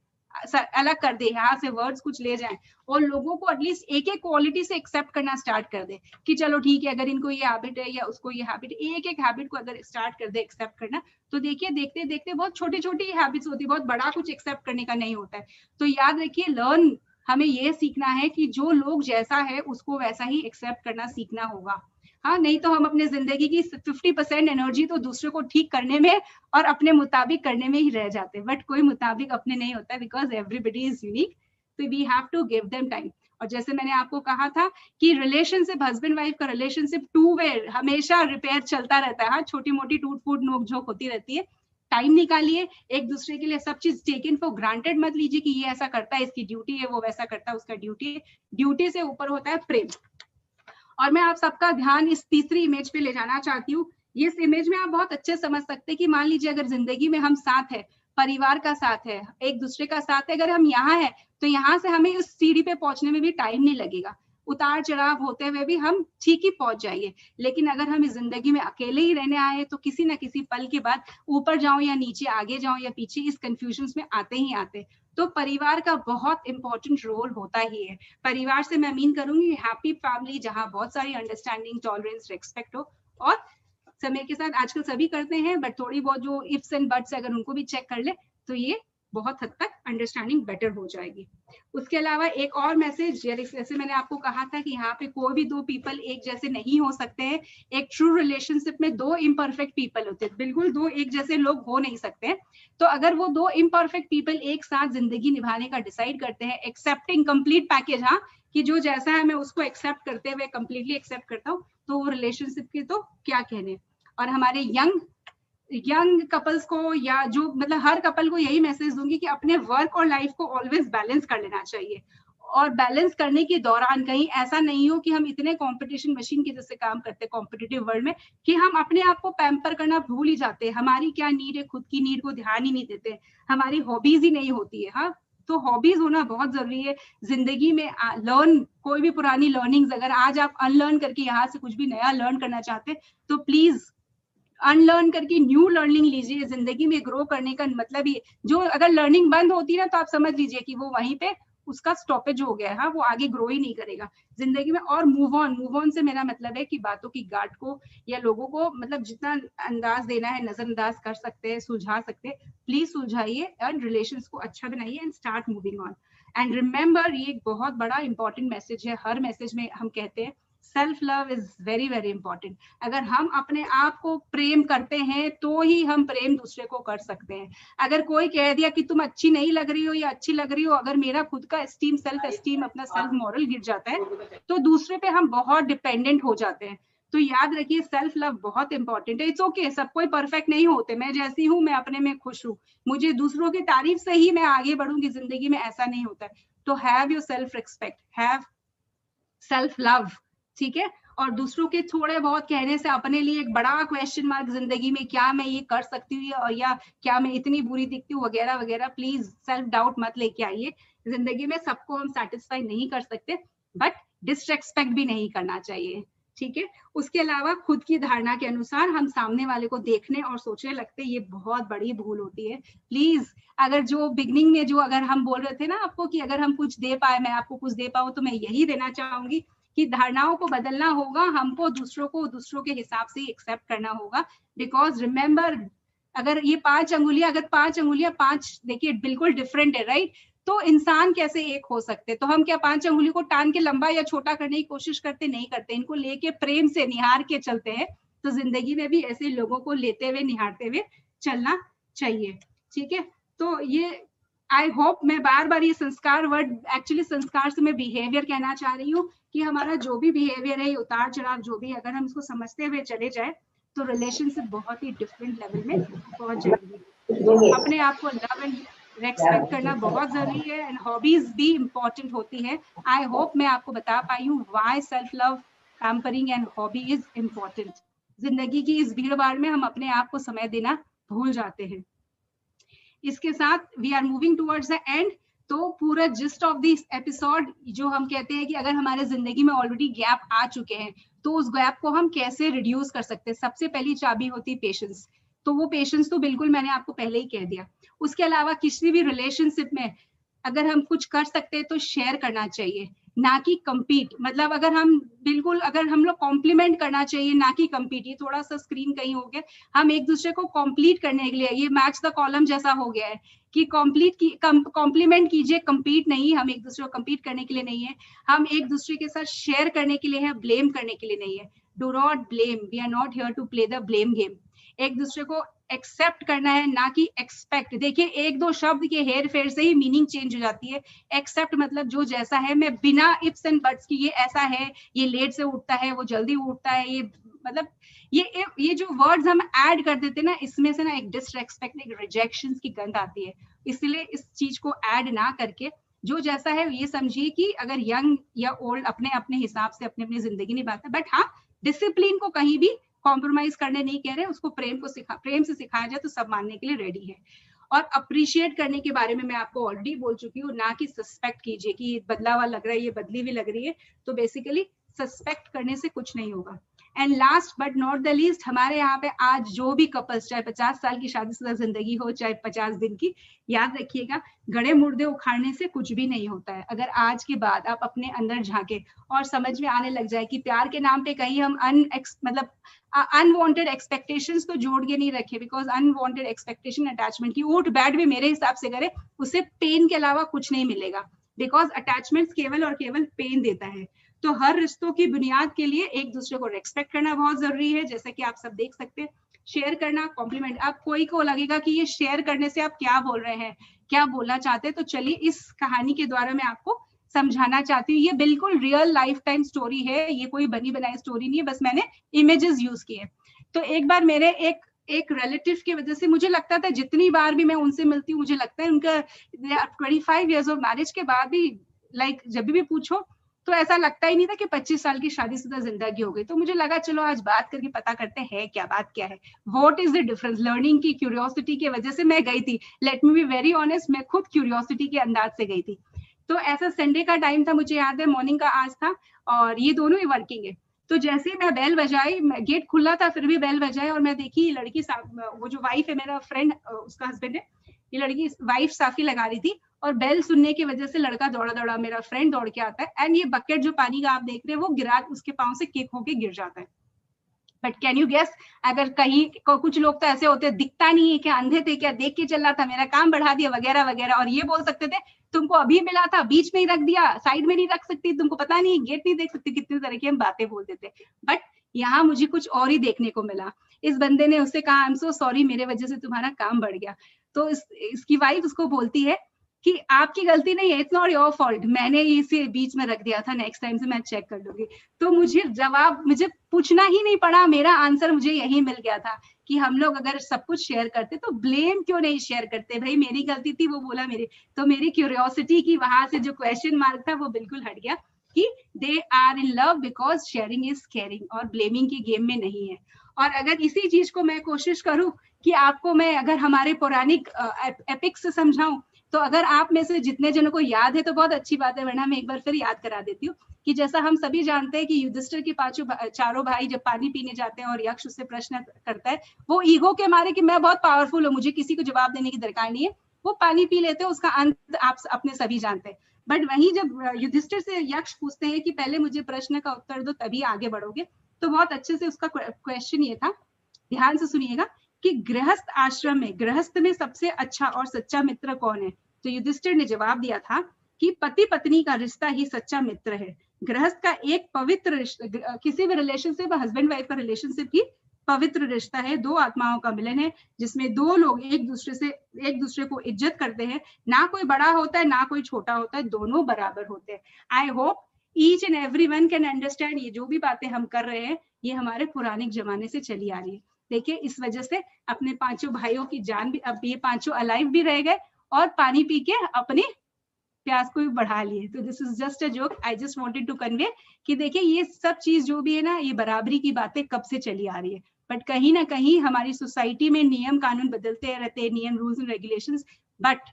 अलग कर दे, यहाँ से वर्ड्स कुछ ले जाएं, और लोगों को एटलीस्ट एक एक क्वालिटी से एक्सेप्ट करना स्टार्ट कर दे कि चलो ठीक है, अगर इनको ये हैबिट है या उसको ये हैबिट है, एक एक हैबिट को अगर स्टार्ट कर दे एक्सेप्ट करना, तो देखिए देखते देखते बहुत छोटी छोटी हैबिट्स होती है, बहुत बड़ा कुछ एक्सेप्ट करने का नहीं होता है. तो याद रखिए, लर्न, हमें ये सीखना है कि जो लोग जैसा है उसको वैसा ही एक्सेप्ट करना सीखना होगा. हाँ, नहीं तो हम अपने जिंदगी की 50% एनर्जी तो दूसरे को ठीक करने में और अपने मुताबिक करने में ही रह जाते हैं. बट कोई मुताबिक अपने नहीं होता, बिकॉज एवरीबडी इज यूनिक. तो we have to give them time. और जैसे मैंने आपको कहा था कि रिलेशनशिप, हस्बैंड वाइफ का रिलेशनशिप टू वे हमेशा रिपेयर चलता रहता है। हाँ, छोटी मोटी टूट फूट नोक झोंक होती रहती है। टाइम निकालिए एक दूसरे के लिए, सब चीज टेकन फॉर ग्रांटेड मत लीजिए कि ये ऐसा करता है इसकी ड्यूटी है, वो वैसा करता है उसका ड्यूटी है। ड्यूटी से ऊपर होता है प्रेम। और मैं आप सबका ध्यान इस तीसरी इमेज पे ले जाना चाहती हूँ। इस इमेज में आप बहुत अच्छे समझ सकते हैं कि मान लीजिए अगर जिंदगी में हम साथ है, परिवार का साथ है, एक दूसरे का साथ है, अगर हम यहाँ है तो यहाँ से हमें उस सीढ़ी पे पहुंचने में भी टाइम नहीं लगेगा। उतार चढ़ाव होते हुए भी हम ठीक ही पहुंच जाएंगे। लेकिन अगर हम इस जिंदगी में अकेले ही रहने आए तो किसी ना किसी पल के बाद ऊपर जाऊं या नीचे, आगे जाऊं या पीछे, इस कंफ्यूजन में आते ही आते। तो परिवार का बहुत इंपॉर्टेंट रोल होता ही है। परिवार से मैं मीन करूंगी हैप्पी फैमिली, जहां बहुत सारी अंडरस्टैंडिंग, टॉलरेंस, रिस्पेक्ट हो। और समय के साथ आजकल सभी करते हैं, बट थोड़ी बहुत जो इफ्स एंड बट्स अगर उनको भी चेक कर ले तो ये बहुत हद तक अंडरस्टैंडिंग बेटर हो जाएगी। उसके अलावा एक और मैसेज, जैसे मैंने आपको कहा था कि यहाँ पे कोई भी दो पीपल एक जैसे नहीं हो सकते हैं। एक ट्रू रिलेशनशिप में दो इम्परफेक्ट पीपल होते हैं, बिल्कुल दो एक जैसे लोग हो नहीं सकते। तो अगर वो दो इम्परफेक्ट पीपल एक साथ जिंदगी निभाने का डिसाइड करते हैं, एक्सेप्टिंग कंप्लीट पैकेज, हाँ, कि जो जैसा है मैं उसको एक्सेप्ट करते हुए कंप्लीटली एक्सेप्ट करता हूँ, तो वो रिलेशनशिप के तो क्या कहने। और हमारे यंग कपल्स को, या जो मतलब हर कपल को यही मैसेज दूंगी कि अपने वर्क और लाइफ को ऑलवेज बैलेंस कर लेना चाहिए। और बैलेंस करने के दौरान कहीं ऐसा नहीं हो कि हम इतने कंपटीशन मशीन के जैसे काम करते हैं कॉम्पिटिटिव वर्ल्ड में कि हम अपने आप को पैम्पर करना भूल ही जाते हैं। हमारी क्या नीड है, खुद की नीड को ध्यान ही नहीं देते, हमारी हॉबीज ही नहीं होती है। हाँ, तो हॉबीज होना बहुत जरूरी है जिंदगी में। लर्न, कोई भी पुरानी लर्निंग्स अगर आज आप अनलर्न करके यहाँ से कुछ भी नया लर्न करना चाहते तो प्लीज अनलर्न करके न्यू लर्निंग लीजिए। जिंदगी में ग्रो करने का मतलब ही, जो अगर लर्निंग बंद होती है ना तो आप समझ लीजिए कि वो वहीं पे उसका स्टॉपेज हो गया है। हाँ, वो आगे ग्रो ही नहीं करेगा जिंदगी में। और मूव ऑन से मेरा मतलब है कि बातों की गांठ को या लोगों को मतलब जितना अंदाज देना है नजरअंदाज कर सकते हैं, सुलझा सकते हैं, प्लीज सुलझाइए एंड रिलेशंस को अच्छा बनाइए and start moving on. And remember, ये एक बहुत बड़ा इंपॉर्टेंट मैसेज है, हर मैसेज में हम कहते हैं self love is very very important. अगर हम अपने आप को प्रेम करते हैं तो ही हम प्रेम दूसरे को कर सकते हैं। अगर कोई कह दिया कि तुम अच्छी नहीं लग रही हो या अच्छी लग रही हो, अगर मेरा खुद का एस्टीम, सेल्फ एस्टीम, अपना सेल्फ मॉरल गिर जाता है तो दूसरे पे हम बहुत डिपेंडेंट हो जाते हैं। तो याद रखिए सेल्फ लव बहुत इंपॉर्टेंट है। इट्स ओके, सब कोई परफेक्ट नहीं होते, मैं जैसी हूँ, मैं अपने में खुश हूँ, मुझे दूसरों की तारीफ से ही मैं आगे बढ़ूंगी जिंदगी में, ऐसा नहीं होता है। तो have your self respect, have self love, ठीक है। और दूसरों के थोड़े बहुत कहने से अपने लिए एक बड़ा क्वेश्चन मार्क जिंदगी में, क्या मैं ये कर सकती हूँ या क्या मैं इतनी बुरी दिखती हूँ वगैरह वगैरह, प्लीज सेल्फ डाउट मत लेके आइए। जिंदगी में सबको हम सेटिस्फाई नहीं कर सकते, बट डिसरेस्पेक्ट भी नहीं करना चाहिए, ठीक है। उसके अलावा खुद की धारणा के अनुसार हम सामने वाले को देखने और सोचने लगते, ये बहुत बड़ी भूल होती है। प्लीज, अगर जो बिगनिंग में जो अगर हम बोल रहे थे ना आपको कि अगर हम कुछ दे पाए, मैं आपको कुछ दे पाऊँ, तो मैं यही देना चाहूंगी कि धारणाओं को बदलना होगा हमको, दूसरों को दूसरों के हिसाब से एक्सेप्ट करना होगा। बिकॉज रिमेंबर, अगर ये 5 अंगुलियां, अगर 5 अंगुलियां 5 देखिए बिल्कुल डिफरेंट है, राइट। तो इंसान कैसे एक हो सकते, तो हम क्या 5 अंगुली को टान के लंबा या छोटा करने की कोशिश करते, नहीं करते, इनको लेके प्रेम से निहार के चलते हैं। तो जिंदगी में भी ऐसे लोगों को लेते हुए निहारते हुए चलना चाहिए, ठीक है। तो ये आई होप, मैं बार बार ये संस्कार वर्ड, एक्चुअली संस्कार से मैं बिहेवियर कहना चाह रही हूँ कि हमारा जो भी बिहेवियर है, उतार चढ़ाव जो भी, अगर हम इसको समझते हुए चले जाए तो रिलेशनशिप बहुत ही डिफरेंट लेवल में पहुंच जाएगी। अपने आप को लव एंड रेस्पेक्ट करना बहुत जरूरी है एंड हॉबीज भी इम्पोर्टेंट होती है। आई होप मैं आपको बता पाई हूँ why self love, pampering and hobby is important. जिंदगी की इस भीड़ भाड़ में हम अपने आप को समय देना भूल जाते हैं। इसके साथ we are moving towards the end. तो पूरा जिस्ट ऑफ दिस एपिसोड जो हम कहते हैं कि अगर हमारे जिंदगी में ऑलरेडी गैप आ चुके हैं तो उस गैप को हम कैसे रिड्यूस कर सकते हैं। सबसे पहली चाबी होती है पेशेंस। तो वो पेशेंस तो बिल्कुल मैंने आपको पहले ही कह दिया। उसके अलावा किसी भी रिलेशनशिप में अगर हम कुछ कर सकते हैं तो शेयर करना चाहिए, ना कि कम्पीट। मतलब अगर हम बिल्कुल, अगर हम लोग कॉम्प्लीमेंट करना चाहिए ना कि कम्पीट। ये थोड़ा सा स्क्रीन कहीं हो गया, हम एक दूसरे को कॉम्प्लीट करने के लिए, ये मैच द कॉलम जैसा हो गया है कि कॉम्प्लीमेंट कीजिए, कम्पीट नहीं। हम एक दूसरे को कम्पीट करने के लिए नहीं है, हम एक दूसरे के साथ शेयर करने के लिए है, ब्लेम करने के लिए नहीं है। Do not blame, we are not here to play the blame game. एक दूसरे को एक्सेप्ट करना है, ना कि एक्सपेक्ट। देखिए, एक दो शब्द के हेर फेर से ही मीनिंग चेंज हो जाती है। एक्सेप्ट मतलब जो जैसा है, मैं बिना इफ्स एंड बट्स की, ये ऐसा है, ये लेट से उठता है, वो जल्दी उठता है, ये मतलब ये जो वर्ड्स हम ऐड कर देते हैं ना, इसमें से ना एक डिसरेस्पेक्ट, एक रिजेक्शन की गंध आती है। इसलिए इस चीज को ऐड ना करके जो जैसा है ये समझिए कि अगर यंग या ओल्ड अपने अपने हिसाब से अपनी अपनी जिंदगी निभाता है, बट हाँ, डिसिप्लिन को कहीं भी कॉम्प्रोमाइज करने नहीं कह रहे, उसको प्रेम से सिखाया जाए तो सब मानने के लिए रेडी है। और अप्रिशिएट करने के बारे में मैं आपको ऑलरेडी बोल चुकी हूँ, ना कि सस्पेक्ट कीजिए कि ये बदला हुआ लग रहा है, ये बदली हुई लग रही है, तो बेसिकली सस्पेक्ट करने से कुछ नहीं होगा। And last but not the least, हमारे यहाँ पे आज जो भी कपल्स, चाहे 50 साल की शादीशुदा जिंदगी हो, चाहे 50 दिन की, याद रखिएगा, गड़े मुर्दे उखाड़ने से कुछ भी नहीं होता है। अगर आज के बाद आप अपने अंदर झांके और समझ में आने लग जाए कि प्यार के नाम पे कहीं हम अनवांटेड एक्सपेक्टेशंस तो जोड़ के नहीं रखे, बिकॉज अनवांटेड एक्सपेक्टेशन अटैचमेंट की ऊट बैठ भी मेरे हिसाब से करे, उससे पेन के अलावा कुछ नहीं मिलेगा, बिकॉज अटैचमेंट केवल और केवल पेन देता है। तो हर रिश्तों की बुनियाद के लिए एक दूसरे को रेस्पेक्ट करना बहुत जरूरी है। जैसे कि आप सब देख सकते हैं, शेयर करना, कॉम्प्लीमेंट। अब कोई को लगेगा कि ये शेयर करने से आप क्या बोल रहे हैं, क्या बोलना चाहते हैं, तो चलिए इस कहानी के द्वारा मैं आपको समझाना चाहती हूँ। ये बिल्कुल रियल लाइफ टाइम स्टोरी है, ये कोई बनी बनाई स्टोरी नहीं है, बस मैंने इमेजेस यूज किए। तो एक बार मेरे एक रिलेटिव की वजह से, मुझे लगता था जितनी बार भी मैं उनसे मिलती हूँ, मुझे लगता है उनका 25 इयर्स ऑफ मैरिज के बाद भी जब भी पूछो तो ऐसा लगता ही नहीं था कि 25 साल की शादीशुदा जिंदगी हो गई। तो मुझे लगा चलो आज बात करके पता करते हैं क्या बात क्या है, what is the difference. Learning की क्यूरियोसिटी की वजह से मैं गई थी, let me be very honest, मैं खुद क्यूरियोसिटी के अंदाज से गई थी। तो ऐसा संडे का टाइम था, मुझे याद है, मॉर्निंग का आज था, और ये दोनों ही वर्किंग है। तो जैसे ही मैं बेल बजाई, गेट खुला था फिर भी बेल बजाई, और मैं देखी लड़की, वो जो वाइफ है, मेरा फ्रेंड, उसका हस्बैंड है, ये लड़की वाइफ साफी लगा रही थी, और बेल सुनने की वजह से लड़का दौड़ा मेरा फ्रेंड दौड़ के आता है, एंड ये बकेट जो पानी का आप देख रहे हैं वो गिरा, उसके पांव से किक होके गिर जाता है। बट कैन यू गेस, अगर कहीं कुछ लोग तो ऐसे होते हैं, दिखता नहीं है क्या, अंधे थे क्या, देख के चल रहा था, मेरा काम बढ़ा दिया, वगैरह वगैरह, और ये बोल सकते थे तुमको अभी मिला था, बीच में ही रख दिया, साइड में नहीं रख सकती, तुमको पता नहीं, गेट नहीं देख सकती, कितनी तरह की हम बातें बोल देते। बट यहाँ मुझे कुछ और ही देखने को मिला। इस बंदे ने उससे कहा, आई एम सो सॉरी, मेरे वजह से तुम्हारा काम बढ़ गया। तो इसकी वाइफ उसको बोलती है कि आपकी गलती नहीं है, इट्स नॉट योर फॉल्ट, मैंने इसे बीच में रख दिया था, नेक्स्ट टाइम से मैं चेक कर लूंगी। तो मुझे पूछना ही नहीं पड़ा, मेरा आंसर मुझे यही मिल गया था कि हम लोग अगर सब कुछ शेयर करते तो ब्लेम क्यों नहीं शेयर करते। भाई मेरी गलती थी, वो बोला मेरी, तो मेरी क्यूरियोसिटी की वहां से जो क्वेश्चन मार्क था वो बिल्कुल हट गया कि they are in love because sharing is caring, और ब्लेमिंग की गेम में नहीं है। और अगर इसी चीज को मैं कोशिश करूं कि आपको मैं अगर हमारे पौराणिक एपिक्स से समझाऊं, तो अगर आप में से जितने जनों को याद है तो बहुत अच्छी बात है, वरना मैं एक बार फिर याद करा देती हूँ कि जैसा हम सभी जानते हैं कि युधिष्ठिर के चारों भाई जब पानी पीने जाते हैं और यक्ष उससे प्रश्न करता है, वो ईगो के मारे कि मैं बहुत पावरफुल हूँ, मुझे किसी को जवाब देने की दरकार नहीं है, वो पानी पी लेते हैं, उसका अंत आप अपने सभी जानते हैं। बट वहीं जब युधिष्ठिर से यक्ष पूछते हैं कि पहले मुझे प्रश्न का उत्तर दो तभी आगे बढ़ोगे, तो बहुत अच्छे से उसका क्वेश्चन ये था, ध्यान से सुनिएगा, कि गृहस्थ आश्रम में, गृहस्थ में सबसे अच्छा और सच्चा मित्र कौन है। तो युधिष्ठिर ने जवाब दिया था कि पति पत्नी का रिश्ता ही सच्चा मित्र है। गृहस्थ का एक पवित्र रिश्ता, किसी भी रिलेशनशिप, हस्बैंड वाइफ का रिलेशनशिप ही पवित्र रिश्ता है, दो आत्माओं का मिलन है, जिसमें दो लोग एक दूसरे को इज्जत करते हैं, ना कोई बड़ा होता है ना कोई छोटा होता है, दोनों बराबर होते हैं। I hope each and everyone can understand, ये जो भी बातें हम कर रहे हैं ये हमारे पुराने जमाने से चली आ रही है। देखिए, इस वजह से अपने पांचों भाइयों की जान भी, अब ये पांचों अलाइव भी रह गए और पानी पी के अपने प्यास को भी बढ़ा लिए। तो this is just a joke, I just wanted to convey कि देखिए ये सब चीज जो भी है ना, ये बराबरी की बातें कब से चली आ रही है, बट कहीं ना कहीं हमारी सोसाइटी में नियम कानून बदलते रहते हैं, नियम रूल्स एंड रेगुलेशंस। बट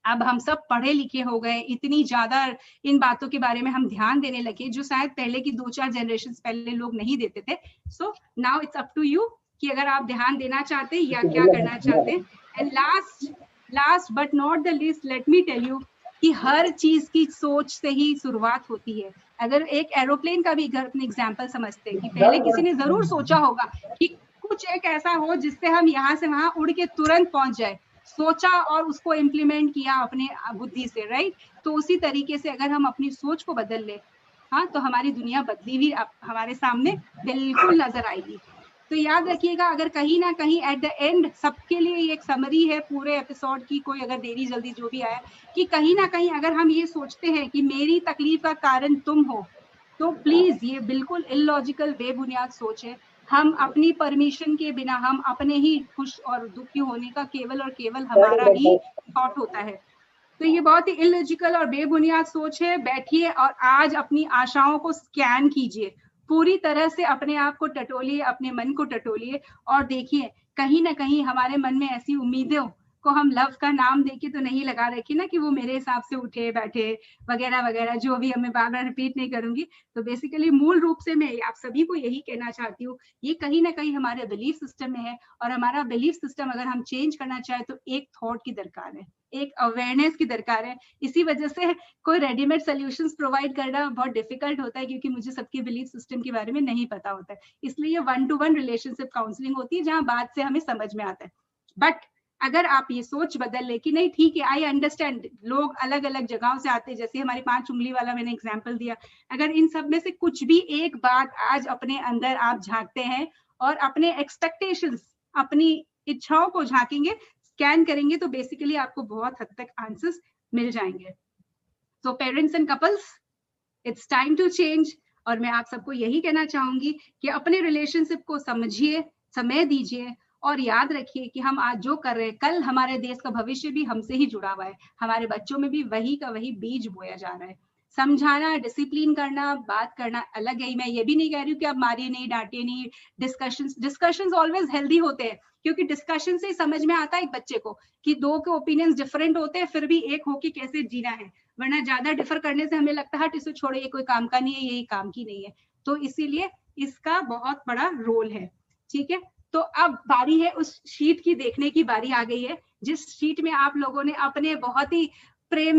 अब हम सब पढ़े लिखे हो गए, इतनी ज्यादा इन बातों के बारे में हम ध्यान देने लगे जो शायद पहले की 2-4 जनरेशन पहले लोग नहीं देते थे। So now it's up to you कि अगर आप ध्यान देना चाहते हैं या क्या करना चाहते हैं। And last but not the least, let me tell you कि हर चीज की सोच से ही शुरुआत होती है। अगर एक एरोप्लेन का भी घर अपने एग्जाम्पल समझते हैं कि पहले किसी ने जरूर सोचा होगा कि कुछ एक ऐसा हो जिससे हम यहाँ से वहां उड़ के तुरंत पहुंच जाए, सोचा और उसको इम्प्लीमेंट किया अपने बुद्धि से, राइट। तो उसी तरीके से अगर हम अपनी सोच को बदल ले, हाँ, तो हमारी दुनिया बदली हुई हमारे सामने बिल्कुल नजर आएगी। तो याद रखिएगा, अगर कहीं ना कहीं एट द एंड सबके लिए ये एक समरी है पूरे एपिसोड की, कोई अगर देरी जल्दी जो भी आया, कि कहीं ना कहीं अगर हम ये सोचते हैं कि मेरी तकलीफ का कारण तुम हो, तो प्लीज ये बिल्कुल इलॉजिकल बेबुनियाद सोच है। हम अपनी परमिशन के बिना, हम अपने ही खुश और दुखी होने का केवल और केवल हमारा ही थॉट होता है। तो ये बहुत ही इलॉजिकल और बेबुनियाद सोच है। बैठिए और आज अपनी आशाओं को स्कैन कीजिए, पूरी तरह से अपने आप को टटोलिए, अपने मन को टटोलिए और देखिए कहीं ना कहीं हमारे मन में ऐसी उम्मीदों को हम लव का नाम देके तो नहीं लगा रखी ना कि वो मेरे हिसाब से उठे बैठे वगैरह वगैरह, जो भी हमें बार बार रिपीट नहीं करूंगी। तो बेसिकली मूल रूप से मैं आप सभी को यही कहना चाहती हूँ, ये कहीं ना कहीं हमारे बिलीफ सिस्टम में है, और हमारा बिलीफ सिस्टम अगर हम चेंज करना चाहे तो एक थॉट की दरकार है, एक अवेयरनेस की दरकार है। इसी वजह से कोई रेडीमेड सॉल्यूशंस प्रोवाइड करना बहुत डिफिकल्ट होता है, क्योंकि मुझे सबके बिलीफ सिस्टम के बारे में नहीं पता होता है। इसलिए 1-to-1 रिलेशनशिप काउंसलिंग होती है, जहां बात से हमें समझ में आता है। बट अगर आप ये सोच बदल ले कि नहीं ठीक है, आई अंडरस्टैंड, लोग अलग अलग जगहों से आते हैं, जैसे हमारी 5 उंगली वाला मैंने एग्जाम्पल दिया, अगर इन सब में से कुछ भी एक बात आज अपने अंदर आप झांकते हैं और अपने एक्सपेक्टेशंस, अपनी इच्छाओं को झांकेंगे, स्कैन करेंगे, तो बेसिकली आपको बहुत हद तक आंसर्स मिल जाएंगे। तो parents and couples, it's time to change. और मैं आप सबको यही कहना चाहूंगी कि अपने रिलेशनशिप को समझिए, समय दीजिए, और याद रखिए कि हम आज जो कर रहे हैं, कल हमारे देश का भविष्य भी हमसे ही जुड़ा हुआ है, हमारे बच्चों में भी वही का वही बीज बोया जा रहा है। समझाना, डिसिप्लिन करना, बात करना अलग है। मैं ये भी नहीं कह रही हूँ कि आप मारिए नहीं, डांटिए नहीं, डिस्कशंस ऑलवेज हेल्दी होते हैं, क्योंकि डिस्कशन से ही समझ में आता है एक बच्चे को कि दो के ओपिनियंस डिफरेंट होते हैं, फिर भी एक होके कैसे जीना है। वरना ज्यादा डिफर करने से हमें लगता है इसे छोड़ो, ये कोई काम का नहीं है, यही काम की नहीं है। तो इसीलिए इसका बहुत बड़ा रोल है। ठीक है, तो अब बारी है उस शीट की, देखने की बारी आ गई है जिस शीट में आप लोगों ने अपने बहुत ही प्रेम,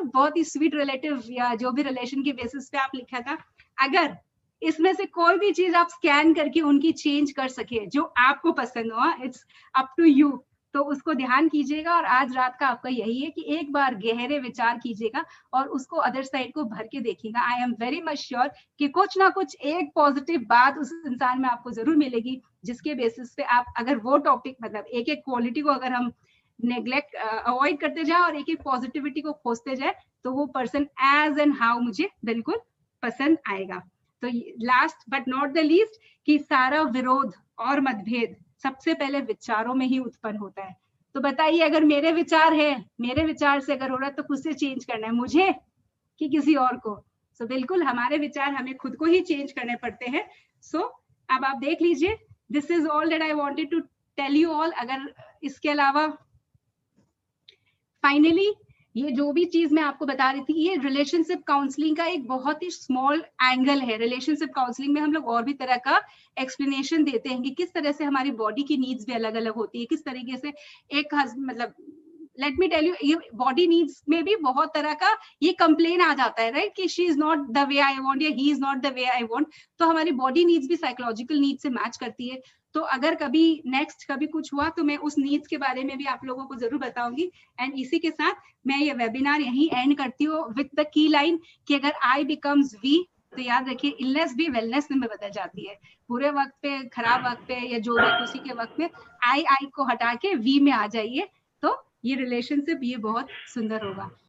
बहुत ही स्वीट रिलेटिव या जो भी रिलेशन के बेसिस पे आप लिखा था, अगर इसमें से कोई भी चीज आप स्कैन करके उनकी चेंज कर सके जो आपको पसंद हो, इट्स अप टू यू, तो उसको ध्यान कीजिएगा। और आज रात का आपका यही है कि एक बार गहरे विचार कीजिएगा और उसको अदर साइड को भर के देखिएगा। I am very much sure कि कुछ ना कुछ एक पॉजिटिव बात उस इंसान में आपको जरूर मिलेगी, जिसके बेसिस पे आप अगर वो टॉपिक, मतलब एक एक क्वालिटी को अगर हम नेग्लेक्ट अवॉइड करते जाए और एक एक पॉजिटिविटी को खोजते जाए, तो वो पर्सन एज एंड हाउ मुझे बिल्कुल पसंद आएगा। तो last but not the least, कि सारा विरोध और मतभेद सबसे पहले विचारों में ही उत्पन्न होता है। तो बताइए, अगर मेरे विचार है, मेरे विचार से अगर हो रहा है, तो खुद से चेंज करना है, मुझे कि किसी और को? सो बिल्कुल हमारे विचार हमें खुद को ही चेंज करने पड़ते हैं। सो अब आप देख लीजिए, this is all that I wanted to tell you all. अगर इसके अलावा फाइनली ये जो भी चीज मैं आपको बता रही थी, ये रिलेशनशिप काउंसलिंग का एक बहुत ही स्मॉल एंगल है। रिलेशनशिप काउंसलिंग में हम लोग और भी तरह का एक्सप्लेनेशन देते हैं कि किस तरह से हमारी बॉडी की नीड्स भी अलग अलग होती है, किस तरीके से एक मतलब लेट मी टेल यू, ये बॉडी नीड्स में भी बहुत तरह का ये कंप्लेन आ जाता है, राइट, कि she is not the way I want या he is not the way I want. तो हमारी बॉडी नीड्स भी साइकोलॉजिकल नीड्स से मैच करती है। तो अगर कभी नेक्स्ट कभी कुछ हुआ तो मैं उस नीड्स के बारे में भी आप लोगों को जरूर बताऊंगी। एंड इसी के साथ मैं ये वेबिनार यहीं एंड करती हूँ विद द की लाइन कि अगर आई बिकम्स वी, तो याद रखिए इलनेस भी वेलनेस में बदल जाती है। बुरे वक्त पे, खराब वक्त पे या जो भी खुशी के वक्त में आई को हटा के वी में आ जाइए, तो ये रिलेशनशिप ये बहुत सुंदर होगा।